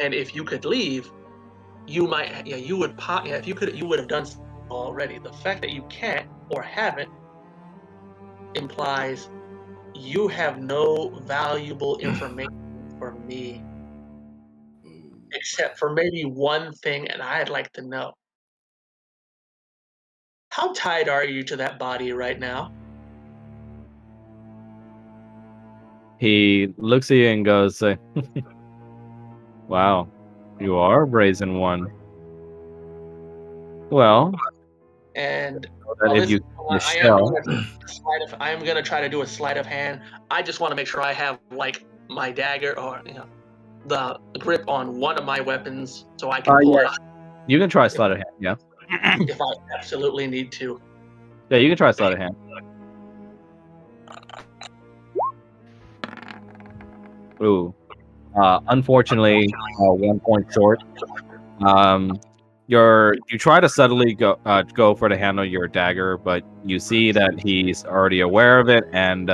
and if you could leave, you might. Yeah, you would. Yeah, if you could, you would have done so already. The fact that you can't or haven't implies you have no valuable information for me, except for maybe one thing, and I'd like to know. How tied are you to that body right now? He looks at you and goes, wow, you are a brazen one. Well, And that if you I am going to try to do a sleight of hand. I just want to make sure I have like my dagger or the grip on one of my weapons so I can pull it off you can try sleight of hand, yeah. if I absolutely need to. Yeah, you can try sleight of hand. Ooh. Unfortunately, 1 point short. You try to subtly go for the handle of your dagger, but you see that he's already aware of it, and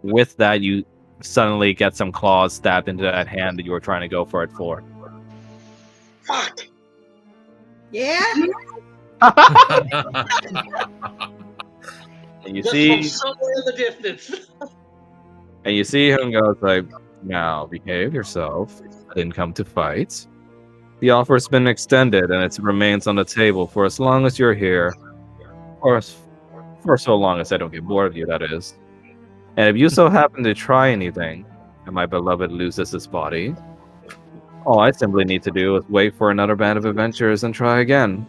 with that, you suddenly get some claws stabbed into that hand that you were trying to go for it for. Fuck! Yeah? And you Just see, from somewhere in the distance. and you see him goes like, "Now behave yourself. I didn't come to fight. The offer's been extended, and it remains on the table for as long as you're here, or for so long as I don't get bored of you. That is. And if you so happen to try anything, and my beloved loses his body, all I simply need to do is wait for another band of adventurers and try again.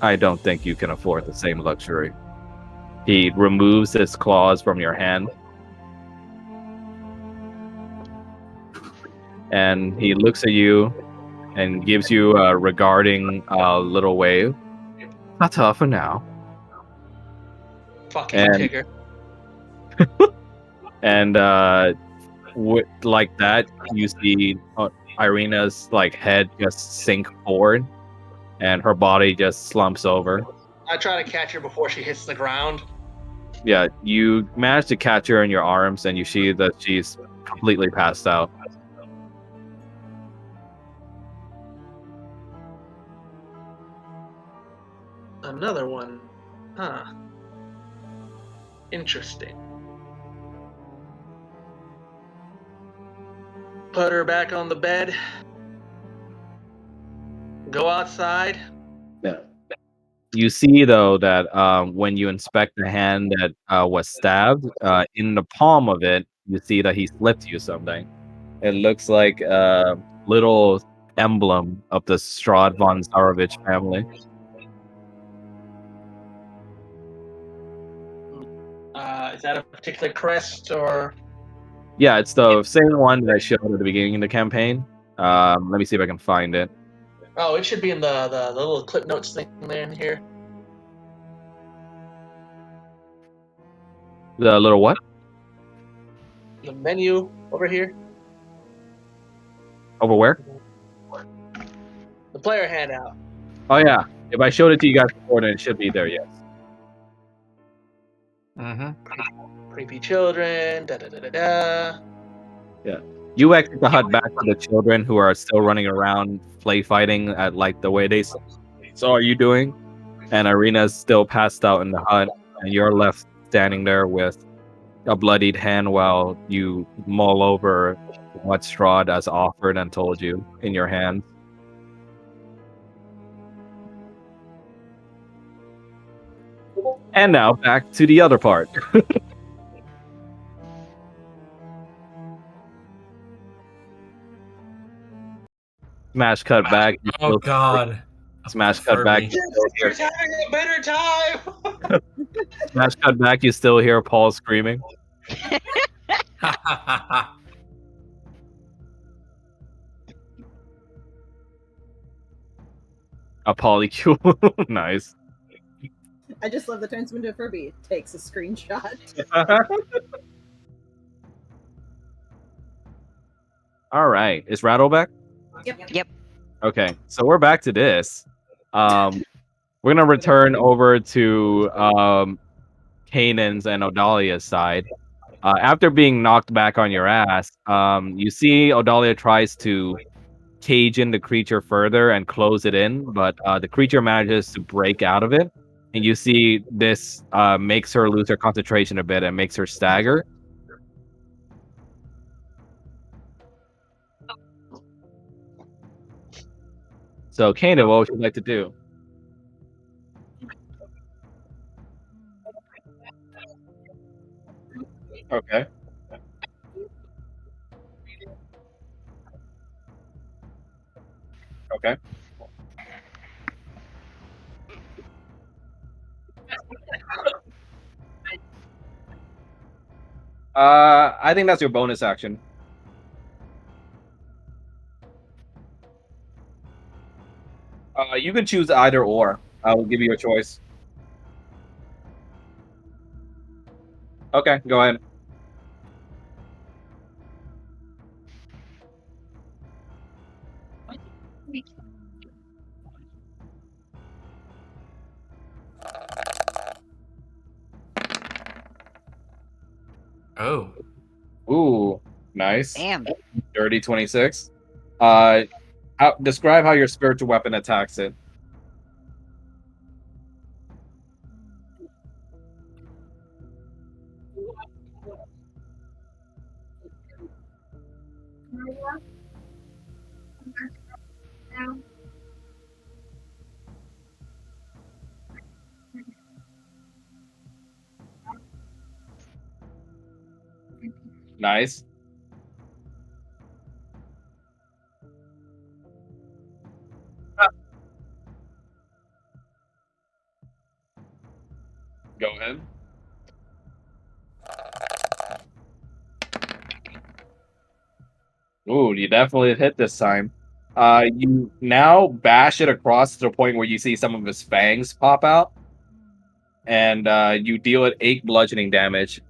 I don't think you can afford the same luxury." He removes his claws from your hand, and he looks at you and gives you a regarding little wave. Not tough for now. Fucking And Tigger. and like that, you see Irina's like head just sink forward, and her body just slumps over. I try to catch her before she hits the ground. Yeah, you manage to catch her in your arms, and you see that she's completely passed out. Another one. Huh. Interesting. Put her back on the bed. Go outside. Yeah. You see, though, that when you inspect the hand that was stabbed, in the palm of it, you see that he slipped you something. It looks like a little emblem of the Strahd von Zarovich family. Is that a particular crest or? Yeah, it's the same one that I showed at the beginning of the campaign. Let me see if I can find it. Oh, it should be in the little clip notes thing there in here. The little what? The menu over here. Over where? The player handout. Oh yeah. If I showed it to you guys before, then it should be there. Yes. Creepy children. Da da da da da. You exit the hut back to the children who are still running around, play fighting at like the way they saw you doing. And Irina's still passed out in the hut, and you're left standing there with a bloodied hand while you mull over what Strahd has offered and told you in your hand. And now back to the other part. Smash cut back. Oh God. Smash cut back. Furby. You're having a better time. Smash cut back. You still hear Paul screaming. A polycule. Nice. I just love the turns into a Furby. Takes a screenshot. All right. Is Rattle back? Yep. Okay. So we're back to this. We're gonna return over to Kanan's and Odalia's side. After being knocked back on your ass, you see Odalia tries to cage in the creature further and close it in, but the creature manages to break out of it. And you see this makes her lose her concentration a bit and makes her stagger. So, Kanan, what would you like to do? Okay. Okay. I think that's your bonus action. You can choose either or. I will give you a choice. Okay, go ahead. Oh. Ooh, nice. Damn. Dirty 26. Describe how your spiritual weapon attacks it. Nice. Go ahead. Ooh, you definitely hit this time. You now bash it across to the point where you see some of his fangs pop out, and you deal it 8 bludgeoning damage.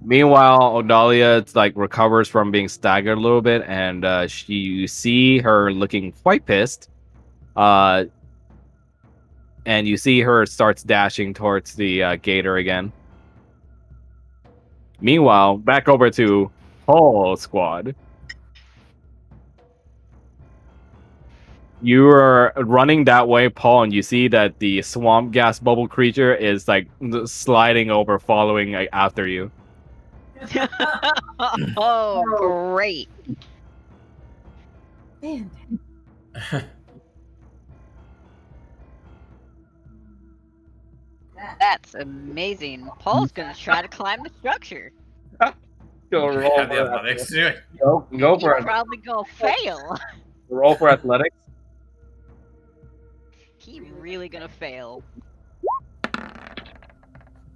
Meanwhile, Odalia recovers from being staggered a little bit, and you see her looking quite pissed. And you see her starts dashing towards the Gator again. Meanwhile, back over to Paul Squad. You are running that way, Paul, and you see that the swamp gas bubble creature is sliding over, following after you. Oh, great. Man, That's amazing. Paul's gonna try to climb the structure. Go roll Have the for athletics to do it. Go You're for it. probably gonna fail. Roll for athletics. He really gonna fail.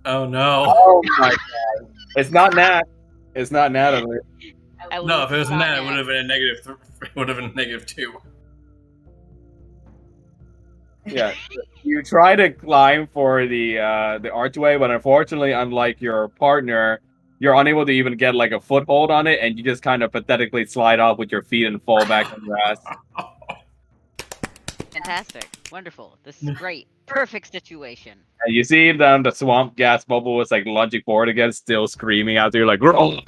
Oh no. Oh my god! It's not Nat. It's not Natalie. At No, least if it was it's not that, it would Nat. have been a negative. It would have been -2. Yeah, you try to climb for the archway, but unfortunately, unlike your partner, you're unable to even get like a foothold on it, and you just kind of pathetically slide off with your feet and fall back on your ass. Fantastic. Wonderful. This is great. Perfect situation. And you see the swamp gas bubble was like lunging forward again, still screaming out there like. "Roll!"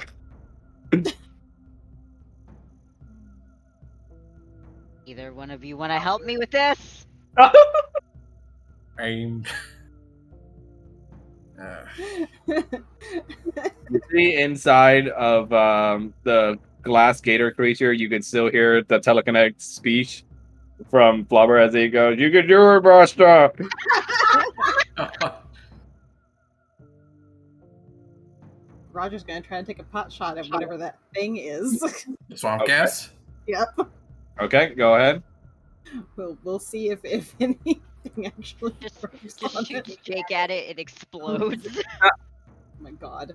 Either one of you want to help me with this? I'm. You see inside of the glass gator creature, you can still hear the telekinetic speech from Flubber as he goes, "You can do it, Buster!" Roger's gonna try and take a pot shot at whatever that thing is. Swamp Okay. gas. Yep. Okay, go ahead. We'll see if anything actually works Just on shoots it. Jake at it, it explodes. Oh my god.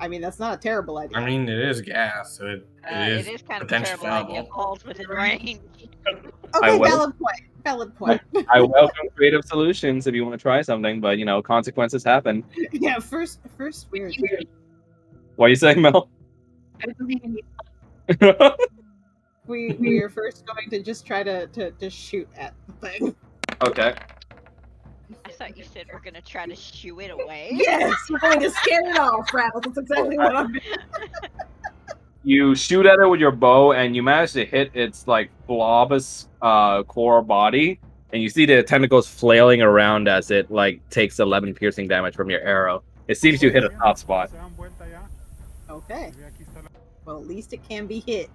I mean, that's not a terrible idea. I mean, it is gas, so it It is kind of a potentially terrible idea. flammable. Falls within range. I Okay, will. valid point. Valid point. I welcome creative solutions if you want to try something, but consequences happen. Yeah, first weird. What are you saying, Mel? We are first going to just try to shoot at the thing. Okay. I thought you said we're gonna try to shoo it away. Yes, we're going to scare it off, Rattles. That's exactly what I'm doing. You shoot at it with your bow, and you manage to hit its like blobous core body, and you see the tentacles flailing around as it like takes 11 piercing damage from your arrow. It seems you hit a top spot. Okay. Well, at least it can be hit.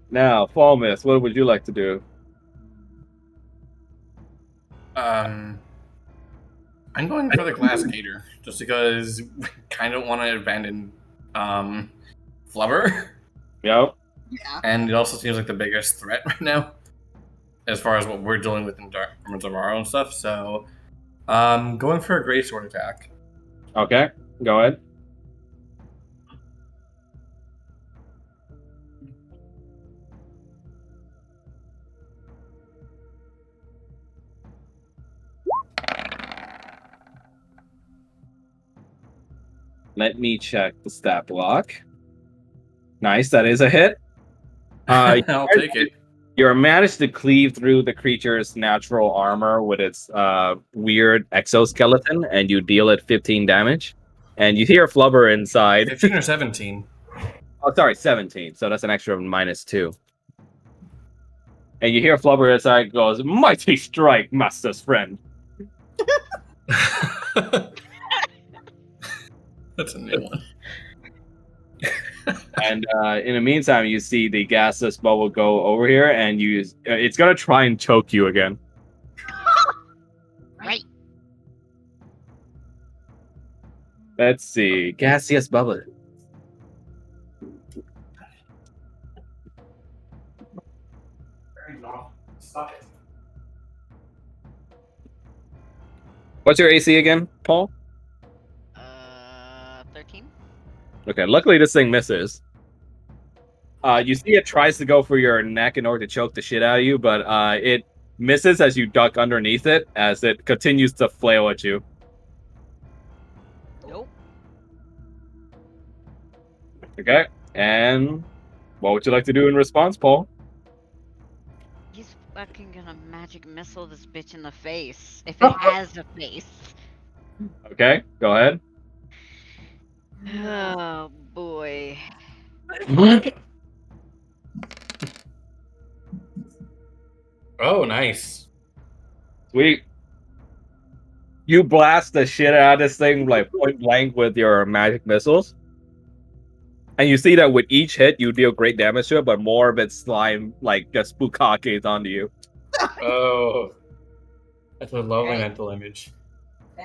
Now, Fall Mist, what would you like to do? I'm going for the glass gator just because we kind of want to abandon Flubber, Yep. Yeah. and it also seems like the biggest threat right now as far as what we're dealing with in tomorrow and stuff. So, going for a great sword attack. Okay, go ahead. Let me check the stat block. Nice, that is a hit. I'll take it. You managed to cleave through the creature's natural armor with its weird exoskeleton, and you deal it 15 damage. And you hear Flubber inside. 15 or 17. Oh, sorry, 17. So that's an extra -2. And you hear Flubber inside goes, "Mighty strike, master's friend." That's a new one. And in the meantime, you see the gaseous bubble go over here, and it's gonna try and choke you again. Right. Let's see, gaseous bubble. Stop it. What's your AC again, Paul? 13. Okay, luckily this thing misses. You see it tries to go for your neck in order to choke the shit out of you, but it misses as you duck underneath it as it continues to flail at you. Nope. Okay, and what would you like to do in response, Paul? He's fucking gonna magic missile this bitch in the face. If it has a face. Okay, go ahead. Oh boy. Oh, nice. Sweet. You blast the shit out of this thing like point blank with your magic missiles. And you see that with each hit, you deal great damage to it, but more of its slime like just bukakes onto you. Oh, that's a lovely Right. mental image.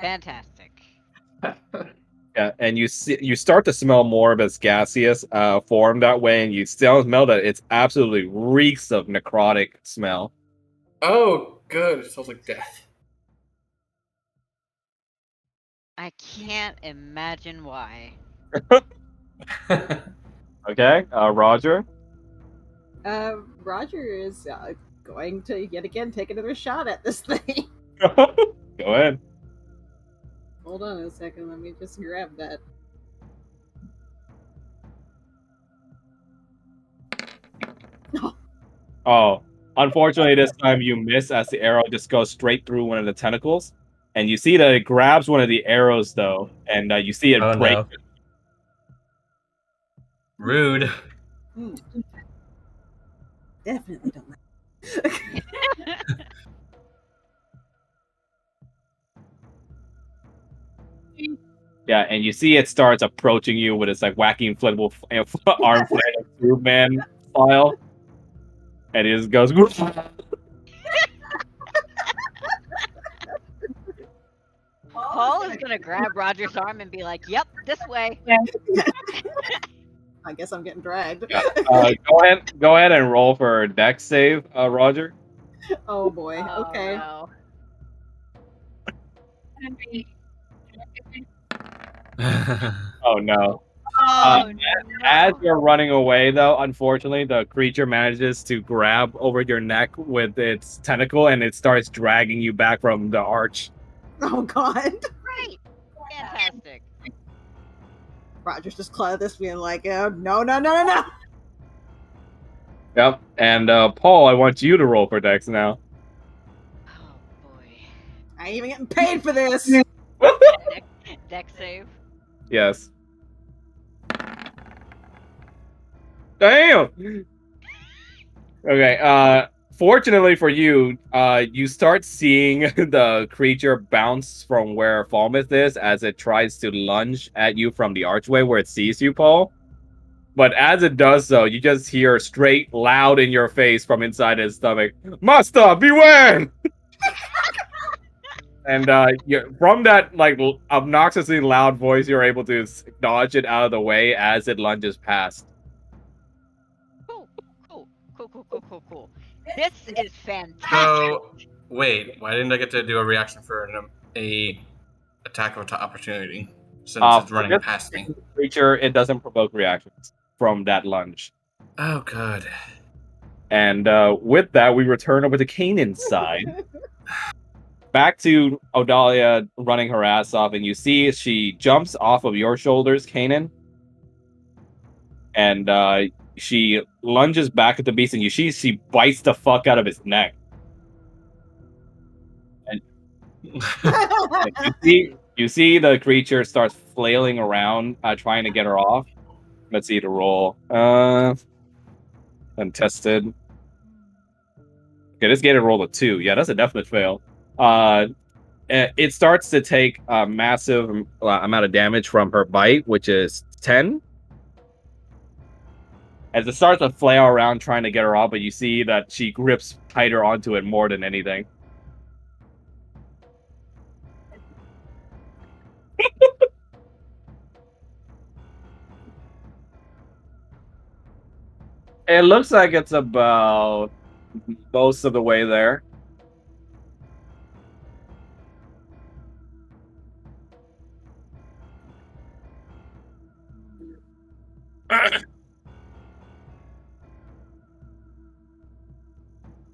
Fantastic. Yeah, and you start to smell more of its gaseous form that way, and you still smell that it's absolutely reeks of necrotic smell. Oh, good. It smells like death. I can't imagine why. Okay, Roger. Roger is going to yet again take another shot at this thing. Go ahead. Hold on a second, let me just grab that. Oh, unfortunately, this time you miss as the arrow just goes straight through one of the tentacles, and you see that it grabs one of the arrows though, and you see it Oh, break. no. Rude. Definitely don't like. Yeah, and you see it starts approaching you with its like wacky inflatable arm flare tube man style, and it just goes. Paul is gonna grab Roger's arm and be like, "Yep, this way." I guess I'm getting dragged. Yeah. Go ahead and roll for dex save, Roger. Oh boy. Oh, Okay. no. Oh no. Oh, As no. you're running away, though, unfortunately, the creature manages to grab over your neck with its tentacle, and it starts dragging you back from the arch. Oh god. Great. Fantastic. Roger's just clutching this, being like, oh, no, no, no, no, no. Yep. And Paul, I want you to roll for dex now. Oh, boy. I ain't even getting paid for this. Deck save. Yes. Damn. Okay. Fortunately for you, you start seeing the creature bounce from where Falmouth is as it tries to lunge at you from the archway where it sees you, Paul. But as it does so, you just hear straight, loud in your face from inside his stomach, "Master, beware!" And from that like obnoxiously loud voice, you're able to dodge it out of the way as it lunges past. Cool. Cool. Cool. Cool. Cool. Cool. Cool. This is fantastic. So, wait, why didn't I get to do a reaction for a attack of opportunity since it's For running this past me? creature, it doesn't provoke reactions from that lunge. Oh, good. And with that, we return over to Kanan's side. Back to Odalia running her ass off, and you see she jumps off of your shoulders, Kanan. And she lunges back at the beast, and you see she bites the fuck out of his neck. And you see the creature starts flailing around, trying to get her off. Let's see the roll. Untested. Okay, this Gator rolled a 2. Yeah, that's a definite fail. It starts to take a massive amount of damage from her bite, which is 10. As it starts to flail around trying to get her off, but you see that she grips tighter onto it more than anything. It looks like it's about most of the way there.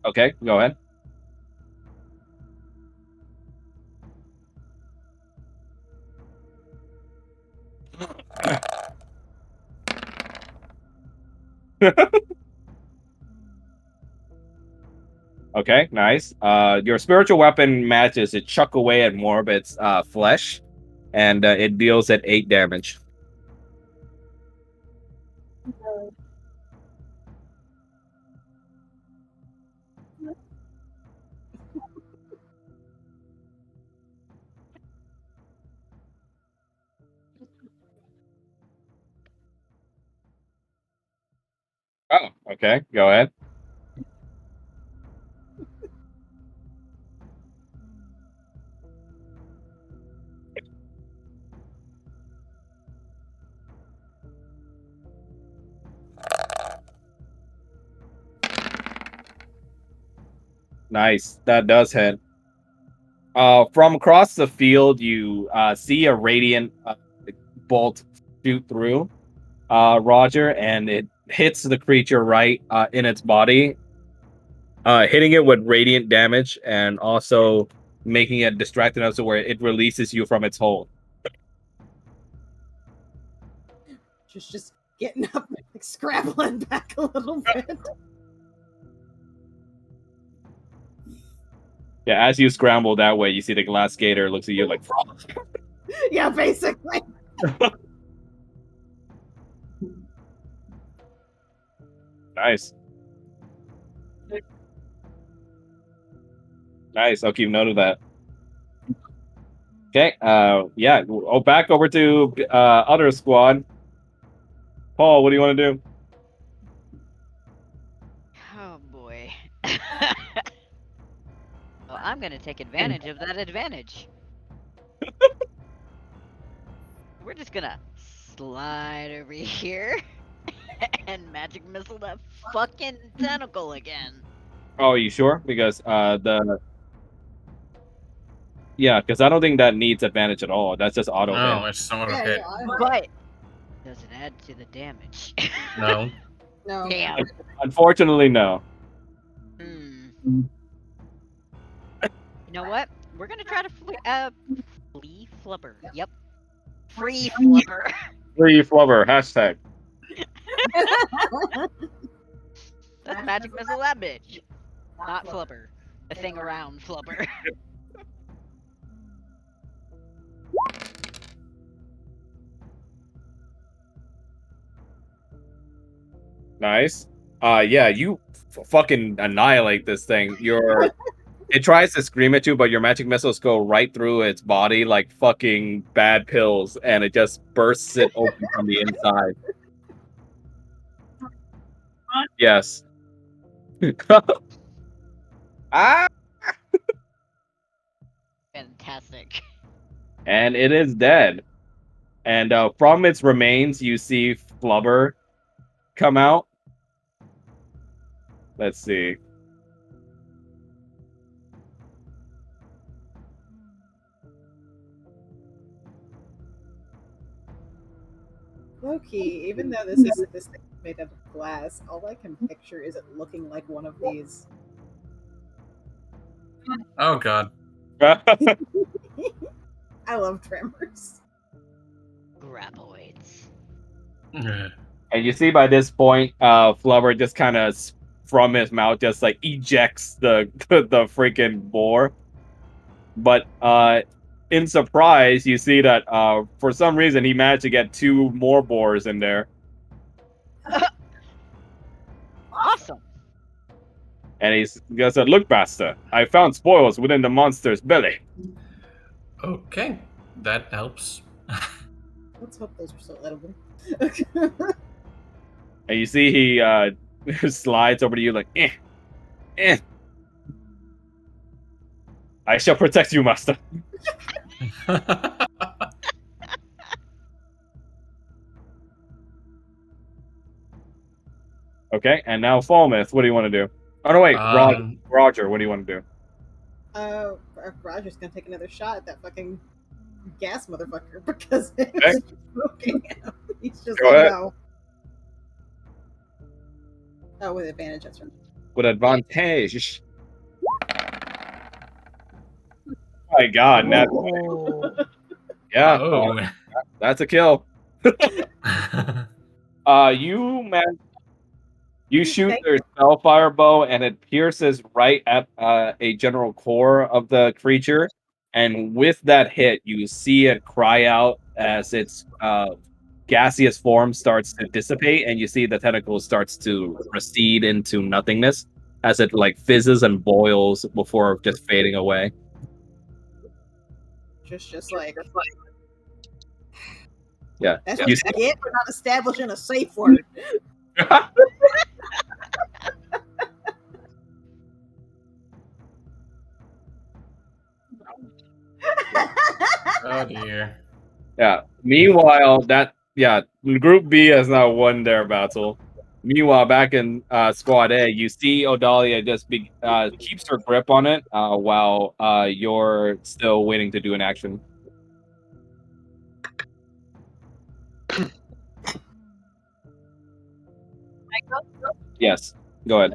Okay, go ahead. Okay, nice. Your spiritual weapon manages to chuck away at more of its flesh, and it deals at 8 damage. Oh, okay, go ahead. Nice. That does hit. From across the field, you see a radiant bolt shoot through Roger, and it hits the creature right in its body, hitting it with radiant damage and also making it distracted enough to where it releases you from its hold. Just getting up, like scrabbling back a little bit. Yeah, as you scramble that way, you see the glass gator looks at you like, Yeah, basically. nice. Nice. I'll keep note of that. Okay. Yeah. Oh, back over to other squad. Paul, what do you want to do? Oh boy. Well, I'm gonna take advantage of that advantage. We're just gonna slide over here and magic missile that fucking tentacle again. Oh, are you sure? Because because I don't think that needs advantage at all. That's just auto Oh, hit. it's somewhat Yeah, hit. But does it add to the damage? No. No. Damn. Unfortunately, no. You know what? We're gonna try to flee flubber. Yep. Free flubber. Free flubber. Hashtag. Let's magic missile that bitch. Not flubber. The thing around flubber. Nice. Yeah, you fucking annihilate this thing. It tries to scream at you, but your magic missiles go right through its body like fucking bad pills, and it just bursts it open from the inside. Yes. Ah! Fantastic. And it is dead. And from its remains, you see Flubber come out. Let's see. Low-key, even though this thing made out of glass, all I can picture is it looking like one of these. Oh god. I love Tremors. Graboids. And you see by this point, Flubber just kind of from his mouth just like ejects the freaking boar. But in surprise, you see that for some reason he managed to get 2 more boars in there. Awesome. And he goes, "Look, Master, I found spoils within the monster's belly." Okay, that helps. Let's hope those are still edible. And you see he slides over to you like, eh. I shall protect you, Master. Okay, and now Falmouth, what do you want to do? Oh no, wait, Roger, what do you want to do? Roger's gonna take another shot at that fucking gas motherfucker because it's smoking him. He's just Go like, ahead. no. Oh, with advantage, that's right. With advantage. Oh my god, yeah, Oh. that's a kill. You shoot their spellfire bow, and it pierces right at a general core of the creature. And with that hit, you see it cry out as its gaseous form starts to dissipate, and you see the tentacle starts to recede into nothingness as it like fizzes and boils before just fading away. Just like Yeah, that's what you get for not establishing a safe word. Oh dear. Yeah. Meanwhile, Group B has now won their battle. Meanwhile, back in Squad A, you see Odalia just keeps her grip on it while you're still waiting to do an action. Yes, go ahead.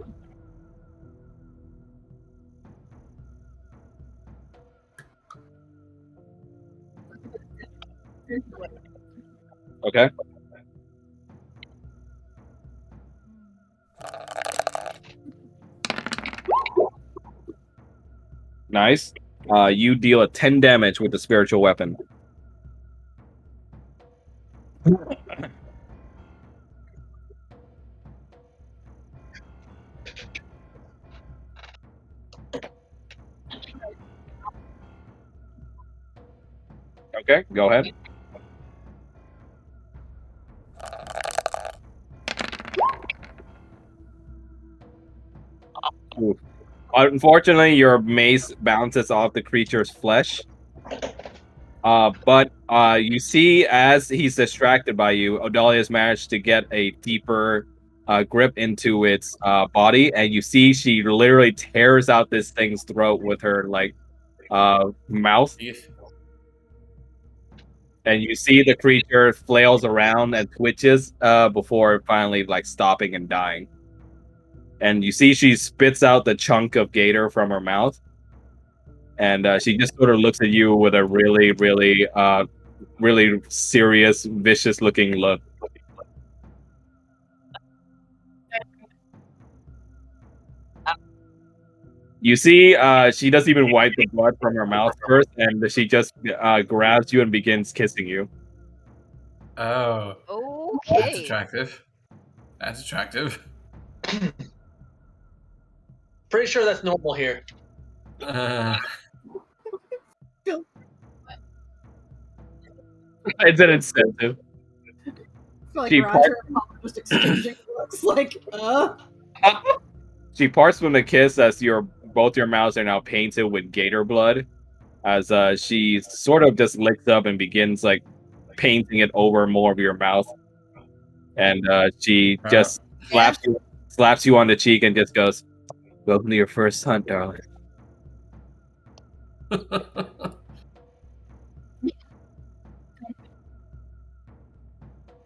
Okay. Nice. You deal a 10 damage with the spiritual weapon. Okay, go ahead. Ooh. Unfortunately, your mace bounces off the creature's flesh. But you see, as he's distracted by you, Odalia's managed to get a deeper grip into its body, and you see she literally tears out this thing's throat with her mouth. And you see the creature flails around and twitches before finally stopping and dying. And you see she spits out the chunk of Gator from her mouth. And she just sort of looks at you with a really, really, really serious, vicious-looking look. You see, she doesn't even wipe the blood from her mouth first, and she just grabs you and begins kissing you. Oh. Okay. That's attractive. That's attractive. Pretty sure that's normal here. It's an incentive. I feel like She Roger and Paul just exchanging looks like, She parts from the kiss as both your mouths are now painted with gator blood. As she sort of just licks up and begins painting it over more of your mouth. And she just slaps you on the cheek and just goes, "Welcome to your first hunt, darling."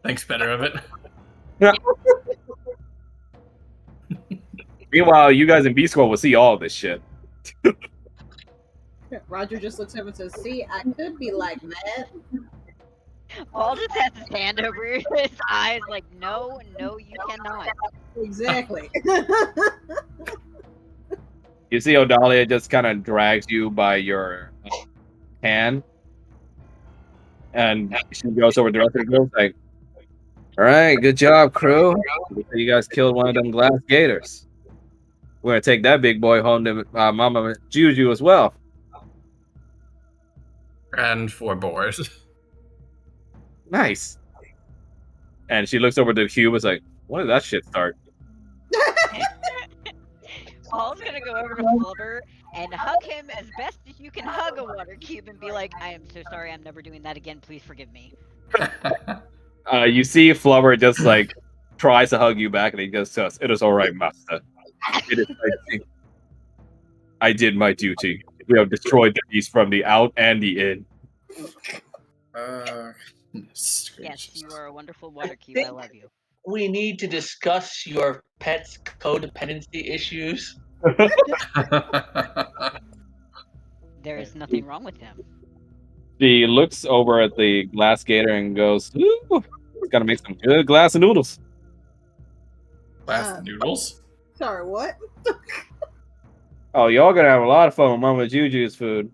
Thanks, better of it. Meanwhile, you guys in B Squad will see all of this shit. Roger just looks over and says, "See, I could be like that." Paul just has his hand over his eyes, like, no, you cannot. Exactly. You see Odalia just kind of drags you by your hand. And she goes over to the rest of the group like, "All right, good job, crew. You guys killed one of them glass gators. We're going to take that big boy home to Mama Juju as well." And 4 boars. Nice. And she looks over to the cube and is like, "When did that shit start?" Paul's gonna go over to Flubber and hug him as best as you can hug a water cube and be like, "I am so sorry, I'm never doing that again, please forgive me." You see Flubber just tries to hug you back and he just says, "It is all right, master. It is my duty. I did my duty. We have destroyed the beast from the out and the in." Yes, you are a wonderful water cube. I love you. We need to discuss your pet's codependency issues. There is nothing wrong with him. She looks over at the glass gator and goes, "Ooh, it's gotta make some good glass of noodles." Glass noodles? Sorry, what? Oh, y'all gonna have a lot of fun with Mama Juju's food.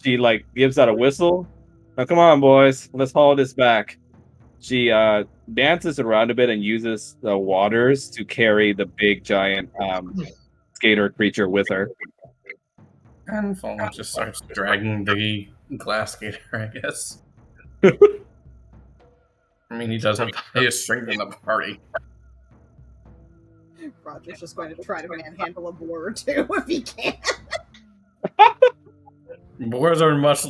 She gives out a whistle. "Now come on, boys, let's haul this back." She dances around a bit and uses the waters to carry the big giant skater creature with her. And Fallen just starts dragging the glass gator, I guess. I mean, he does have the highest strength in the party. Roger's just going to try to manhandle a boar or two if he can. Boars are much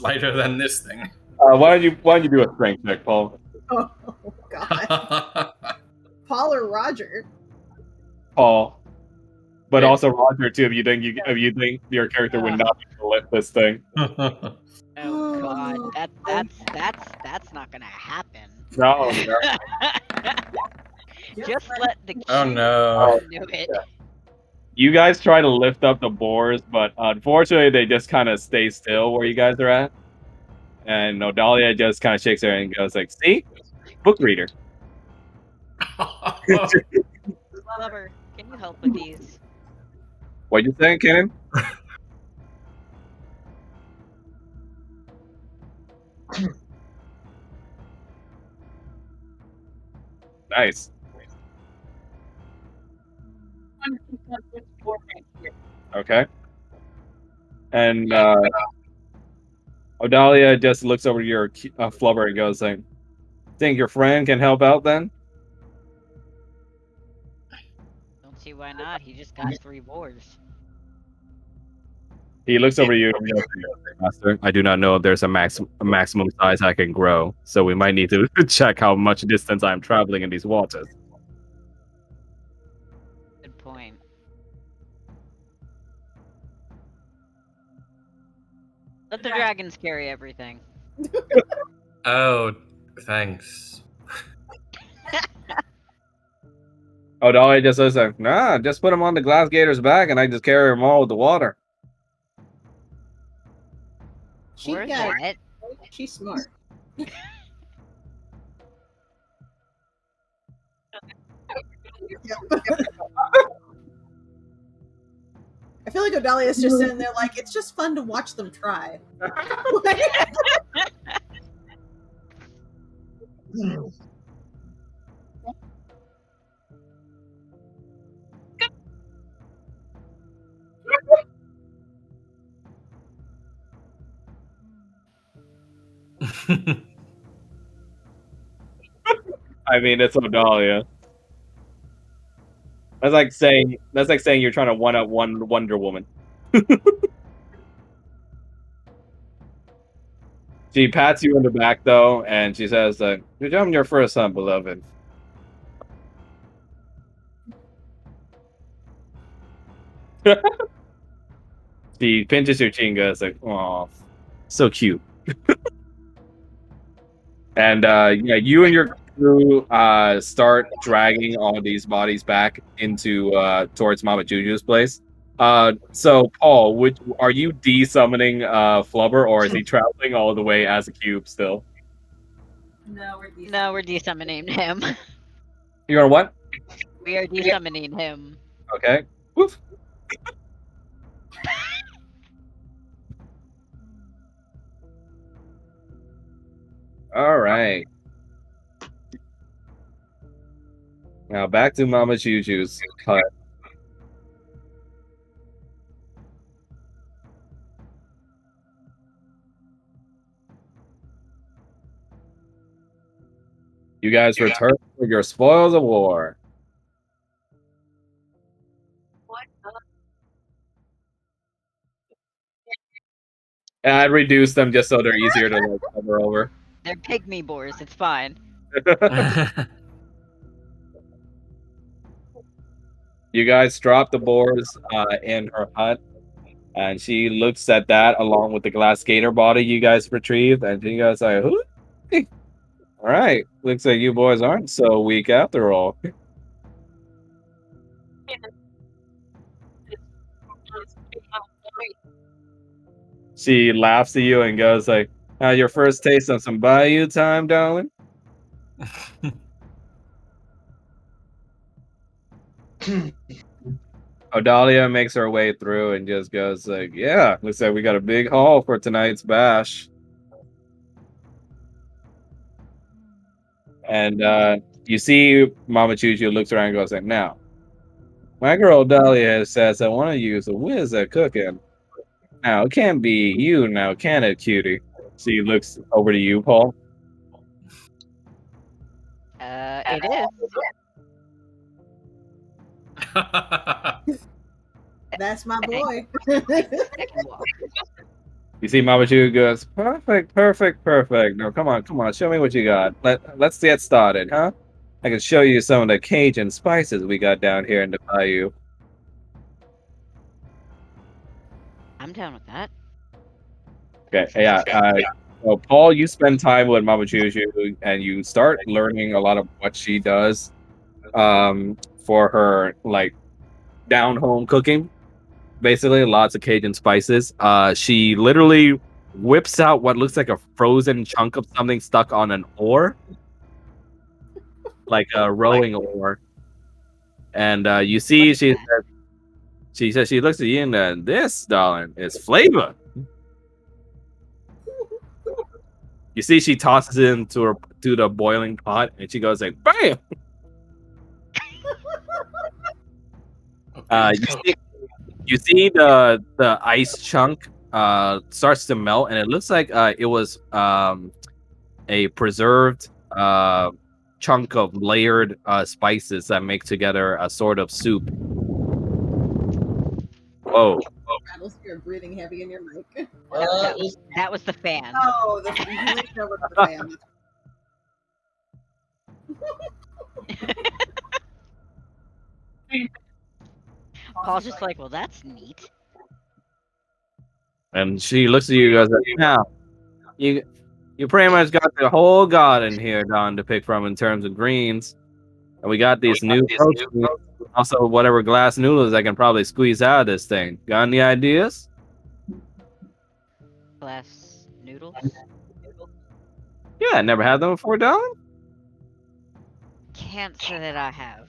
lighter than this thing. Why don't you do a strength check, Paul? Oh God! Paul or Roger? Paul. But Wait. also Roger too. If you think your character would not be able to lift this thing. Oh god, that's not gonna happen. No. Just let the cube Oh no. do it. You guys try to lift up the boars, but unfortunately they just kind of stay still where you guys are at. And Odalia just kind of shakes her and goes like, "See, book reader." Flubber, can you help with these? What you saying, Kenan? Nice. Okay. And Odalia just looks over to your flubber and goes like, "Think your friend can help out then?" Don't see why not. He just got 3 boars. He looks over to you and goes, "Master, I do not know if there's a maximum size I can grow, so we might need to check how much distance I'm traveling in these waters." Good point. Let the dragons carry everything. Oh, thanks. Odalia just looks like, "Nah, just put him on the glass gator's back and I just carry him all with the water." She Where's got that? She's smart. I feel like Odalia's just sitting there like, it's just fun to watch them try. I mean, it's Odalia. That's like saying you're trying to one up one Wonder Woman. She pats you on the back though, and she says, "Good job on your first son, beloved." She pinches your chin and goes like, "Aw, so cute." And yeah, you and your crew start dragging all these bodies back into towards Mama Juju's place. So Paul, are you de-summoning Flubber, or is he traveling all the way as a cube still? No, we're de-summoning him. You're on what? We are de-summoning him. Okay. Woof. All right. Now back to Mama Juju's hut. You guys return for your spoils of war. And I reduced them just so they're easier to like cover over. They're pygmy boars, it's fine. You guys drop the boars in her hut, and she looks at that along with the glass gator body you guys retrieved, and you guys like, "Who? All right, looks like you boys aren't so weak after all." She laughs at you and goes like, "Your first taste of some bayou time, darling?" Odalia makes her way through and just goes like, "Yeah, looks like we got a big haul for tonight's bash." And you see Mama Chuchu looks around and goes like, "Now, my girl Odalia says I want to use a whiz at cooking. Now, it can't be you now, can it, cutie?" She looks over to you, Paul. It is. That's my boy. You see Mama Chu goes, "Perfect, perfect, perfect. No, come on, show me what you got. Let's get started, huh?" I can show you some of the Cajun spices we got down here in the bayou. I'm down with that. Okay, yeah. So Paul, you spend time with Mama Juju, and you start learning a lot of what she does, for her like down home cooking. Basically, lots of Cajun spices. She literally whips out what looks like a frozen chunk of something stuck on an oar, like a rowing oar. And you What see, is she that? she says she looks at you, and this, darling, is flavor. You see, she tosses it to the boiling pot, and she goes like, "Bam!" Okay, let's You go. see, you see the ice chunk starts to melt, and it looks like it was a preserved chunk of layered spices that make together a sort of soup. Whoa. Rattles, you're breathing heavy in your mic. That was the fan. Oh, you leaned over to the fan. Paul's just like, well, that's neat. And she looks at you and goes, "Now, you pretty much got the whole garden here, Don, to pick from in terms of greens. And we got these new proteins. Also, whatever glass noodles I can probably squeeze out of this thing. Got any ideas?" Glass noodles. Yeah, never had them before, Don. Can't say that I have.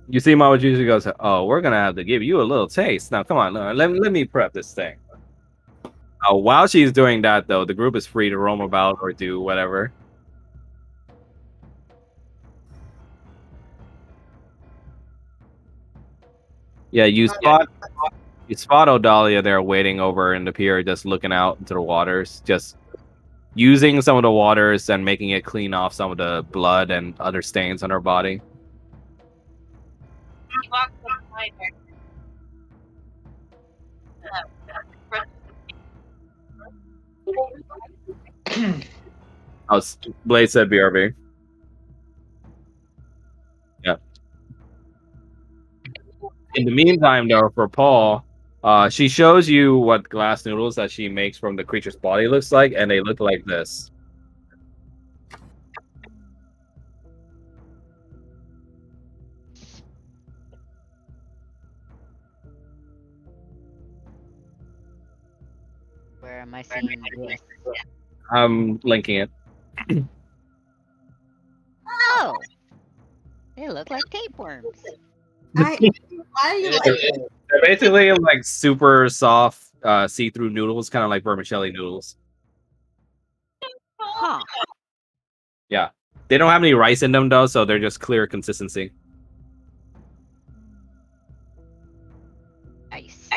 You see, Mama Juicy goes, "Oh, we're gonna have to give you a little taste. Now, come on, let me prep this thing." While she's doing that, though, the group is free to roam about or do whatever. Yeah, you spot Odalia there waiting over in the pier, just looking out into the waters, just using some of the waters and making it clean off some of the blood and other stains on her body. Oh, Blade said BRB. Yeah. In the meantime, though, for Paul, she shows you what glass noodles that she makes from the creature's body looks like, and they look like this. Where am I seeing this? I'm linking it. Oh, they look like tapeworms. Why are you like They're basically like super soft, see-through noodles, kind of like vermicelli noodles. Huh. Yeah, they don't have any rice in them though, so they're just clear consistency. Nice.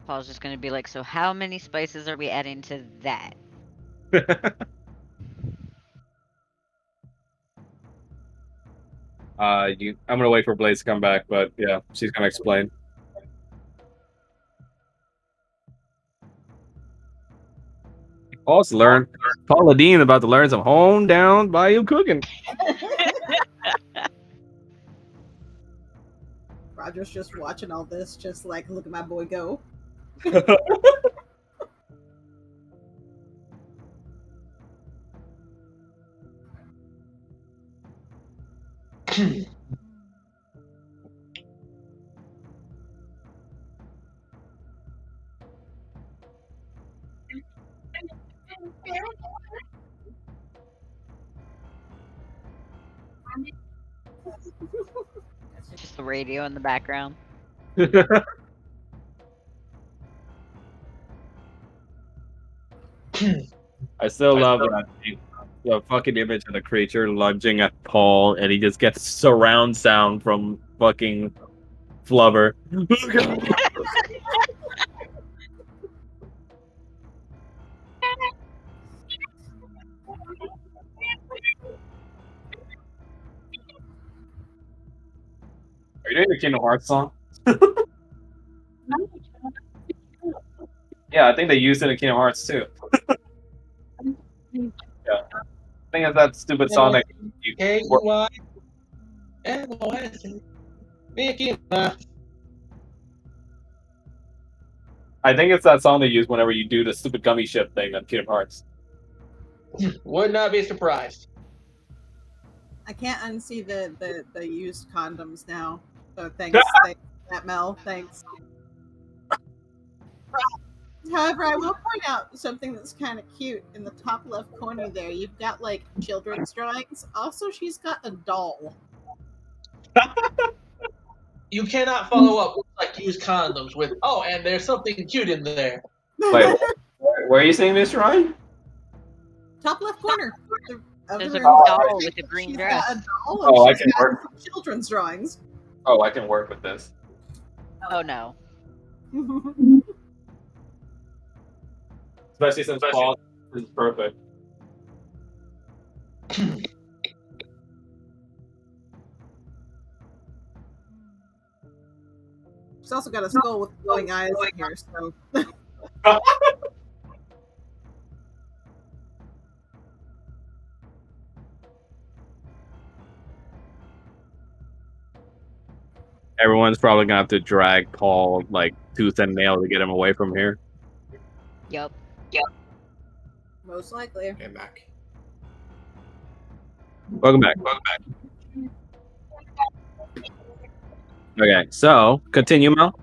Paul's just gonna be like, so how many spices are we adding to that? I'm gonna wait for Blaze to come back, but yeah, she's gonna explain. Paul Dean about to learn some home down bayou cooking. Roger's just watching all this, just like, look at my boy go. Just the radio in the background. I still love the fucking image of the creature lunging at Paul, and he just gets surround sound from fucking Flubber. Are you doing the Kingdom Hearts song? Yeah, I think they used it in Kingdom Hearts too. Yeah. I think it's that stupid song that you I think it's that song they use whenever you do the stupid gummy ship thing on Kingdom Hearts. Would not be surprised. I can't unsee the used condoms now. So thanks, Matt Mel. Thanks. However, I will point out something that's kind of cute in the top left corner there. You've got like children's drawings. Also, she's got a doll. You cannot follow up with like used condoms with and there's something cute in there. Wait, where are you saying this, Ryan? Top left corner. There's The a room. doll with a green She's dress. got a doll. Oh, I And she's can got work. some children's drawings. Oh, I can work with this. Oh no. Especially since Paul is perfect. She's also got a skull with glowing eyes in here. So. Everyone's probably gonna have to drag Paul like tooth and nail to get him away from here. Yep. Most likely. Get back. Welcome back. Okay, so continue, Mel.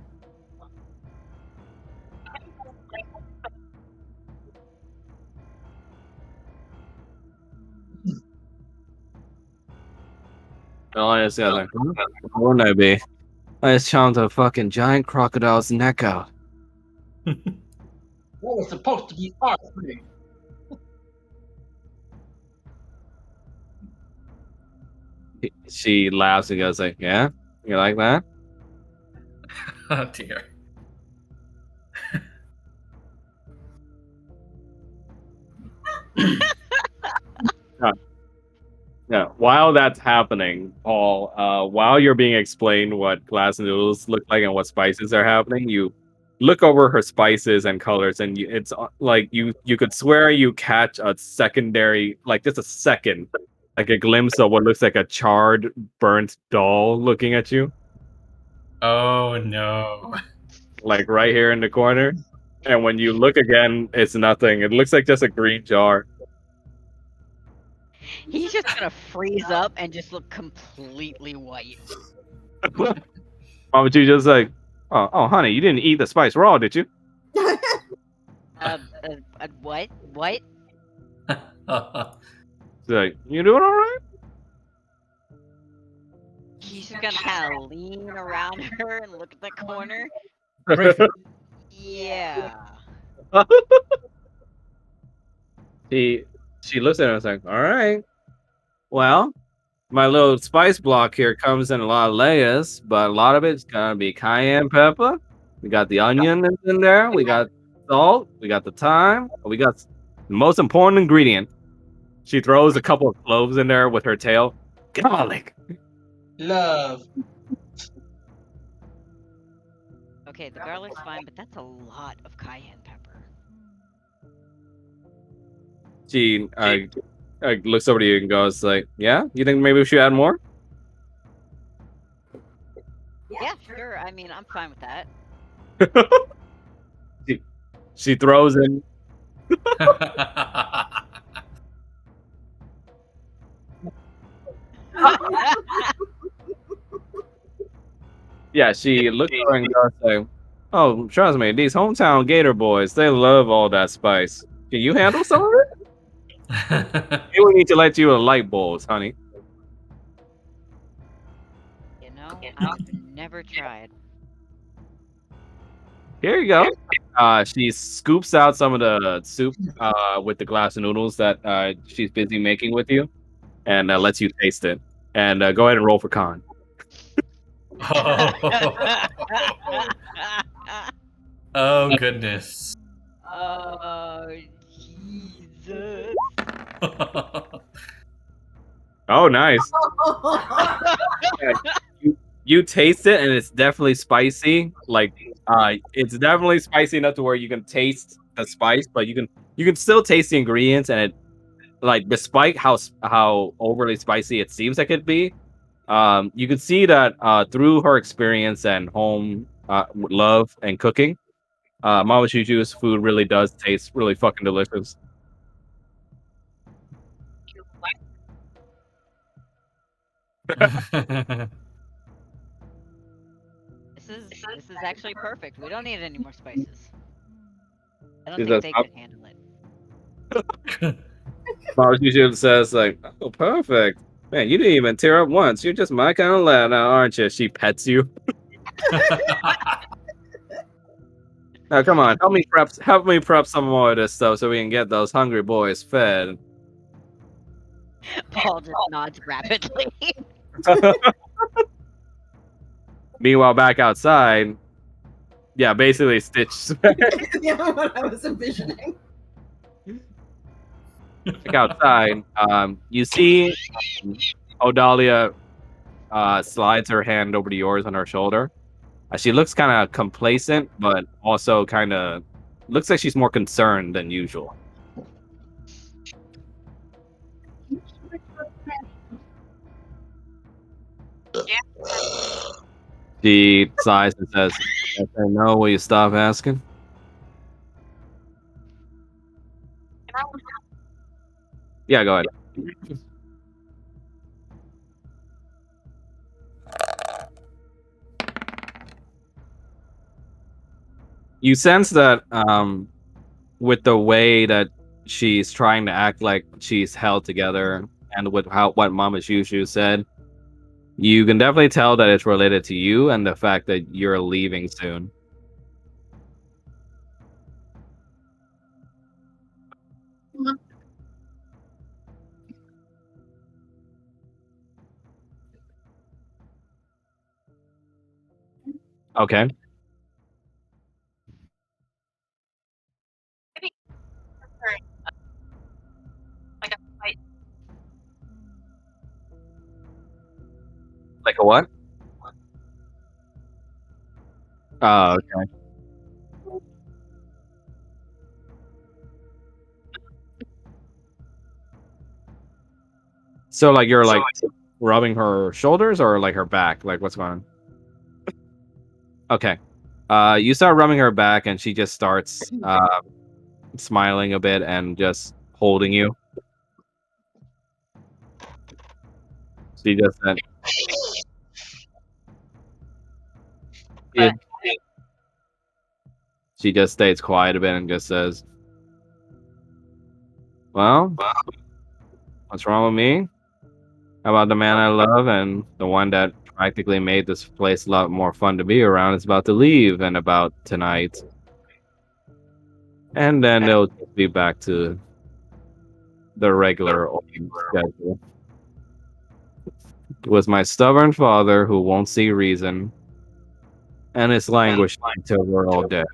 Oh, I just got like, what wouldn't I be? I just chomped a fucking giant crocodile's neck out. That was supposed to be our thing. She laughs and goes like, "Yeah, you like that?" Oh dear. Yeah. While that's happening, Paul, while you're being explained what glass noodles look like and what spices are happening, you look over her spices and colors, and it's like you could swear you catch a secondary, like just a second, like a glimpse of what looks like a charred, burnt doll looking at you, Oh no. like right here in the corner. And when you look again, it's nothing. It looks like just a green jar. He's just gonna freeze up and just look completely white. Why would you just like, oh, honey, you didn't eat the spice raw, did you? What? What? She's like, you doing all right? He's just gonna kind of lean around her and look at the corner. Yeah. She looks at her and is like, all right. Well, my little spice block here comes in a lot of layers, but a lot of it's gonna be cayenne pepper. We got the onion in there. We got salt. We got the thyme. We got the most important ingredient. She throws a couple of cloves in there with her tail. Garlic. Love. Okay, the garlic's fine, but that's a lot of cayenne pepper. She looks over to you and goes like, yeah, you think maybe we should add more? Yeah, sure. I mean, I'm fine with that. She throws in. Yeah, she looks over and goes like, oh, trust me, these hometown Gator boys, they love all that spice. Can you handle some of it? Maybe we need to let you a light bulbs, honey. You know, I've never tried. Here you go. She scoops out some of the soup with the glass of noodles that she's busy making with you, and lets you taste it. And go ahead and roll for con. Oh goodness. Oh, Jesus. Oh, nice. you taste it, and it's definitely spicy. Like, it's definitely spicy enough to where you can taste the spice, but you can still taste the ingredients, and it like despite how overly spicy it seems like it'd be, you can see that through her experience and home love and cooking, Mama Juju's food really does taste really fucking delicious. This is actually perfect. We don't need any more spices. I don't She think says, they could handle it. Mama Juju says like, "Oh, perfect, man! You didn't even tear up once. You're just my kind of lad, now, aren't you?" She pets you. Now, come on, help me prep some more of this stuff so we can get those hungry boys fed. Paul just nods rapidly. Meanwhile, back outside, yeah, basically Stitch. Yeah, what I was envisioning. Back outside, you see Odalia slides her hand over to yours on her shoulder. She looks kind of complacent, but also kind of looks like she's more concerned than usual. She sighs and says, "If I know, will you stop asking?" Yeah, go ahead. You sense that with the way that she's trying to act like she's held together, and with what Mama Shushu said, you can definitely tell that it's related to you and the fact that you're leaving soon. Okay. Like a what? Oh, okay. So like you're like rubbing her shoulders or like her back? Like what's going on? Okay. You start rubbing her back and she just starts smiling a bit and just holding you. She just said, yeah. She just stays quiet a bit and just says, "Well, what's wrong with me? How about the man I love and the one that practically made this place a lot more fun to be around is about to leave in about tonight. And then they'll just be back to the regular old schedule. It was my stubborn father who won't see reason, and it's languishing until we're all dead."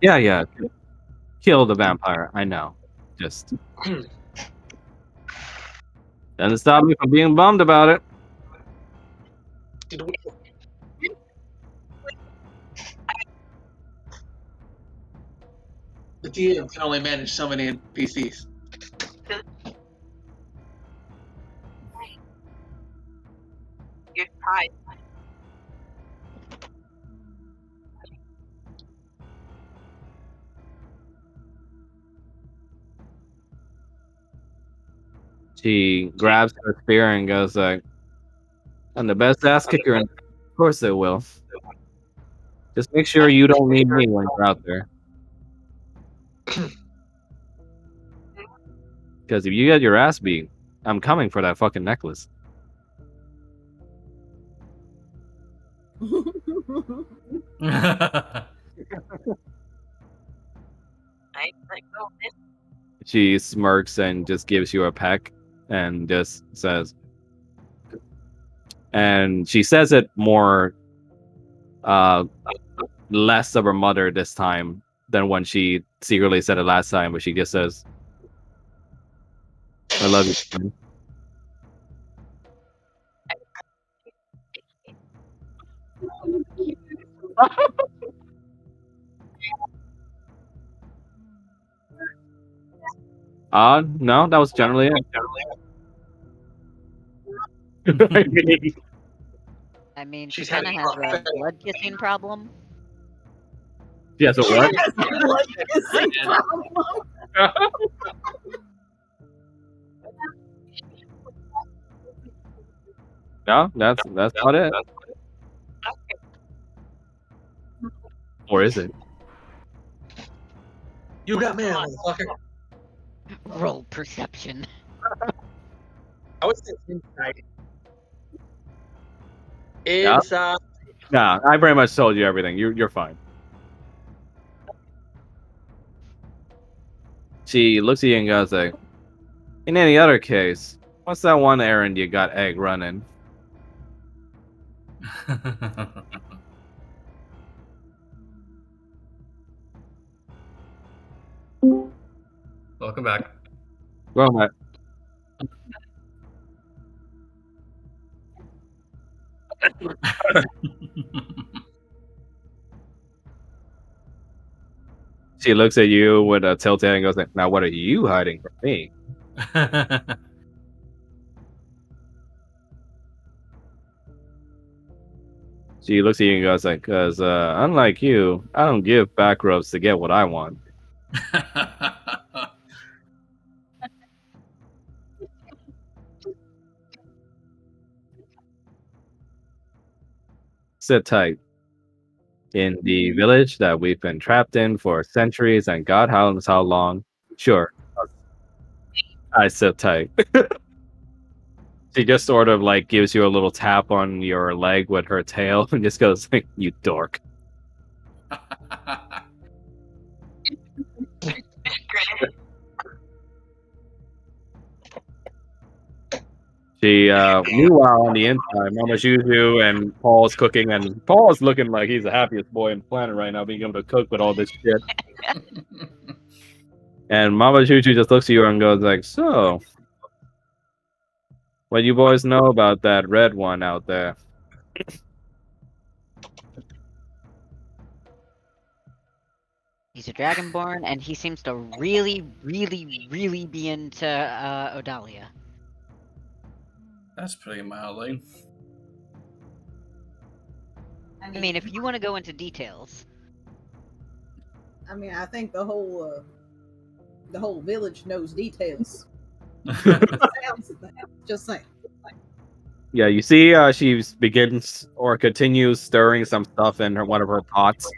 Yeah, yeah. Kill the vampire. I know. Just doesn't stop me from being bummed about it. Did we- The DM can only manage so many NPCs. She grabs her spear and goes like, "I'm the best ass kicker, and of course they will. Just make sure you don't need me when you're out there. Because if you get your ass beat, I'm coming for that fucking necklace." She smirks and just gives you a peck and just says, and she says it more, less of her mother this time than when she secretly said it last time, but she just says, I love you. Man. No, that was generally it. I mean, I mean, she She's kind of having has a prophetic- blood kissing problem. yeah, so what? Blood kissing problem. No, that's about it. Or is it? You got mail, motherfucker. Roll perception. I would say insight. Yeah. It's Nah, I very much told you everything. You're fine. She looks at you and goes like, in any other case, what's that one errand you got egg running? Welcome back. Well, my, she looks at you with a tilt and goes like, now what are you hiding from me? She looks at you and goes like, because unlike you, I don't give back rubs to get what I want. Sit tight. In the village that we've been trapped in for centuries and God knows how long, sure, I sit tight. She just sort of like gives you a little tap on your leg with her tail and just goes like, you dork. She, meanwhile, on the inside, Mama Juju and Paul's cooking, and Paul's looking like he's the happiest boy on the planet right now, being able to cook with all this shit. And Mama Juju just looks at you and goes like, so, what you boys know about that red one out there? He's a dragonborn, and he seems to really, really, really be into Odalia. That's pretty mildly. I mean, if you want to go into details. I mean, I think the whole village knows details. Just saying. Yeah, you see, she begins or continues stirring some stuff in one of her pots,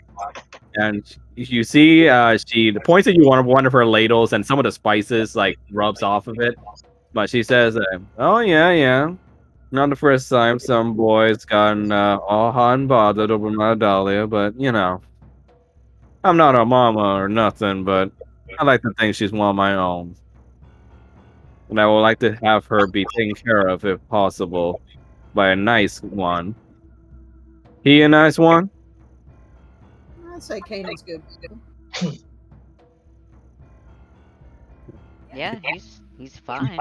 and you see, she points at you one of her ladles, and some of the spices like rubs off of it. But she says, "Oh yeah, not the first time some boys gotten all hot and bothered over my Dahlia, but you know, I'm not her mama or nothing, but I like to think she's one of my own, and I would like to have her be taken care of if possible." By a nice one. He a nice one? I'd say Kanan's good. Yeah, he's fine.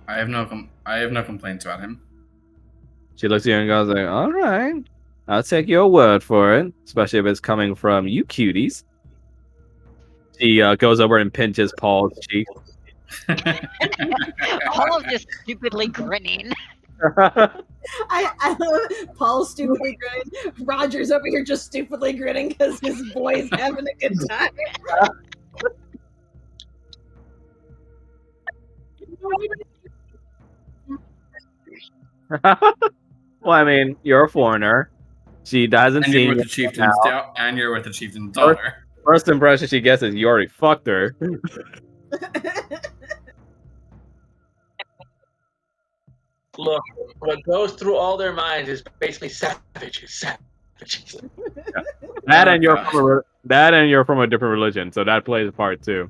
I have no complaints about him. She looks at you and goes like, all right. I'll take your word for it, especially if it's coming from you cuties. She goes over and pinches Paul's cheek. Paul's just stupidly grinning. I love it. Paul's stupidly grinning. Roger's over here just stupidly grinning because his boy's having a good time. Well, I mean, you're a foreigner. She doesn't And see you're with you the chieftain's and you're with the chieftain's daughter. First impression she gets is you already fucked her. look. What goes through all their minds is basically savages. That Oh, and you're gosh. from a different religion, so that plays a part too.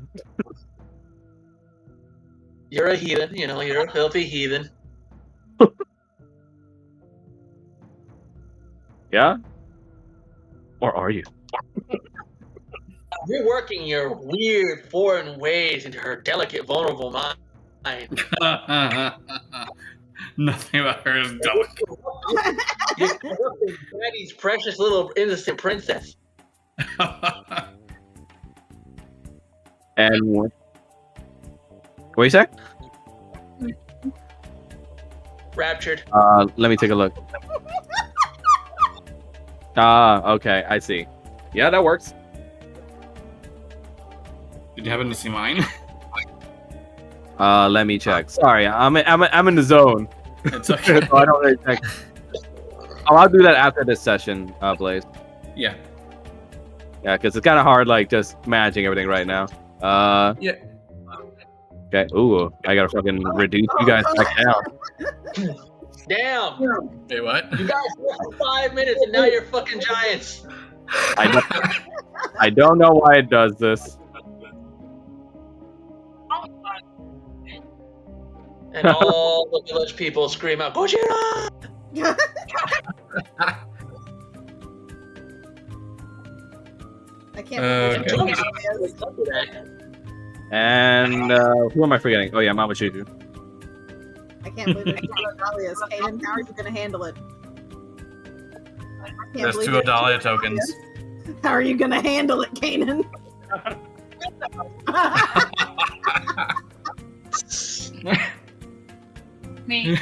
You're a heathen, you're a filthy heathen. Yeah? Or are you? You're working your weird foreign ways into her delicate, vulnerable mind. Nothing about her is dark. You're corrupting Daddy's precious little innocent princess. And what you say? Raptured. Let me take a look. Okay, I see. Yeah, that works. Did you happen to see mine? Let me check. Sorry, I'm in the zone. It's okay. So I don't really check. Oh, I'll do that after this session, Blaze. Yeah. Yeah, because it's kind of hard, like, just managing everything right now. Yeah. Okay. Ooh, I gotta fucking reduce you guys back down. Damn. Wait, what? You guys left for 5 minutes and now you're fucking giants. I don't know why it does this. And all the village people scream out, Gojira! I can't believe Okay. And who am I forgetting? Oh yeah, Mama Chuchu. I can't believe there's 2 Adalias. Kaden, how are you going to handle it? I can't There's believe 2 Adalia tokens. How are you going to handle it, Kaden? Me.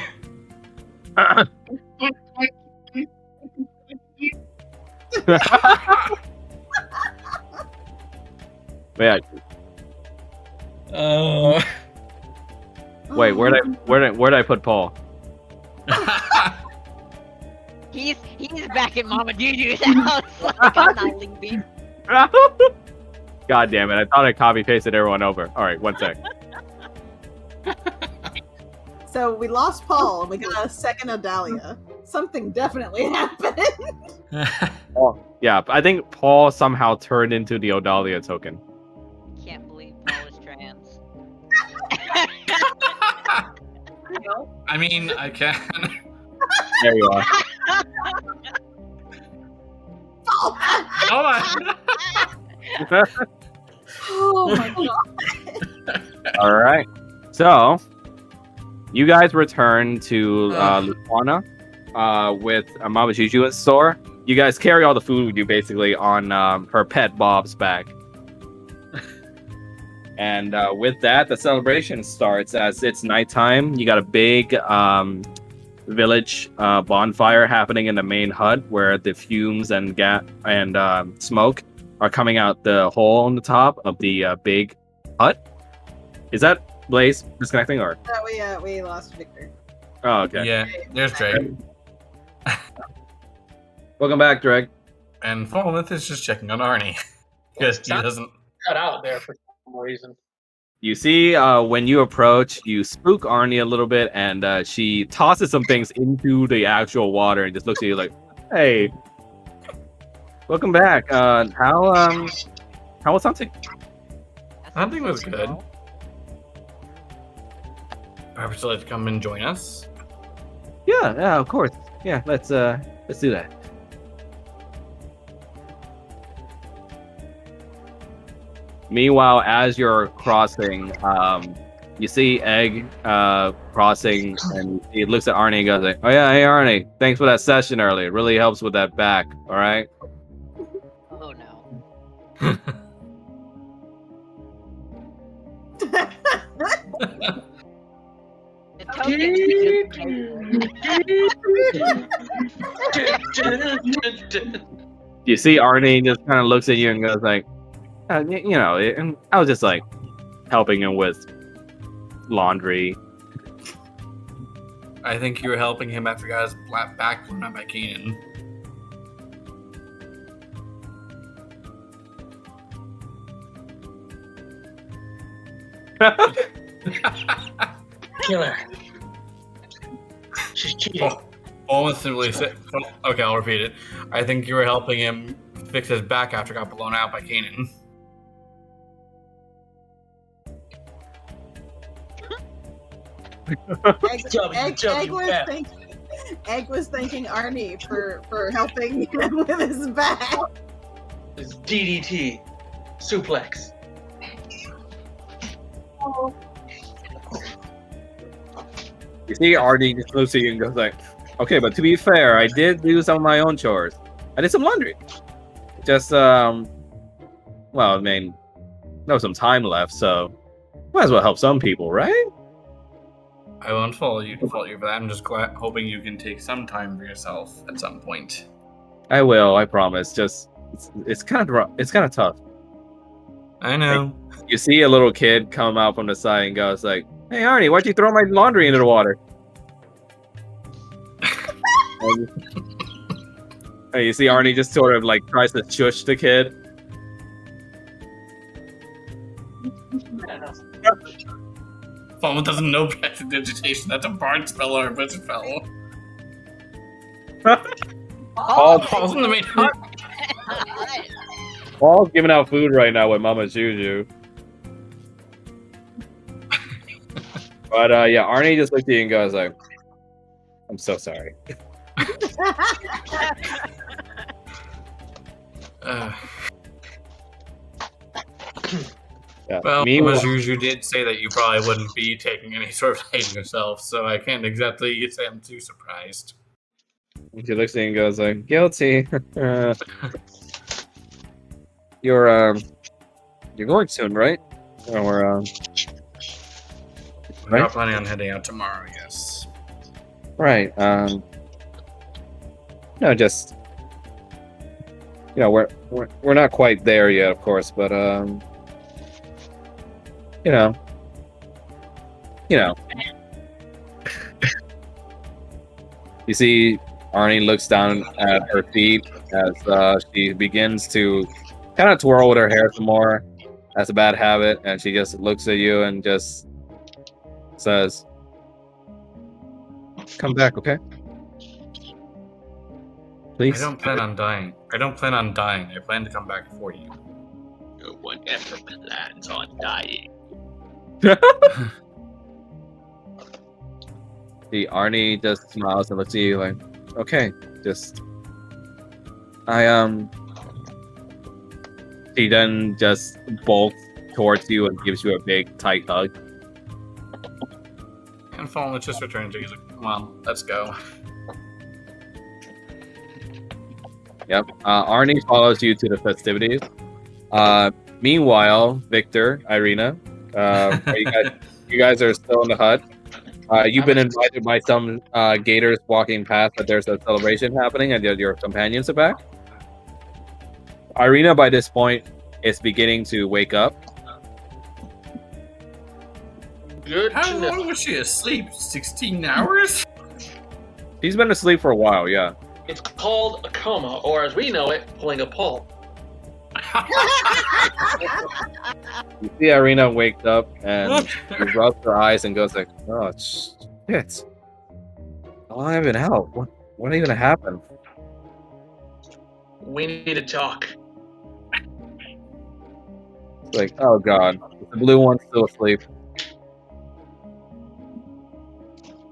Yeah. Wait, where'd I put Paul? He's back at Mama Juju's house. Like, I'm not leaving. God damn it! I thought I copy pasted everyone over. All right, one sec. So we lost Paul and we got a second Adalia. Something definitely happened. Oh, yeah, I think Paul somehow turned into the Odalia token. Can't believe Paul is trans. I mean, I can. There you are. Oh my! Oh my god. All right. So, you guys return to Luana with Mama Juju in store. You guys carry all the food with you basically on her pet Bob's back. And with that, the celebration starts as it's nighttime. You got a big village bonfire happening in the main hut where the fumes and smoke are coming out the hole on the top of the big hut. Is that Blaze disconnecting or? We lost Victor. Oh, okay. Yeah, there's Drake. Welcome back, Drake. And Falmouth is just checking on Arnie. Because he doesn't. Cut out there for some reason. You see, when you approach, you spook Arnie a little bit, and she tosses some things into the actual water and just looks at you like, "Hey, welcome back. How was hunting?" Hunting was good. Perhaps you'd like to come and join us? Yeah, of course. Yeah, let's do that. Meanwhile, as you're crossing, you see Egg crossing, and he looks at Arnie and goes like, "Oh yeah, hey Arnie, thanks for that session earlier. It really helps with that back. All right." Oh no. The token. You see Arnie just kind of looks at you and goes like, and I was just like helping him with laundry. I think you were helping him after he got his back blown out by Keenan. Killer. She's cheating. Almost simply said, okay, I'll repeat it. I think you were helping him fix his back after it got blown out by Keenan. Egg was thanking Arnie for helping him with his back. It's DDT. Suplex. You see, Arnie just looks at you and goes like, "Okay, but to be fair, I did do some of my own chores. I did some laundry. Just well, I mean, there was some time left, so might as well help some people, right?" I won't fault you for that. I'm just hoping you can take some time for yourself at some point. I will. I promise. Just it's kind of tough. I know. You see a little kid come out from the side and goes like, "Hey Arnie, why'd you throw my laundry into the water?" And you see Arnie just sort of like tries to shush the kid. Paul doesn't know prestidigitation. That's a bard spell or a wizard spell. Paul's in the main. Paul's giving out food right now with Mama Juju. But yeah, Arnie just looked at you and goes like, "I'm so sorry." Yeah. Well, Meanwhile, as you did say that you probably wouldn't be taking any sort of hate yourself, so I can't exactly say I'm too surprised. he looks at you and goes like, "Guilty." You're going soon, right? Or We're Right. not planning on heading out tomorrow, yes. right? No, just we're not quite there yet, of course, but you know. You see, Arnie looks down at her feet as she begins to kind of twirl with her hair some more. That's a bad habit, and she just looks at you and just says, "Come back, okay? Please." I don't plan on dying. I plan to come back for you. No one ever plans on dying. See, Arnie just smiles and looks at you like, "Okay, just He then just bolts towards you and gives you a big, tight hug. And Fallen just returns to you. He's like, "Come on, let's go." Yep. Arnie follows you to the festivities. Meanwhile, Victor, Irina, you guys are still in the hut. You've been invited by some gators walking past that there's a celebration happening and your companions are back. Irina, by this point, is beginning to wake up. Good How to know. long was she asleep? 16 hours? She's been asleep for a while, yeah. It's called a coma, or as we know it, pulling a pull. You see Irina wakes up and she rubs her eyes and goes like, "Oh shit! How long have I been out? What even happened?" We need to talk. It's like, "Oh god, the blue one's still asleep."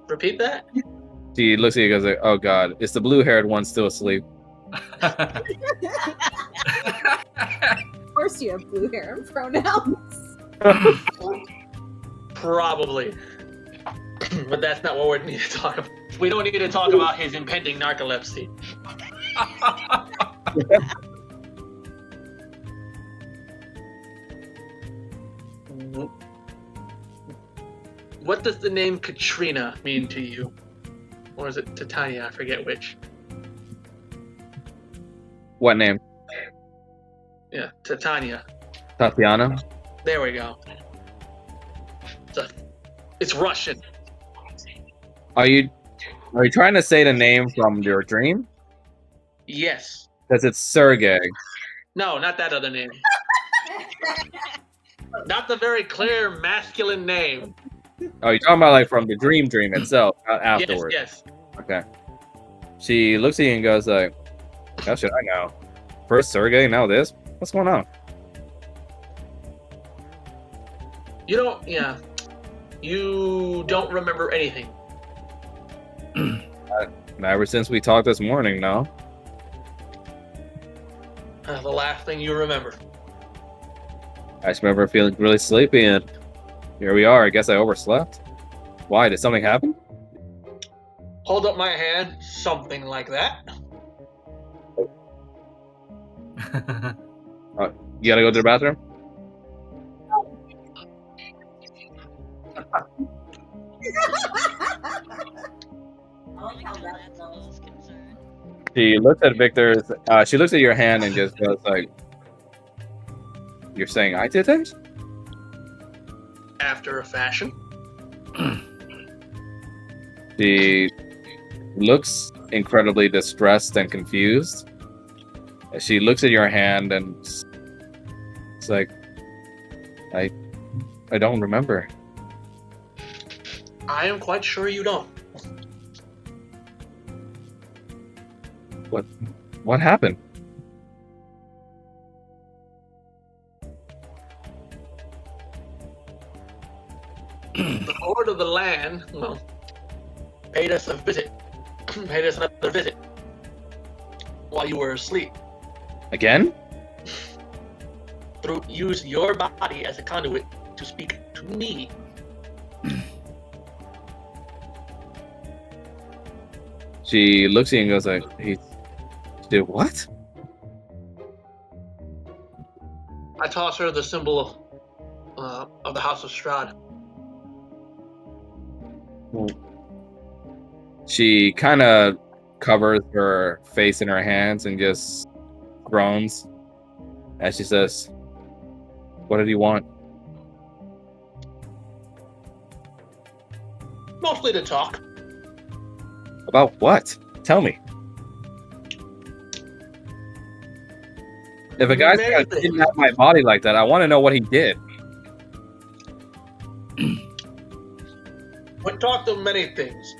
Repeat that? She looks at you and goes like, "Oh god, it's the blue-haired one still asleep." Of course, you have blue hair and pronouns. Probably. But that's not what we need to talk about. We don't need to talk about his impending narcolepsy. What does the name Katrina mean to you? Or is it Titania? I forget which. What name? Yeah, Titania. Tatiana? There we go. It's Russian. Are you trying to say the name from your dream? Yes. Because it's Sergey. No, not that other name. Not the very clear masculine name. Oh, you're talking about like from the dream itself, not afterwards. Yes. Okay. She looks at you and goes like, "How should I know? First Sergey, now this? What's going on?" You don't. Yeah. You don't remember anything. Ever since we talked this morning, no? The last thing you remember. I just remember feeling really sleepy and here we are. I guess I overslept. Why? Did something happen? hold up my hand, something like that. You gotta go to the bathroom? She looks at Victor's. She looks at your hand and just goes like, "You're saying I did things?" After a fashion. She looks incredibly distressed and confused. She looks at your hand and it's like, I don't remember. I am quite sure you don't. What happened? The Lord of the Land, well, paid us a visit. Paid us another visit. While you were asleep. Again? Use your body as a conduit to speak to me. She looks at you and goes like, "He did what?" I toss her the symbol of the House of Strahd. She kind of covers her face in her hands and just groans as she says, "What did he want?" Mostly to talk. About what? Tell me. If a guy's gonna kidnap my body like that, I want to know what he did. We talked of many things.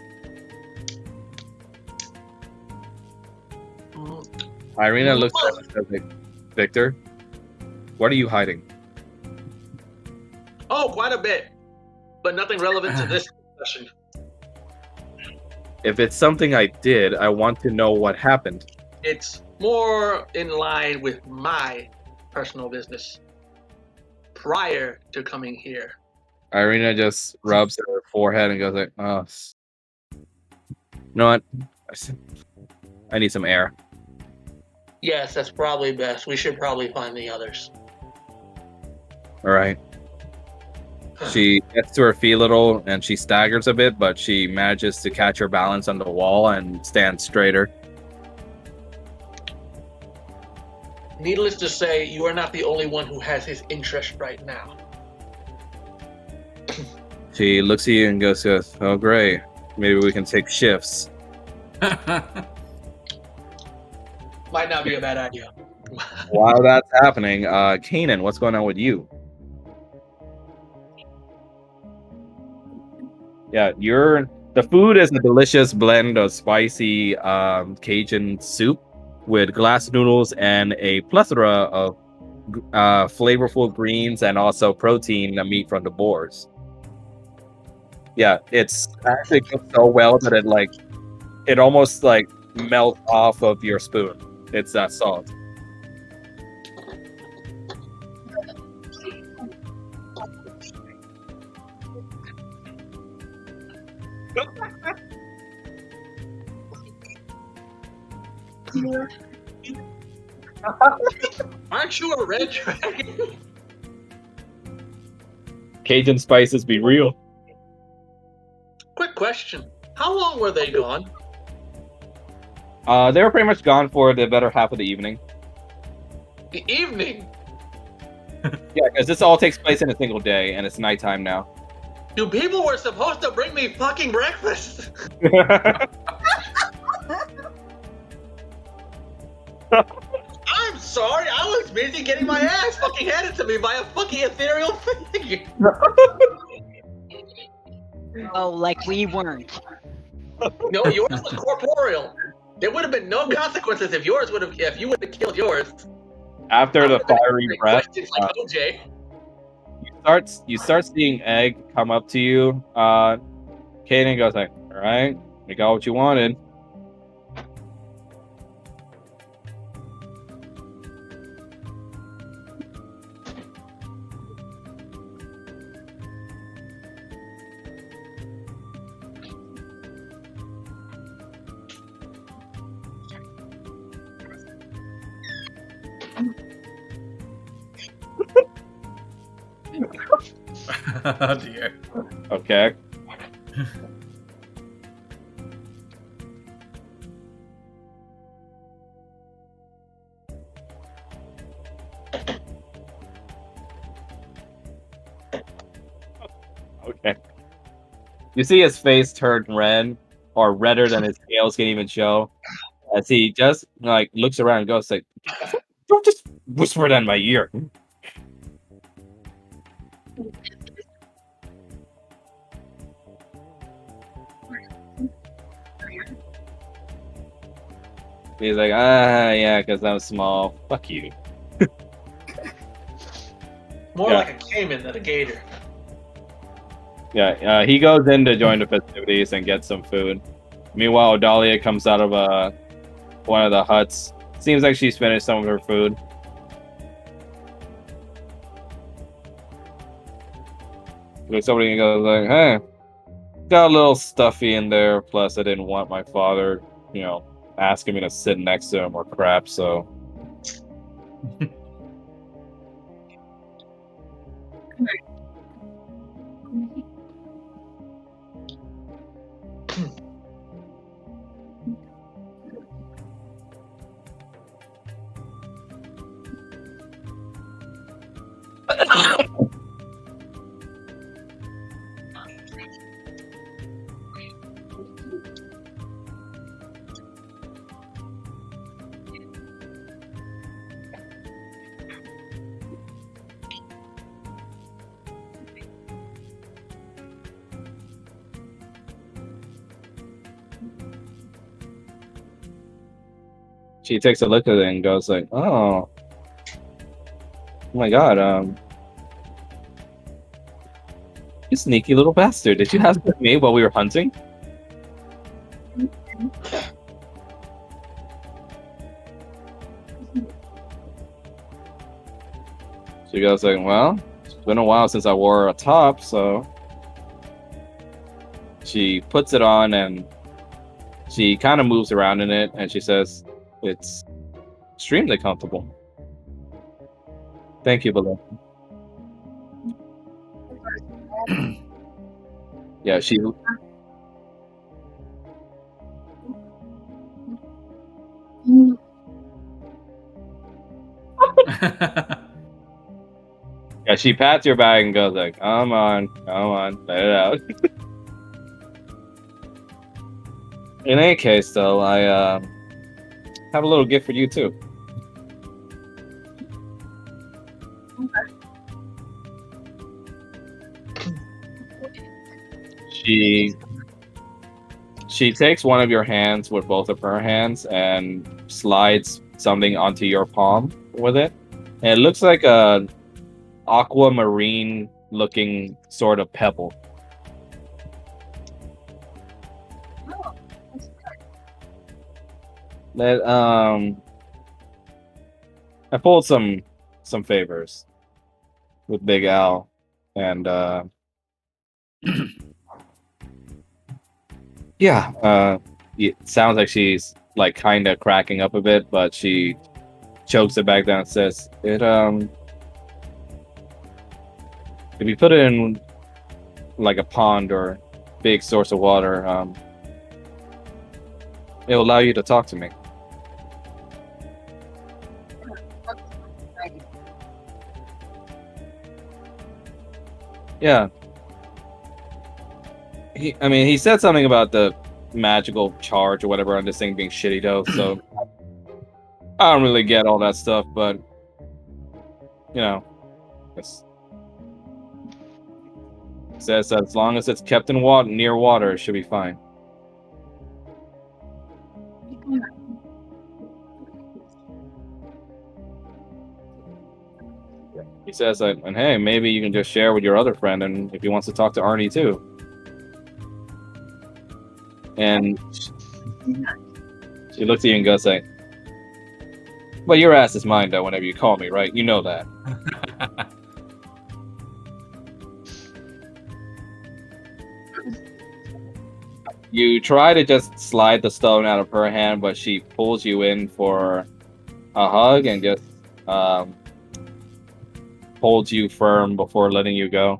Irina looks at us and says, "Victor, what are you hiding?" Oh, quite a bit. But nothing relevant to this discussion. If it's something I did, I want to know what happened. It's more in line with my personal business prior to coming here. Irina just rubs her forehead and goes like, "Oh, you know what? I need some air." Yes, that's probably best. We should probably find the others. All right. She gets to her feet a little and she staggers a bit, but she manages to catch her balance on the wall and stand straighter. Needless to say, you are not the only one who has his interest right now. She looks at you and goes, "Oh, great. Maybe we can take shifts." Might not be a bad idea. While that's happening, Kanan, what's going on with you? Yeah, the food is a delicious blend of spicy Cajun soup with glass noodles and a plethora of flavorful greens and also protein and meat from the boars. Yeah, it's actually cooked so well that it almost melts off of your spoon. It's that salt. Aren't you a red dragon? Cajun spices be real. Quick question. How long were they gone? They were pretty much gone for the better half of the evening. The evening? Yeah, because this all takes place in a single day, and it's nighttime now. You people were supposed to bring me fucking breakfast. I'm sorry, I was busy getting my ass fucking handed to me by a fucking ethereal thing. Oh, like we weren't. No, yours was corporeal. There would have been no consequences if you would have killed yours. After the fiery breath, like OJ. you start seeing Egg come up to you. Kaden goes like, "All right, you got what you wanted." Oh dear. Okay. Okay. You see his face turn red, or redder than his scales can even show, as he just like looks around and goes like, "Don't just whisper it in my ear." He's like, yeah, because I'm small. Fuck you. More Yeah. like a caiman than a gator. Yeah, he goes in to join the festivities and get some food. Meanwhile, Dahlia comes out of one of the huts. Seems like she's finished some of her food. Looks over and goes like, "Hey, got a little stuffy in there. Plus, I didn't want my father, asking me to sit next to him or crap. So." She takes a look at it and goes like, "Oh my god, you sneaky little bastard! Did you have with me while we were hunting?" She goes like, "Well, it's been a while since I wore a top, so." She puts it on and she kind of moves around in it, and she says, "It's extremely comfortable. Thank you, beloved." Yeah, she. Yeah, she pats your back and goes like, come on, let it out." In any case, though, I have a little gift for you too. She takes one of your hands with both of her hands and slides something onto your palm with it. And it looks like a aquamarine looking sort of pebble. That I pulled some favors with Big Al, and yeah, it sounds like she's like kind of cracking up a bit, but she chokes it back down and says, "It if you put it in like a pond or big source of water, it'll allow you to talk to me." Yeah. He said something about the magical charge or whatever on this thing being shitty though, so I don't really get all that stuff, but it's says that as long as it's kept in near water, it should be fine. He says that, and hey, maybe you can just share with your other friend, and if he wants to talk to Arnie too. And she looks at you and goes like, "Well, your ass is mine though whenever you call me, right? You know that." You try to just slide the stone out of her hand, but she pulls you in for a hug and just holds you firm before letting you go.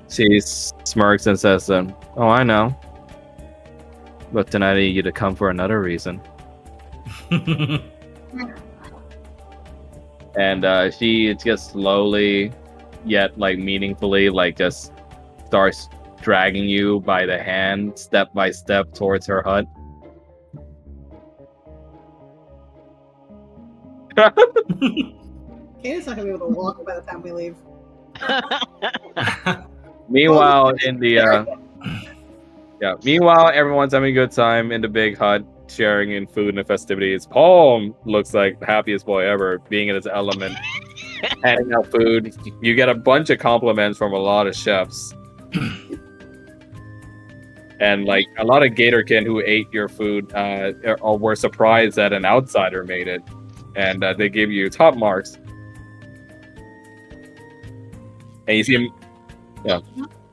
She smirks and says, "Oh, I know. But tonight I need you to come for another reason." And she just slowly, yet like meaningfully, like just starts dragging you by the hand, step by step, towards her hut. Kayla's not gonna be able to walk by the time we leave. Meanwhile, meanwhile, everyone's having a good time in the big hut, sharing in food and the festivities. Paul looks like the happiest boy ever, being in his element, handing out food. You get a bunch of compliments from a lot of chefs. And like a lot of Gatorkin who ate your food or were surprised that an outsider made it. And they give you top marks. And you see,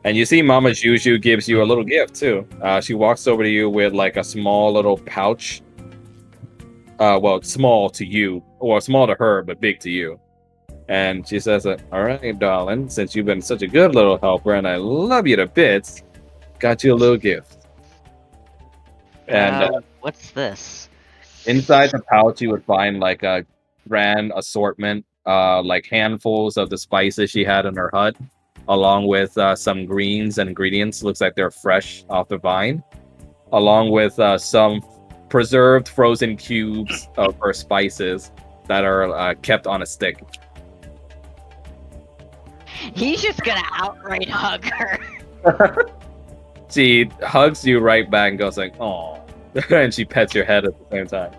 and you see Mama Juju gives you a little gift too. She walks over to you with like a small little pouch. Well, it's small to you, or small to her, but big to you. And she says, "All right, darling, since you've been such a good little helper and I love you to bits, got you a little gift." And what's this? inside the pouch, you would find like a grand assortment, like handfuls of the spices she had in her hut, along with some greens and ingredients. Looks like they're fresh off the vine, along with some preserved frozen cubes of her spices that are kept on a stick. He's just gonna outright hug her. She hugs you right back and goes like, "Aw," and she pets your head at the same time.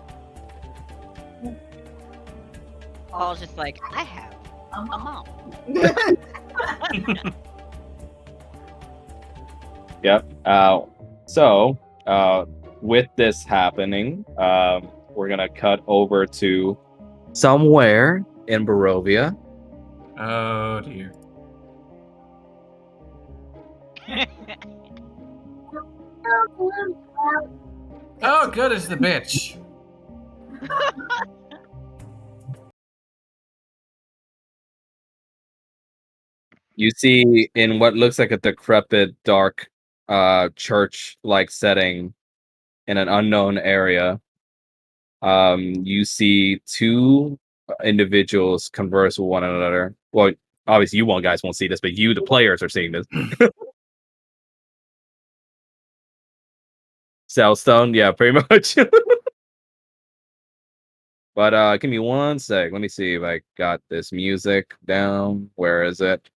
Paul's just like, I have a mom. Yep. So, with this happening, we're gonna cut over to somewhere in Barovia. Oh dear. Oh, good as the bitch. You see, in what looks like a decrepit, dark, church-like setting in an unknown area, you see two individuals converse with one another. Well, obviously, you guys won't see this, but you, the players, are seeing this. Cellstone, yeah, pretty much. But give me one sec. Let me see if I got this music down. Where is it?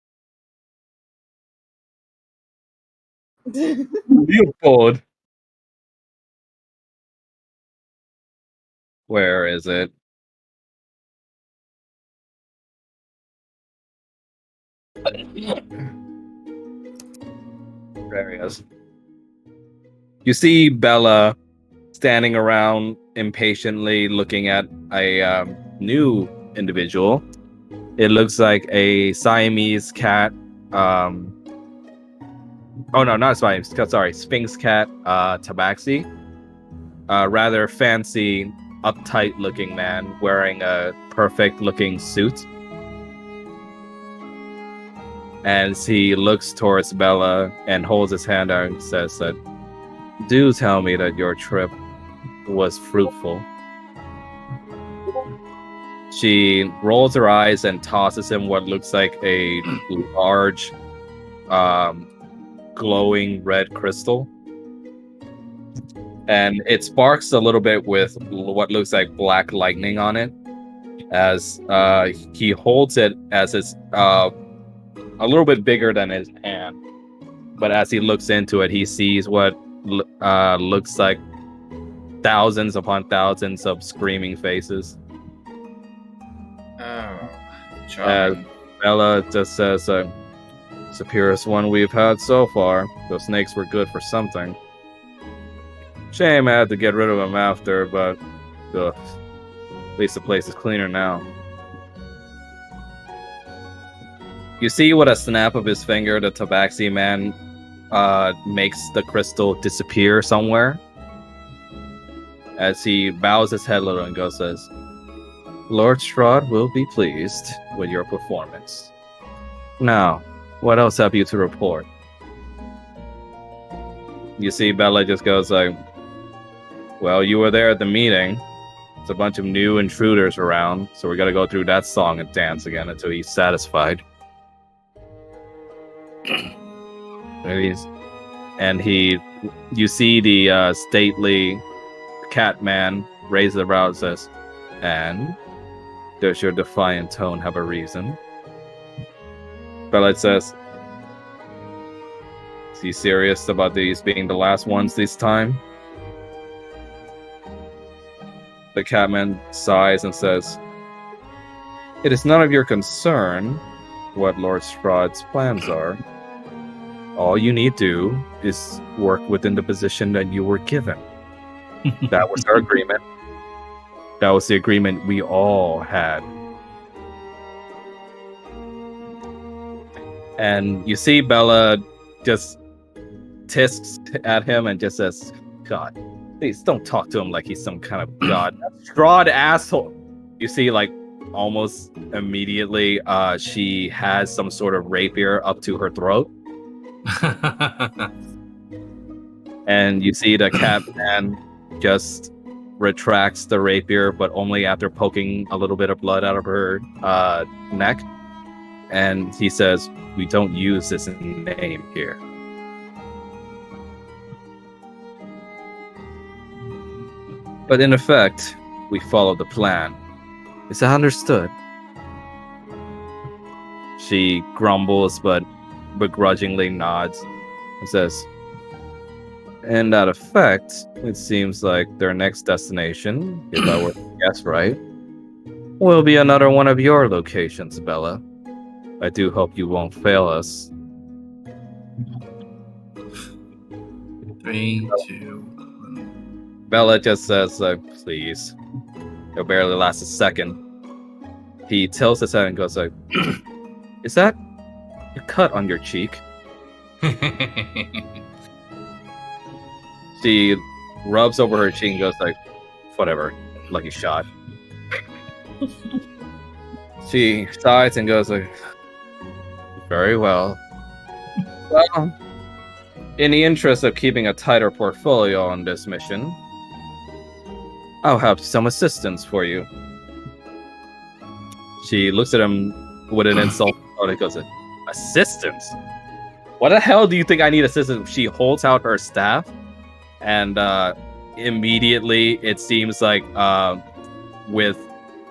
Leopold. Where is it? There he is. You see Bella standing around impatiently looking at a new individual. It looks like a Siamese cat. Oh no, not Siamese. Sorry, Sphinx cat. Tabaxi. Rather fancy, uptight-looking man wearing a perfect-looking suit. As he looks towards Bella and holds his hand out and says that, "Do tell me that your trip was fruitful." She rolls her eyes and tosses him what looks like a large, glowing red crystal. And it sparks a little bit with what looks like black lightning on it, as he holds it as it's a little bit bigger than his hand. But as he looks into it, he sees what looks like thousands upon thousands of screaming faces. Oh, As charming. Bella just says, "It's the purest one we've had so far. Those snakes were good for something. Shame I had to get rid of them after, but at least the place is cleaner now." You see with a snap of his finger, the Tabaxi man makes the crystal disappear somewhere. As he bows his head a little and goes, says, Lord Strahd will be pleased with your performance. Now, what else have you to report? You see Bella just goes like, well, you were there at the meeting. There's a bunch of new intruders around, so we gotta go through that song and dance again until he's satisfied. You see the stately cat man raise the brow and says, and does your defiant tone have a reason? Bella says, is he serious about these being the last ones this time? The catman sighs and says, it is none of your concern what Lord Strahd's plans are. All you need do is work within the position that you were given. That was our agreement. That was the agreement we all had. And you see Bella just tisks at him and just says, God, please don't talk to him like he's some kind of god. Strahd asshole. You see, like, almost immediately, she has some sort of rapier up to her throat. And you see the cat man just retracts the rapier, but only after poking a little bit of blood out of her neck. And he says, we don't use this name here. But in effect, we follow the plan. Is that understood? She grumbles, but begrudgingly nods and says, in that effect, it seems like their next destination, if I were to guess right, will be another one of your locations, Bella. I do hope you won't fail us. 3, 2. Bella just says, please. It'll barely last a second. He tilts his head and goes like, is that a cut on your cheek? She rubs over her cheek and goes like, whatever, lucky shot. She sighs and goes like, very well. Well, in the interest of keeping a tighter portfolio on this mission, I'll have some assistance for you. She looks at him with an insult and goes, assistance? What the hell do you think I need assistance? She holds out her staff, and immediately it seems like with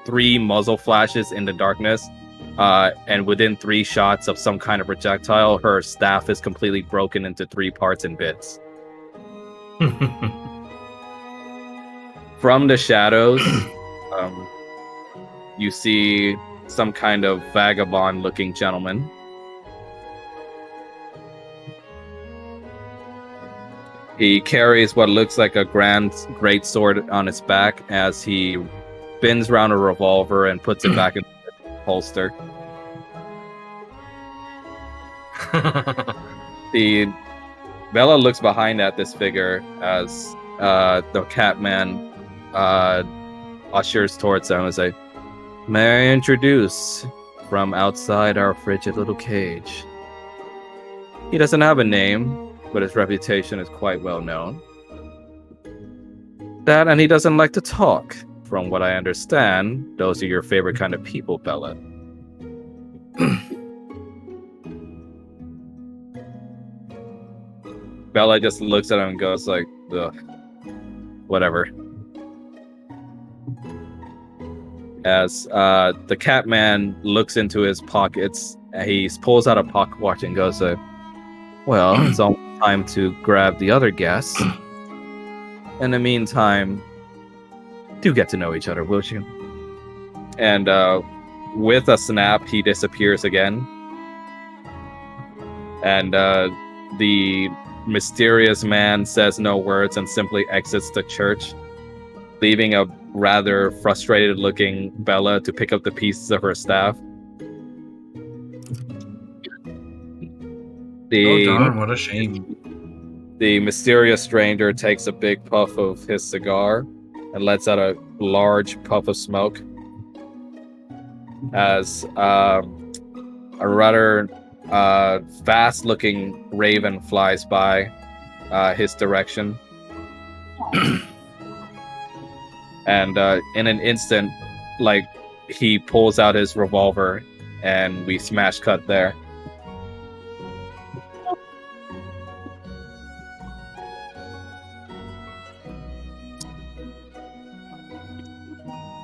3 muzzle flashes in the darkness, and within 3 shots of some kind of projectile, her staff is completely broken into 3 parts and bits. From the shadows, you see some kind of vagabond-looking gentleman. He carries what looks like a great sword on his back as he spins around a revolver and puts it back in the holster. Bella looks behind at this figure as the Catman ushers towards them and say, may I introduce from outside our frigid little cage. He doesn't have a name, but his reputation is quite well known. That, and he doesn't like to talk. From what I understand, those are your favorite kind of people, Bella. Bella just looks at him and goes like, ugh, whatever. As the Catman looks into his pockets, he pulls out a pocket watch and goes, well, it's almost time to grab the other guests. In the meantime, do get to know each other, will you? And with a snap, he disappears again. And the mysterious man says no words and simply exits the church, leaving a rather frustrated-looking Bella to pick up the pieces of her staff. The darn, what a shame. the mysterious stranger takes a big puff of his cigar and lets out a large puff of smoke as a rather fast-looking raven flies by his direction. And in an instant, like, he pulls out his revolver and we smash cut there.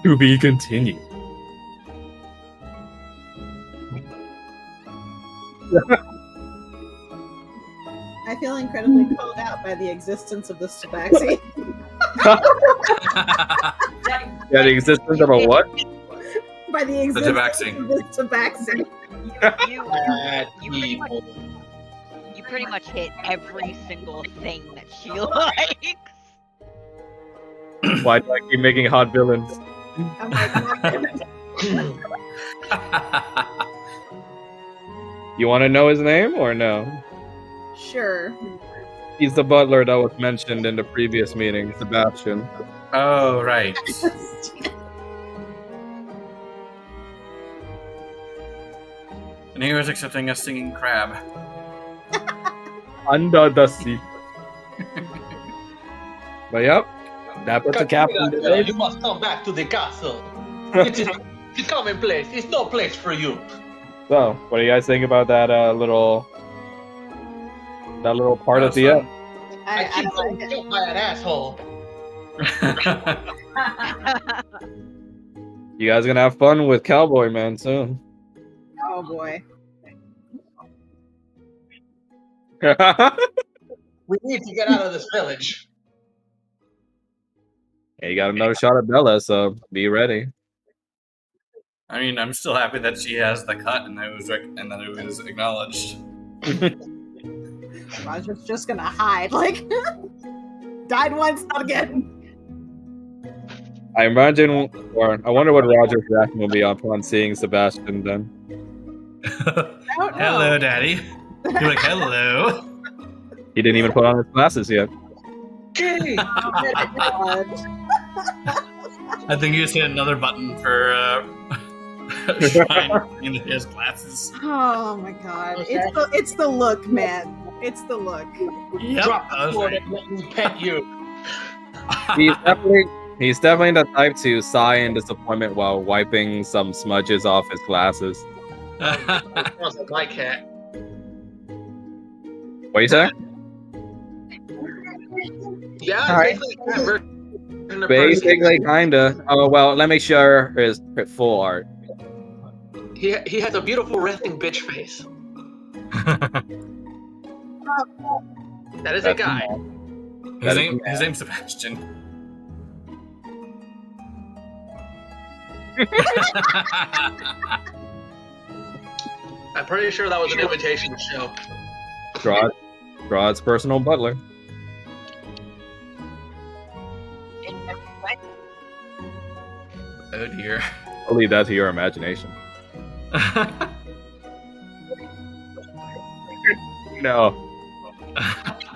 To be continued. I feel incredibly called out by the existence of this tabaxi. Yeah, the existence of a what? By the existence tabaxi. of this tabaxi. You pretty much hit every single thing that she likes. Why do I keep making hot villains? I'm like, You want to know his name or no? sure. He's the butler that was mentioned in the previous meeting, Sebastian. Oh, right. And he was accepting a singing crab. Under the sea. But yep, that puts a cap on the You must come back to the castle. It is a common place. It's no place for you. So, what do you guys think about that little part at the end? I keep I getting killed by an asshole. You guys gonna have fun with Cowboy Man soon. oh boy. We need to get out of this village. Yeah, you got another shot at Bella, so be ready. I mean, I'm still happy that she has the cut and that it was acknowledged. Roger's just gonna hide, like died once, not again. I imagine, or I wonder what Roger's reaction will be upon seeing Sebastian then. I don't know. Hello, Daddy. You're like, hello. He didn't even put on his glasses yet. Kitty! God. I think you just hit another button for Shrine in his glasses. Oh my god. It's the look, man. It's the look. Yep, Drop I the was sword right. and let me pet you. He's definitely the type to sigh in disappointment while wiping some smudges off his glasses. Sounds like my cat. What you say? Yeah, Alright. it's basically that version of Basically, kinda. Oh well, let me show his full art. He has a beautiful resting bitch face. That is a guy. His name's Sebastian. I'm pretty sure that was an invitation to show. Strahd's personal butler. Oh dear. I'll leave that to your imagination. No.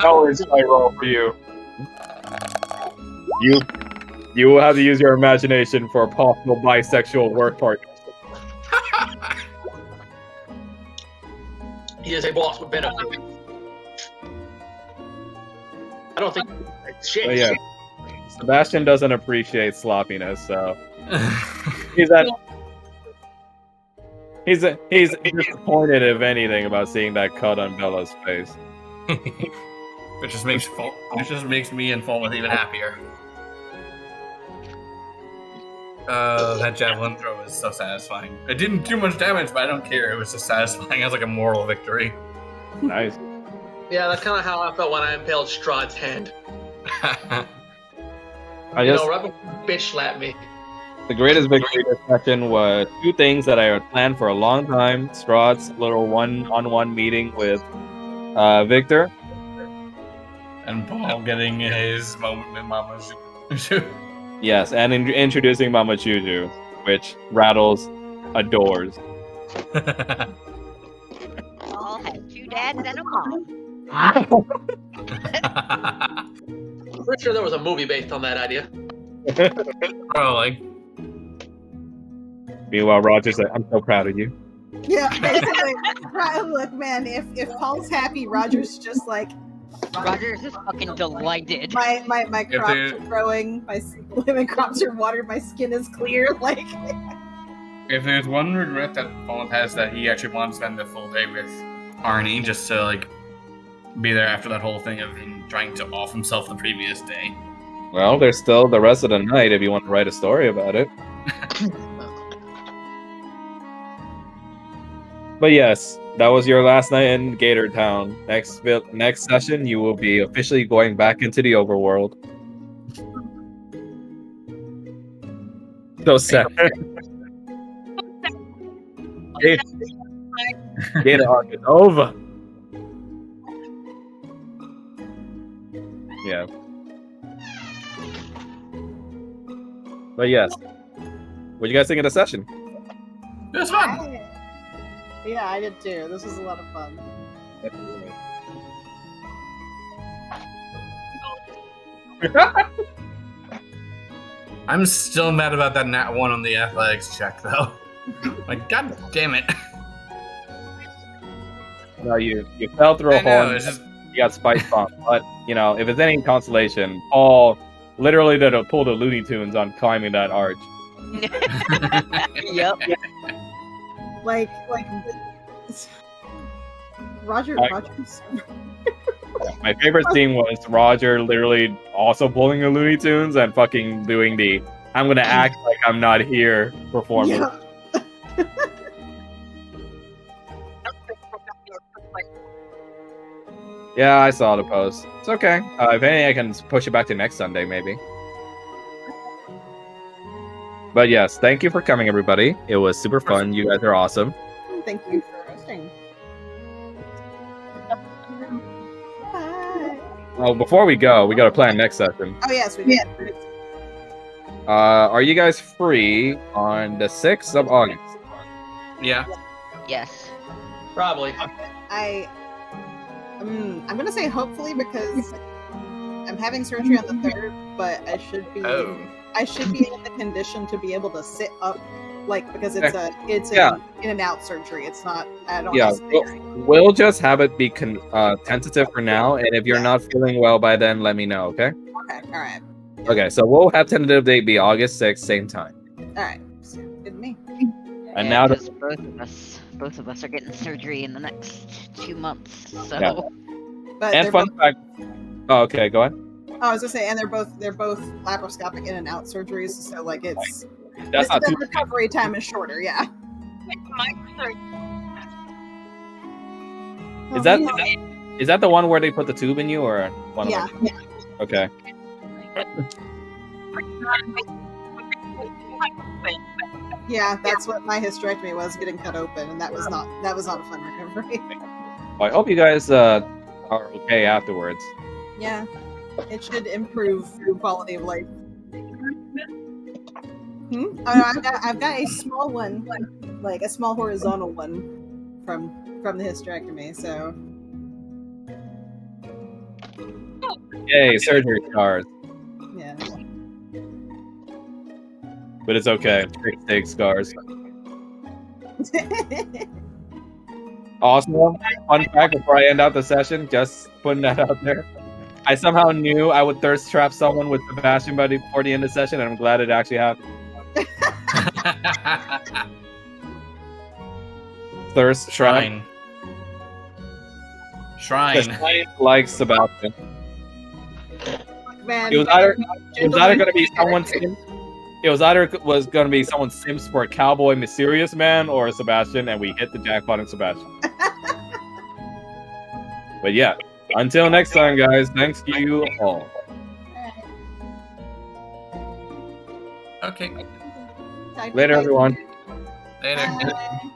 That was my role for you. You will have to use your imagination for a possible bisexual work partner. He is a boss with benefits. I don't think shit. But yeah, Sebastian doesn't appreciate sloppiness, so he's disappointed, if anything, about seeing that cut on Bella's face. Which just makes me and Falmouth even happier. That javelin throw was so satisfying. It didn't do much damage, but I don't care. It was just satisfying. It was like a moral victory. Nice. Yeah, that's kind of how I felt when I impaled Strahd's hand. I You just know, right before bitch slapped me. the greatest victory discussion was two things that I had planned for a long time: Strahd's little one-on-one meeting with Victor, And Paul getting his moment with Mama Juju. yes, and introducing Mama Juju, which rattles adores. Paul has 2 dads and a mom. Pretty sure there was a movie based on that idea. Bro, like, Meanwhile, Roger's like, I'm so proud of you. Yeah, basically. Right, look, man, if Paul's happy, Roger's just like, Roger is just fucking delighted. my If crops there- are growing, my crops are watered, my skin is clear. Like, if there's one regret that Fallen has, that he actually wanted to spend the full day with Arnie, just to like be there after that whole thing of him trying to off himself the previous day. Well, there's still the rest of the night if you want to write a story about it. But yes, that was your last night in Gator Town. Next session, you will be officially going back into the overworld. So sad. Gator arc is over. Yeah. But yes. What do you guys think of the session? It was fun. yeah, I did too. This was a lot of fun. I'm still mad about that nat 1 on the athletics check, though. Like, god damn it. No, you fell through a I know, hole. it's just... You got spice bomb. But you know, if it's any consolation, Paul literally did a pull the Looney Tunes on climbing that arch. Yep. Like Roger. My favorite scene was Roger literally also pulling the Looney Tunes and fucking doing the "I'm gonna act like I'm not here" performance. Yeah. Yeah, I saw the post. It's okay. If anything, I can push it back to next Sunday, maybe. But yes, thank you for coming, everybody. It was super fun. You guys are awesome. Thank you for hosting. Bye. Well, before we go, we got to plan next session. Oh yes, we did. Are you guys free on the 6th of August? Yeah. Yes. Probably. I'm gonna say hopefully because I'm having surgery on the 3rd, but I should be Oh. in the condition to be able to sit up, like because it's Yeah. in and out surgery. It's not. I don't. Yeah, have to stay or anything. we'll just have it be tentative for now, and if you're not feeling well by then, let me know, okay? Okay. All right. Okay, so we'll have tentative date be August 6th, same time. All right. Good to me. And Yeah, now to 'cause both of us are getting surgery in the next 2 months. So Yeah. But and they're fun both, fact. Oh, okay, go ahead. I was gonna say, and they're both laparoscopic in and out surgeries, so like it's That's not the too. recovery time is shorter. Yeah. Is that the one where they put the tube in you, or one? Yeah. Of them? Okay. Yeah, that's what my hysterectomy was, getting cut open, and that was not a fun recovery. Well, I hope you guys are okay afterwards. Yeah, it should improve your quality of life. Oh, no, I've got a small one, like a small horizontal one from the hysterectomy. So Yay, surgery scars. yeah. But it's okay. Take scars. Also, fun fact before I end out the session, just putting that out there. I somehow knew I would thirst trap someone with Sebastian before the end of the session, and I'm glad it actually happened. Thirst trap. Shrine. Like Sebastian. Man, It was either going to be someone. It was either going to be someone Sims for a cowboy mysterious man or Sebastian, and we hit the jackpot in Sebastian. But yeah, until next time, guys. Thanks to you all. Okay. Talk to Later, you guys everyone. Later. Bye.